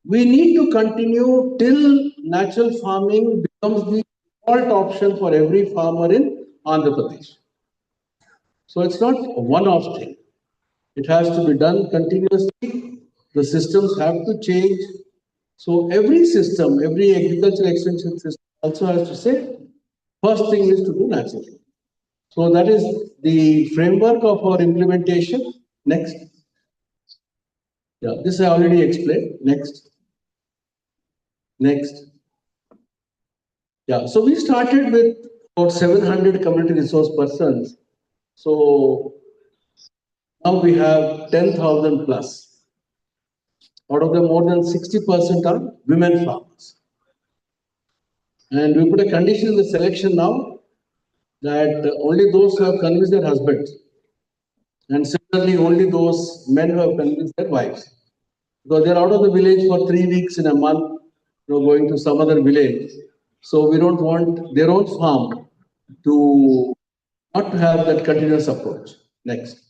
we need to continue till natural farming becomes the default option for every farmer in Andhra Pradesh. So it's not a one-off thing. It has to be done continuously. The systems have to change. So every system, every agricultural extension system also has to say, first thing is to do natural. So that is the framework of our implementation. Next. Yeah, this I already explained. Next. Next. Yeah, so we started with about 700 community resource persons. So now we have 10,000 plus. Out of them, more than 60% are women farmers. And we put a condition in the selection now that only those who have convinced their husbands, and similarly only those men who have convinced their wives. Because they're out of the village for 3 weeks in a month, going to some other village. So we don't want their own farm to not to have that continuous approach. Next.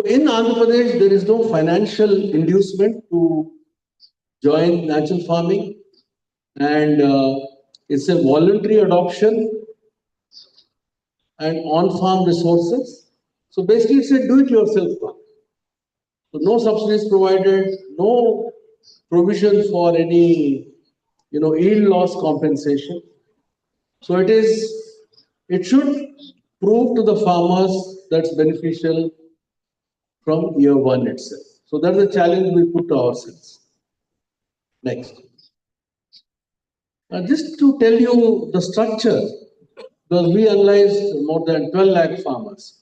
In Andhra Pradesh, there is no financial inducement to join natural farming, and it's a voluntary adoption and on-farm resources. So basically, it's a do-it-yourself farm. So no subsidies provided, no provision for any, yield loss compensation. So it should prove to the farmers that's beneficial from year one itself. So that's the challenge we put to ourselves. Next. Just to tell you the structure, because we analyzed more than 12 lakh farmers,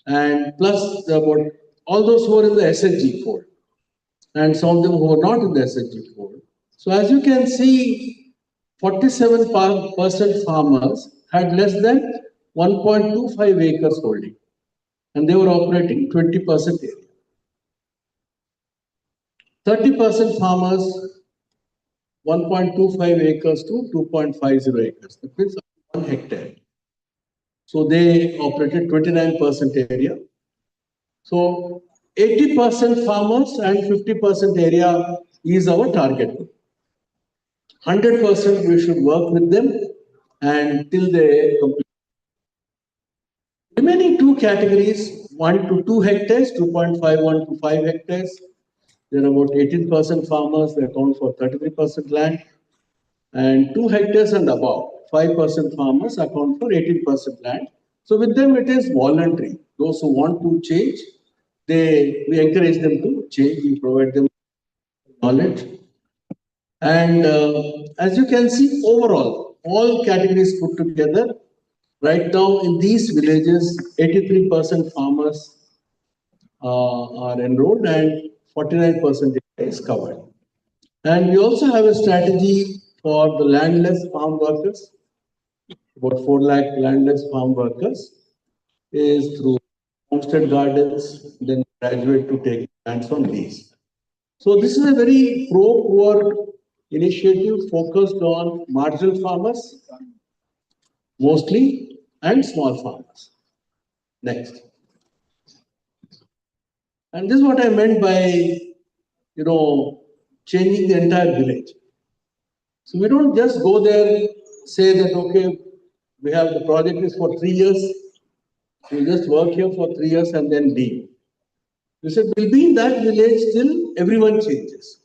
and plus about all those who are in the SHG fold, and some of them who are not in the SHG fold. So as you can see, 47% farmers had less than 1.25 acres holding, and they were operating 20% area. 30% farmers, 1.25 acres to 2.50 acres. That means 1 hectare. So they operated 29% area. So 80% farmers and 50% area is our target. 100% we should work with them and till they complete. Remaining 2 categories, 1 to 2 hectares, 2.51 to 5 hectares. There are about 18% farmers, they account for 33% land. And 2 hectares and above, 5% farmers account for 18% land. So with them it is voluntary. Those who want to change, we encourage them to change, we provide them knowledge. And as you can see, overall, all categories put together, right now in these villages, 83% farmers are enrolled and 49% is covered. And we also have a strategy for the landless farm workers. About 4 lakh landless farm workers is through homestead gardens, then graduate to take lands on lease. So this is a very pro-poor initiative focused on marginal farmers, mostly, and small farmers. Next. And this is what I meant by, changing the entire village. So we don't just go there, say that, okay, we have the project is for 3 years, We'll just work here for 3 years and then leave. We said, we'll be in that village till everyone changes.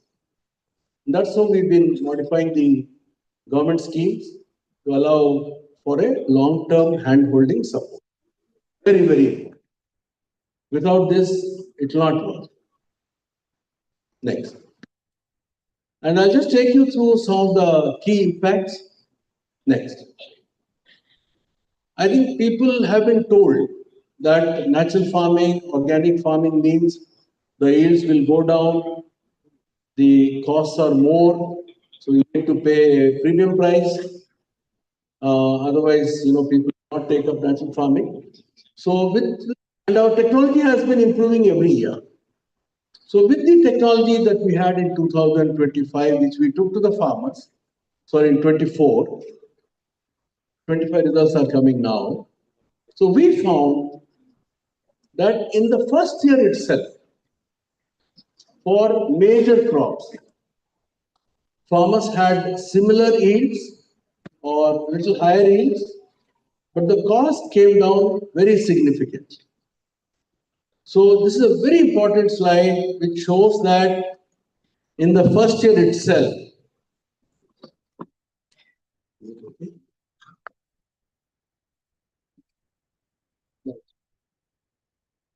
And that's how we've been modifying the government schemes to allow for a long-term hand-holding support. Very, very important. Without this, it will not work. Next. And I'll just take you through some of the key impacts. Next. I think people have been told that natural farming, organic farming means the yields will go down, the costs are more, so you need to pay a premium price. Otherwise, people will not take up natural farming. So and our technology has been improving every year. So with the technology that we had in 2025, which we took to the farmers, in 24, 25 results are coming now. So we found that in the first year itself, for major crops, farmers had similar yields or little higher yields, but the cost came down very significantly. So this is a very important slide which shows that in the first year itself,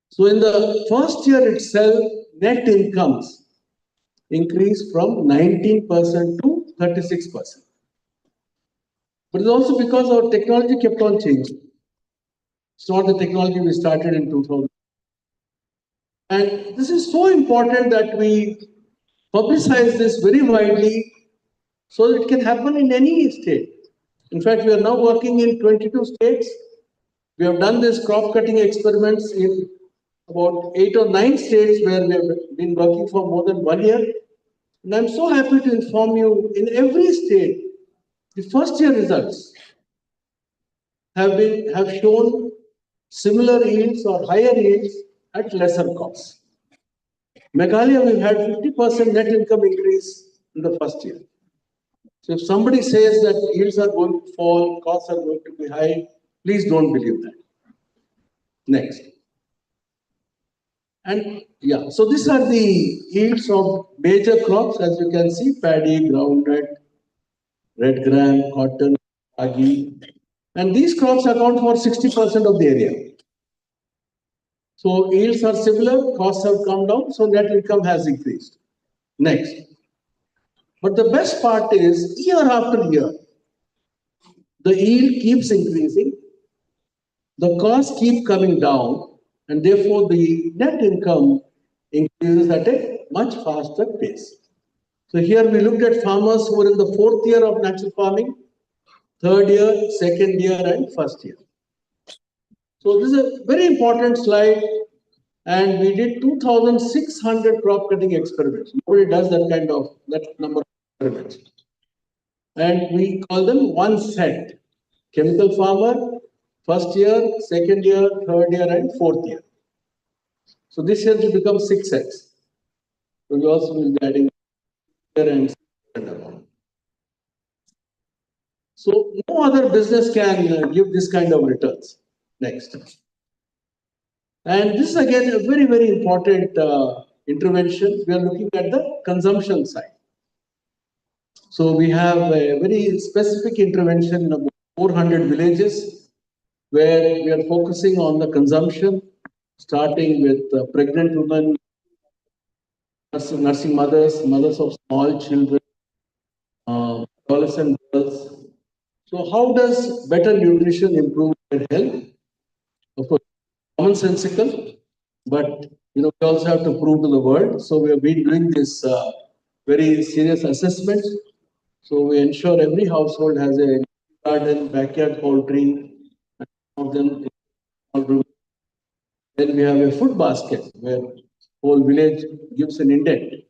so in the first year itself, net incomes increased from 19% to 36%. But it's also because our technology kept on changing. It's not the technology we started in 2000. And this is so important that we publicize this very widely so that it can happen in any state. In fact, we are now working in 22 states. We have done this crop cutting experiments in about 8 or 9 states where we have been working for more than 1 year. And I'm so happy to inform you, in every state, the first year results have shown similar yields or higher yields at lesser costs. Meghalaya, we've had 50% net income increase in the first year. So if somebody says that yields are going to fall, costs are going to be high, please don't believe that. Next. And yeah, so these are the yields of major crops, as you can see: paddy, groundnut, red gram, cotton, ragi. And these crops account for 60% of the area. So yields are similar, costs have come down, so net income has increased. Next. But the best part is, year after year, the yield keeps increasing, the costs keep coming down, and therefore the net income increases at a much faster pace. So here we looked at farmers who were in the 4th year of natural farming, 3rd year, 2nd year, and 1st year. So this is a very important slide, and we did 2,600 crop cutting experiments. Nobody does that number of experiments. And we call them one set: chemical farmer, 1st year, 2nd year, 3rd year, and 4th year. So this year will become 6 sets. So we also will be adding year and above. So no other business can give this kind of returns. Next. And this is again a very, very important intervention. We are looking at the consumption side. So we have a very specific intervention in about 400 villages where we are focusing on the consumption, starting with pregnant women, nursing mothers, mothers of small children, adolescent girls. So how does better nutrition improve their health? Of course, commonsensical, but we also have to prove to the world. So we have been doing this very serious assessment. So we ensure every household has a garden, backyard poultry, and some of them. Then we have a food basket where whole village gives an indent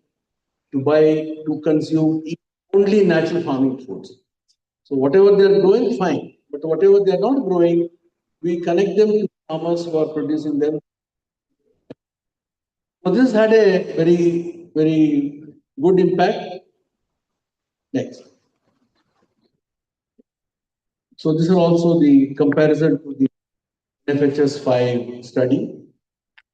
to consume only natural farming foods. So whatever they are growing, fine. But whatever they are not growing, we connect them to farmers who are producing them. So this had a very, very good impact. Next. So this is also the comparison to the NFHS 5 study.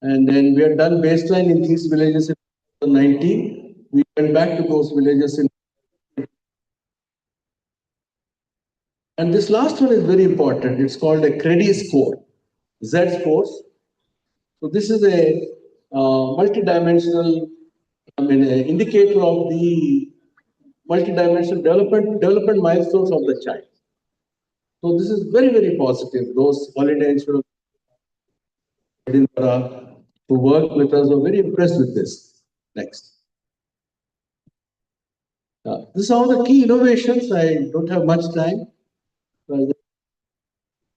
And then we had done baseline in these villages in 2019. We went back to those villages in. And this last one is very important. It's called a credit score, Z scores. So this is a multidimensional, indicator of the multidimensional development milestones of the child. So this is very, very positive. Those holiday insurance who work with us are very impressed with this. Next. These are the key innovations. I don't have much time. So I'll just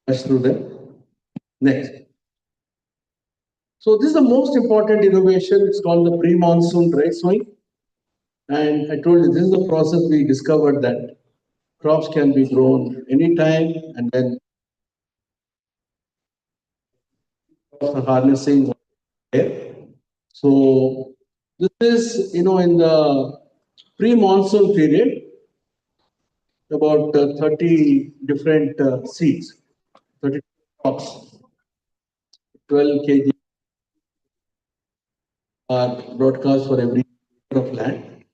rush through them. Next. So this is the most important innovation. It's called the pre-monsoon dry sowing. And I told you, this is the process we discovered that crops can be grown anytime and then harnessing air. So this is, in the pre-monsoon period, about 30 different seeds, 30 crops, 12 kg are broadcast for every acre of land.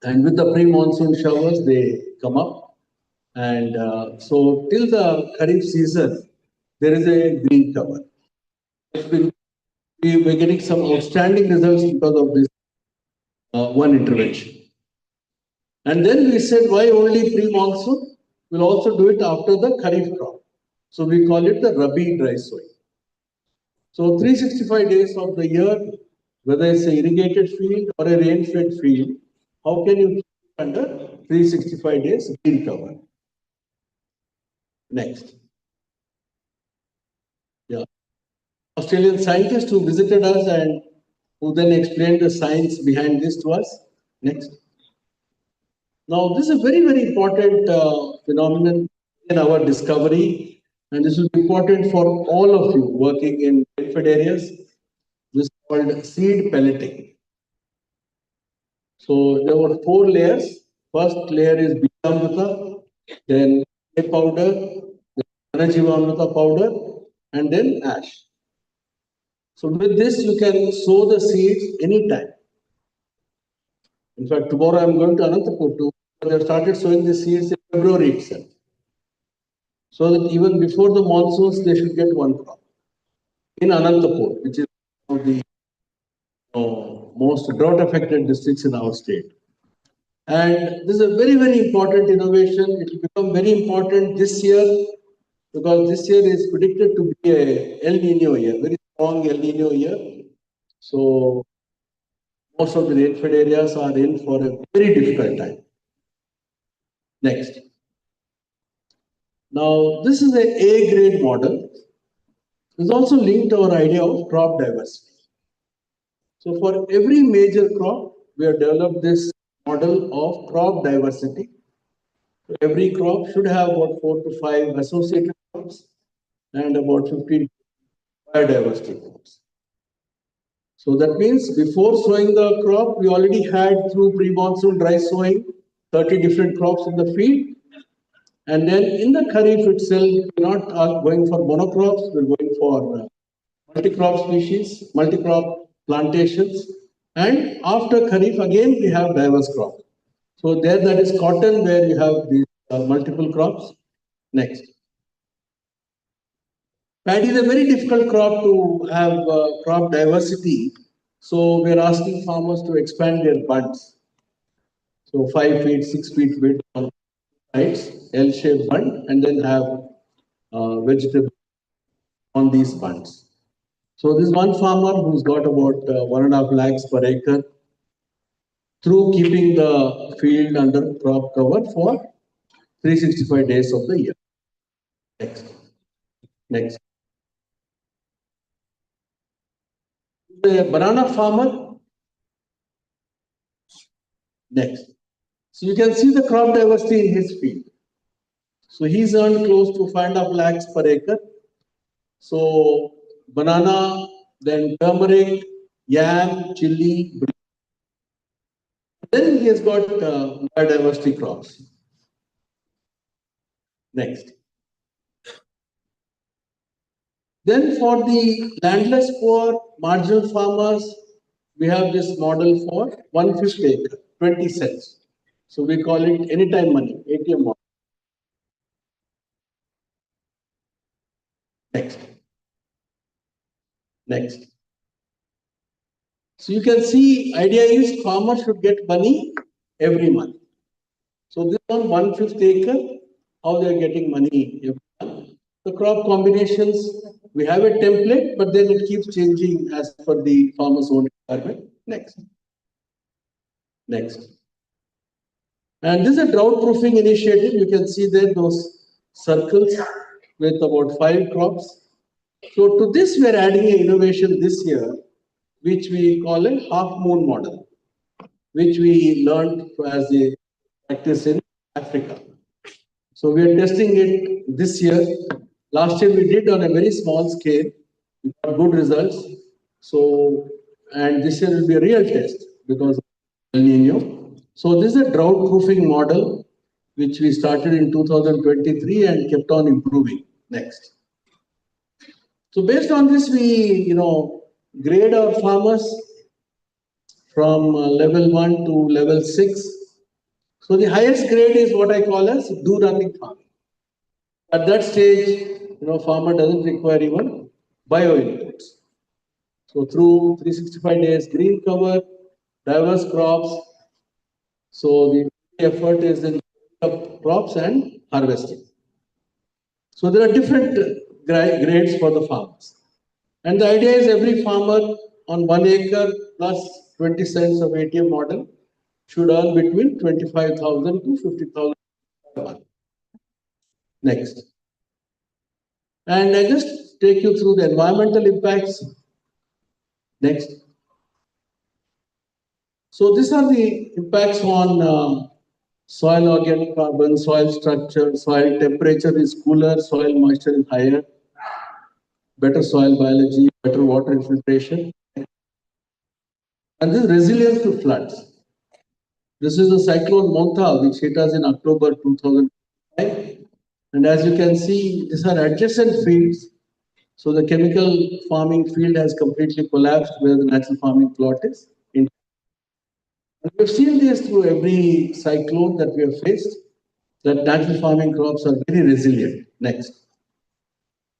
And with the pre-monsoon showers, they come up. And so till the Kharif season, there is a green cover. We're getting some outstanding results because of this one intervention. And then we said, why only pre-monsoon? We'll also do it after the Kharif crop. So we call it the Rabi dry sowing. So 365 days of the year, whether it's an irrigated field or a rain-fed field, how can you keep it under 365 days green cover? Next. Yeah. Australian scientists who visited us and who then explained the science behind this to us. Next. Now, this is a very, very important phenomenon in our discovery, and this will be important for all of you working in rain-fed areas. This is called seed pelleting. So there were 4 layers. First layer is Bijamrita, then clay powder, then Narasimha powder, and then ash. So with this, you can sow the seeds anytime. In fact, tomorrow I'm going to Anantapur to. They have started sowing the seeds in February itself. So that even before the monsoons, they should get one crop. In Anantapur, which is one of the most drought-affected districts in our state. And this is a very, very important innovation. It will become very important this year because this year is predicted to be a El Nino year, very strong El Nino year. So most of the rain-fed areas are in for a very difficult time. Next. Now, this is an A-grade model. It's also linked to our idea of crop diversity. So for every major crop, we have developed this model of crop diversity. So every crop should have about 4 to 5 associated crops and about 15 biodiversity crops. So that means before sowing the crop, we already had through pre-monsoon dry sowing 30 different crops in the field. And then in the Kharif itself, we're not going for monocrops, we're going for multi-crop species, multi-crop plantations. And after Kharif, again, we have diverse crops. So there, that is cotton, where you have these multiple crops. Next. Paddy is a very difficult crop to have crop diversity. So we're asking farmers to expand their bunds. So 5 feet, 6 feet width on sides, L-shaped bund, and then have vegetables on these bunds. So this one farmer who's got about 1.5 lakhs per acre through keeping the field under crop cover for 365 days of the year. Next. Next. The banana farmer. Next. So you can see the crop diversity in his field. So he's earned close to 5.5 lakhs per acre. So banana, then turmeric, yam, chili. Then he has got biodiversity crops. Next. Then for the landless poor, marginal farmers, we have this model for 1/5 acre, 20 cents. So we call it anytime money, ATM model. Next. Next. So you can see, idea is farmers should get money every month. So this on 1/5 acre, how they are getting money every month. The crop combinations, we have a template, but then it keeps changing as per the farmer's own requirement. Next. Next. And this is a drought proofing initiative. You can see there those circles with about 5 crops. So to this, we are adding an innovation this year, which we call a half moon model, which we learned as a practice in Africa. So we are testing it this year. Last year we did on a very small scale. We got good results. So, and this year will be a real test because of El Nino. So this is a drought proofing model, which we started in 2023 and kept on improving. Next. So based on this, we, grade our farmers from level 1 to level 6. So the highest grade is what I call as do running farming. At that stage, farmer doesn't require even bio inputs. So through 365 days green cover, diverse crops. So the effort is in crops and harvesting. So there are different grades for the farmers. And the idea is every farmer on 1 acre plus 20 cents of ATM model should earn between 25,000 to 50,000 per month. Next. And I just take you through the environmental impacts. Next. So these are the impacts on soil organic carbon, soil structure, soil temperature is cooler, soil moisture is higher, better soil biology, better water infiltration. And this resilience to floods. This is a cyclone Monta, which hit us in October 2005. And as you can see, these are adjacent fields. So the chemical farming field has completely collapsed where the natural farming plot is. And we've seen this through every cyclone that we have faced, that natural farming crops are very resilient. Next.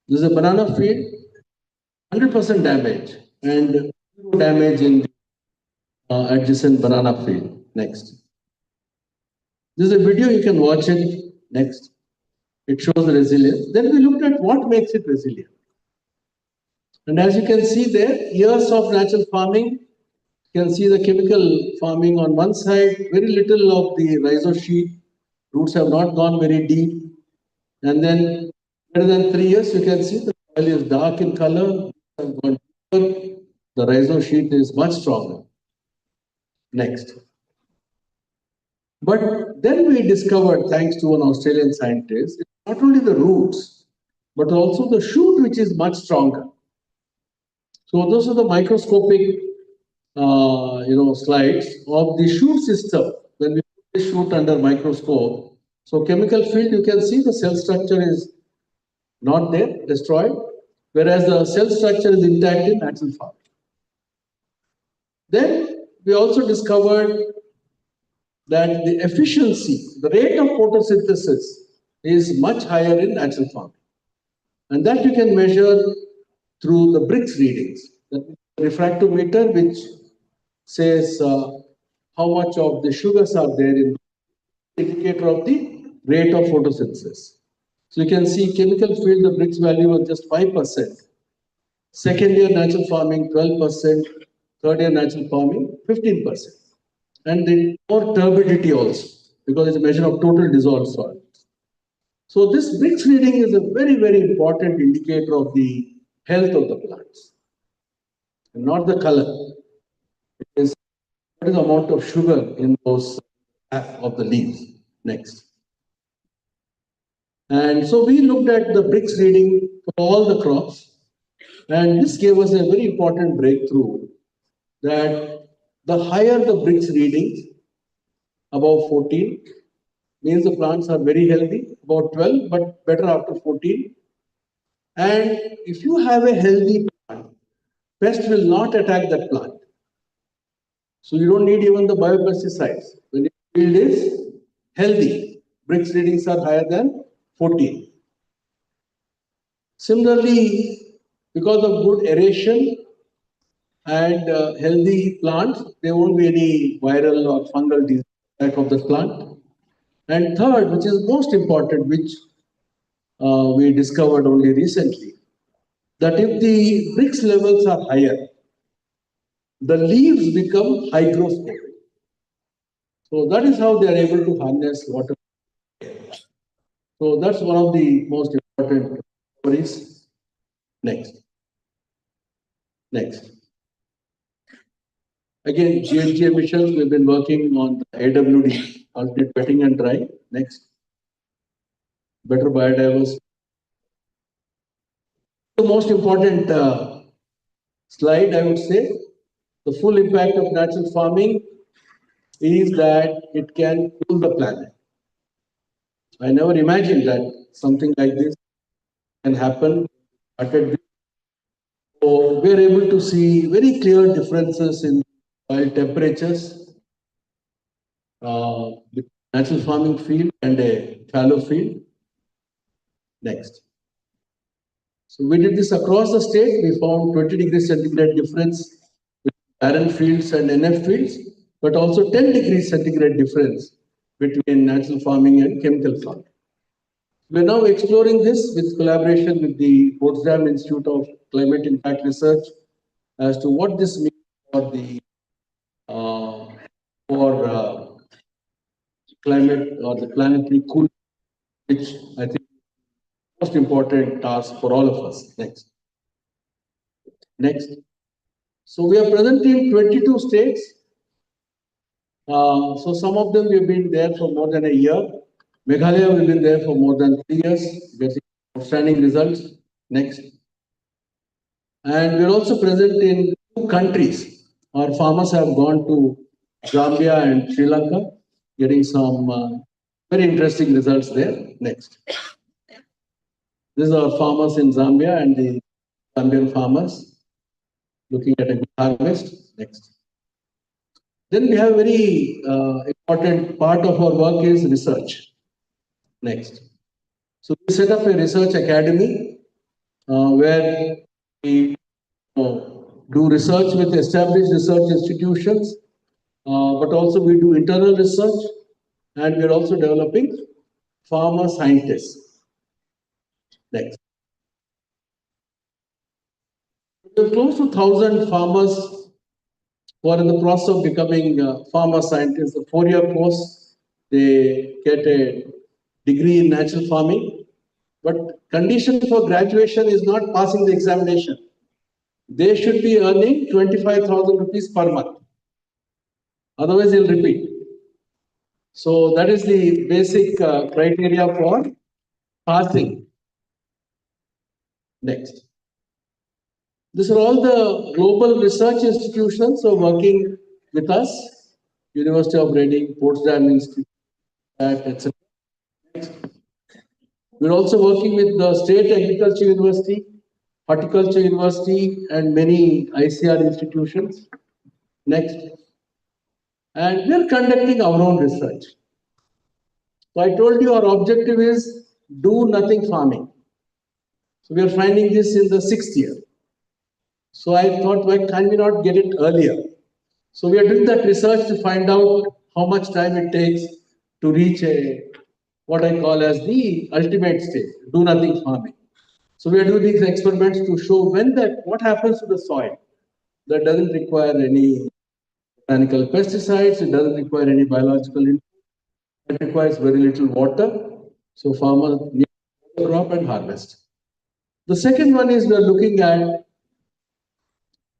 This is a banana field, 100% damage and zero damage in the adjacent banana field. Next. This is a video, you can watch it. Next. It shows the resilience. Then we looked at what makes it resilient. And as you can see there, years of natural farming, you can see the chemical farming on one side, very little of the rhizosheet, roots have not gone very deep. And then better than 3 years, you can see the soil is dark in color, have gone deeper, the rhizosheet is much stronger. Next. But then we discovered, thanks to an Australian scientist, it's not only the roots, but also the shoot, which is much stronger. So those are the microscopic, slides of the shoot system. When we put the shoot under microscope, so chemical field, you can see the cell structure is not there, destroyed, whereas the cell structure is intact in natural farming. Then we also discovered that the efficiency, the rate of photosynthesis is much higher in natural farming. And that you can measure through the bricks readings. The refractometer, which says how much of the sugars are there in the indicator of the rate of photosynthesis. So you can see chemical field, the bricks value was just 5%. Second year natural farming, 12%. Third year natural farming, 15%. And the more turbidity also, because it's a measure of total dissolved soil. So this bricks reading is a very, very important indicator of the health of the plants. And not the color. It is what is the amount of sugar in those of the leaves. Next. And so we looked at the bricks reading for all the crops. And this gave us a very important breakthrough that the higher the bricks readings, above 14, means the plants are very healthy, about 12, but better after 14. And if you have a healthy plant, pest will not attack that plant. So you don't need even the biopesticides. When your field is healthy, Brix readings are higher than 14. Similarly, because of good aeration and healthy plants, there won't be any viral or fungal disease attack of the plant. And third, which is most important, which we discovered only recently, that if the Brix levels are higher, the leaves become hygroscopic. So that is how they are able to harness water. So that's one of the most important discoveries. Next. Next. Again, GHG emissions, we've been working on the AWD, alternate wetting and dry. Next. Better biodiversity. The most important slide, I would say, the full impact of natural farming is that it can cool the planet. I never imagined that something like this can happen. So we are able to see very clear differences in soil temperatures with natural farming field and a fallow field. Next. So we did this across the state. We found 20 degrees centigrade difference with barren fields and NF fields, but also 10 degrees centigrade difference between natural farming and chemical farming. We're now exploring this with collaboration with the Potsdam Institute of Climate Impact Research as to what this means for the climate or the planetary cooling, which I think is the most important task for all of us. Next. Next. So we are present in 22 states. So some of them we've been there for more than a year. Meghalaya, we've been there for more than 3 years, getting outstanding results. Next. And we're also present in 2 countries. Our farmers have gone to Zambia and Sri Lanka, getting some very interesting results there. Next. These are farmers in Zambia and the Zambian farmers looking at a good harvest. Next. Then we have a very important part of our work is research. Next. So we set up a research academy where we do research with established research institutions, but also we do internal research, and we are also developing farmer scientists. Next. There are close to 1,000 farmers who are in the process of becoming farmer scientists. A 4-year course, they get a degree in natural farming, but condition for graduation is not passing the examination. They should be earning 25,000 rupees per month. Otherwise, they'll repeat. So that is the basic criteria for passing. Next. These are all the global research institutions who are working with us. University of Reading, Potsdam Institute, etc. We're also working with the State Agriculture University, Horticulture University, and many ICR institutions. Next. And we're conducting our own research. So I told you our objective is do nothing farming. So we are finding this in the 6th year. So I thought, why can't we not get it earlier? So we are doing that research to find out how much time it takes to reach what I call as the ultimate stage, do nothing farming. So we are doing these experiments to show what happens to the soil that doesn't require any mechanical pesticides, it doesn't require any biological input, it requires very little water. So farmers need to crop and harvest. The second one is we are looking at,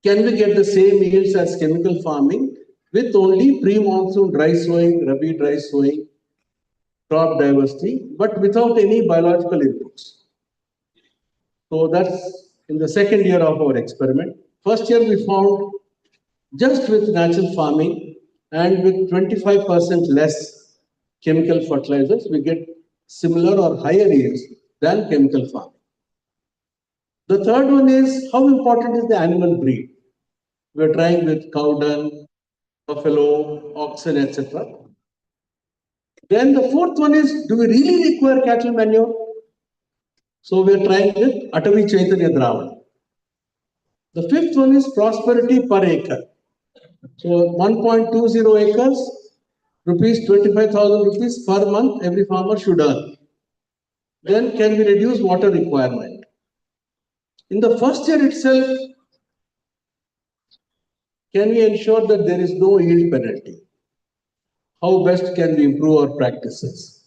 can we get the same yields as chemical farming with only pre-monsoon dry sowing, rabi dry sowing, crop diversity, but without any biological inputs. So that's in the 2nd year of our experiment. First year we found just with natural farming and with 25% less chemical fertilizers, we get similar or higher yields than chemical farming. The third one is how important is the animal breed. We are trying with cow dung, buffalo, oxen, etc. Then the fourth one is, do we really require cattle manure? So we are trying with Atavi Chaitanya Dravan. The fifth one is prosperity per acre. So 1.20 acres, rupees 25,000 rupees per month every farmer should earn. Then can we reduce water requirement? In the first year itself, can we ensure that there is no yield penalty? How best can we improve our practices?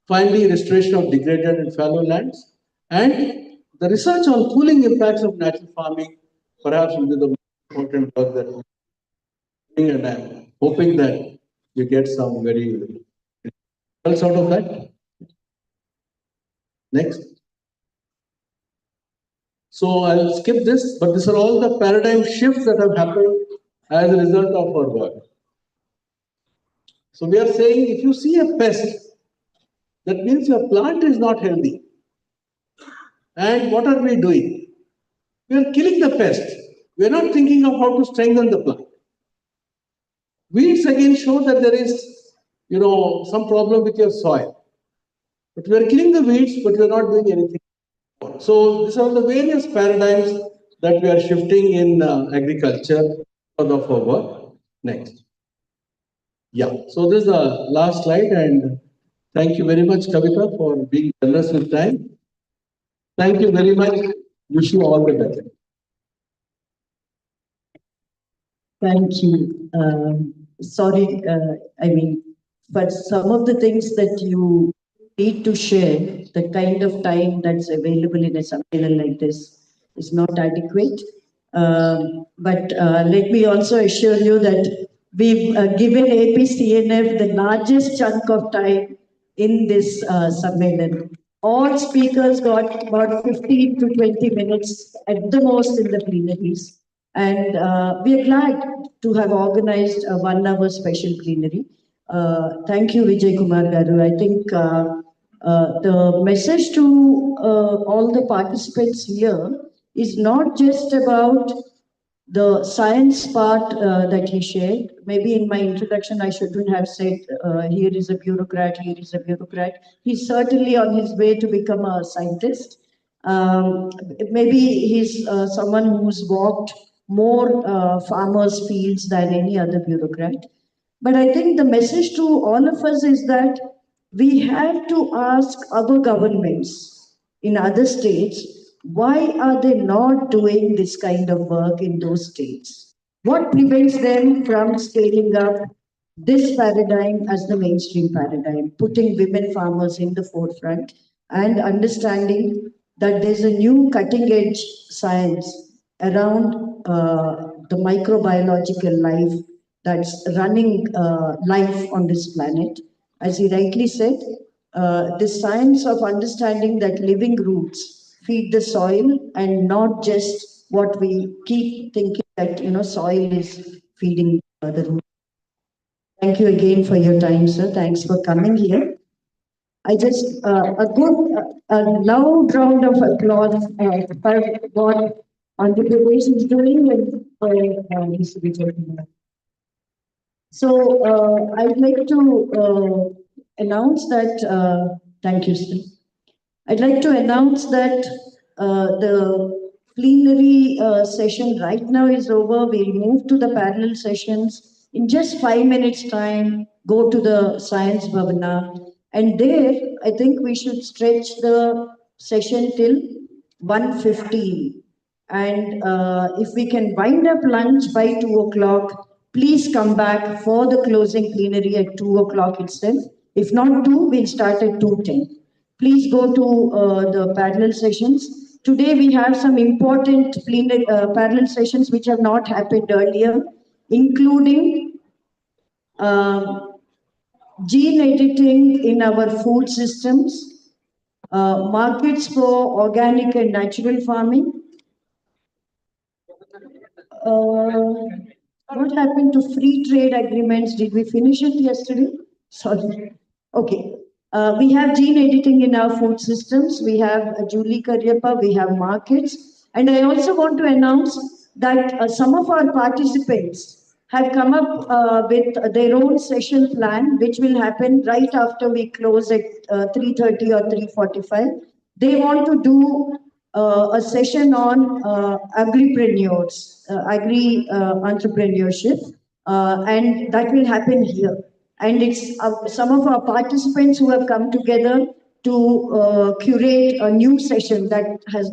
Finally, restoration of degraded and fallow lands, and the research on cooling impacts of natural farming perhaps will be the most important work that we're doing, and I'm hoping that we get some very results out of that. Next. So I'll skip this, but these are all the paradigm shifts that have happened as a result of our work. So we are saying if you see a pest, that means your plant is not healthy. And what are we doing? We are killing the pest. We are not thinking of how to strengthen the plant. Weeds again show that there is, some problem with your soil. But we are killing the weeds, but we are not doing anything. So these are the various paradigms that we are shifting in agriculture of our work. Next. Yeah, so this is the last slide, and thank you very much, Kavita, for being generous with time. Thank you very much. Wish you all the best. Thank you. Sorry, but some of the things that you need to share, the kind of time that's available in a sammelan like this is not adequate. But let me also assure you that we've given APCNF the largest chunk of time in this sammelan. All speakers got about 15 to 20 minutes at the most in the plenaries. And we are glad to have organized a 1 hour special plenary. Thank you, Vijay Kumar Garu. I think the message to all the participants here is not just about the science part that he shared. Maybe in my introduction, I shouldn't have said, here is a bureaucrat, here is a bureaucrat. He's certainly on his way to become a scientist. Maybe he's someone who's walked more farmers' fields than any other bureaucrat. But I think the message to all of us is that we have to ask our governments in other states, why are they not doing this kind of work in those states? What prevents them from scaling up this paradigm as the mainstream paradigm, putting women farmers in the forefront and understanding that there's a new cutting edge science around the microbiological life that's running life on this planet. As he rightly said, the science of understanding that living roots feed the soil and not just what we keep thinking that, soil is feeding the roots. Thank you again for your time, sir. Thanks for coming here. I just, a loud round of applause for what Andhra Pradesh is doing and for Mr. Vijay Kumar. So I'd like to announce that, thank you, sir. I'd like to announce that the plenary session right now is over. We'll move to the parallel sessions. In just 5 minutes time, go to the Science Bhavana. And there, I think we should stretch the session till 1:15. And if we can wind up lunch by 2 o'clock, please come back for the closing plenary at 2 o'clock itself. If not 2, we'll start at 2:10. Please go to the parallel sessions. Today we have some important parallel sessions which have not happened earlier, including gene editing in our food systems, markets for organic and natural farming. What happened to free trade agreements? Did we finish it yesterday? Sorry. Okay. We have gene editing in our food systems. We have Julie Karyappa, we have markets. And I also want to announce that some of our participants have come up with their own session plan, which will happen right after we close at 3:30 or 3:45. They want to do a session on agripreneurs, entrepreneurship, and that will happen here. And it's some of our participants who have come together to curate a new session that has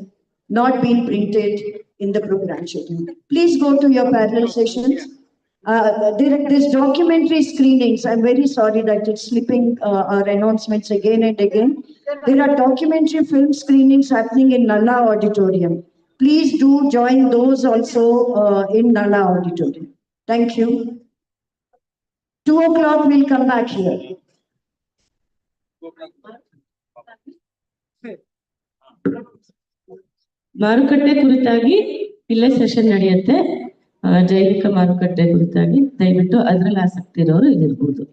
not been printed in the program schedule. Please go to your parallel sessions. There's documentary screenings. I'm very sorry that it's slipping our announcements again and again. There are documentary film screenings happening in Nalla Auditorium. Please do join those also in Nalla Auditorium. Thank you. 2 o'clock, we'll come back here. ಮಾರುಕಟ್ಟೆ ಕುರಿತಾಗಿ ಇಲ್ಲೇ session ನಡೆಯುತ್ತೆ. ಜೈವಿಕ ಮಾರುಕಟ್ಟೆ ಕುರಿತಾಗಿ ದಯವಿಟ್ಟು ಅದರಲ್ಲಿ ಆಸಕ್ತಿ ಇರೋರು ಇದಿರ್ಬೋದು.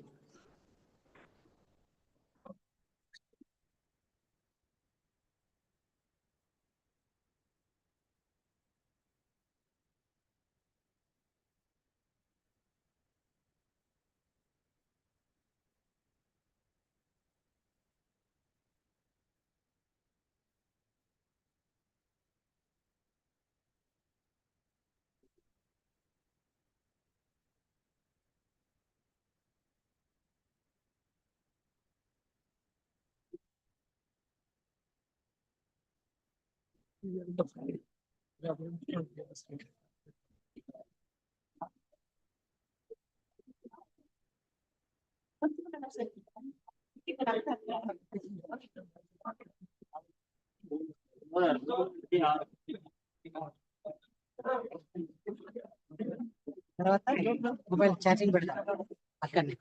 మొబైల్ ఛార్జింగ్ పెడతా అక్కడనే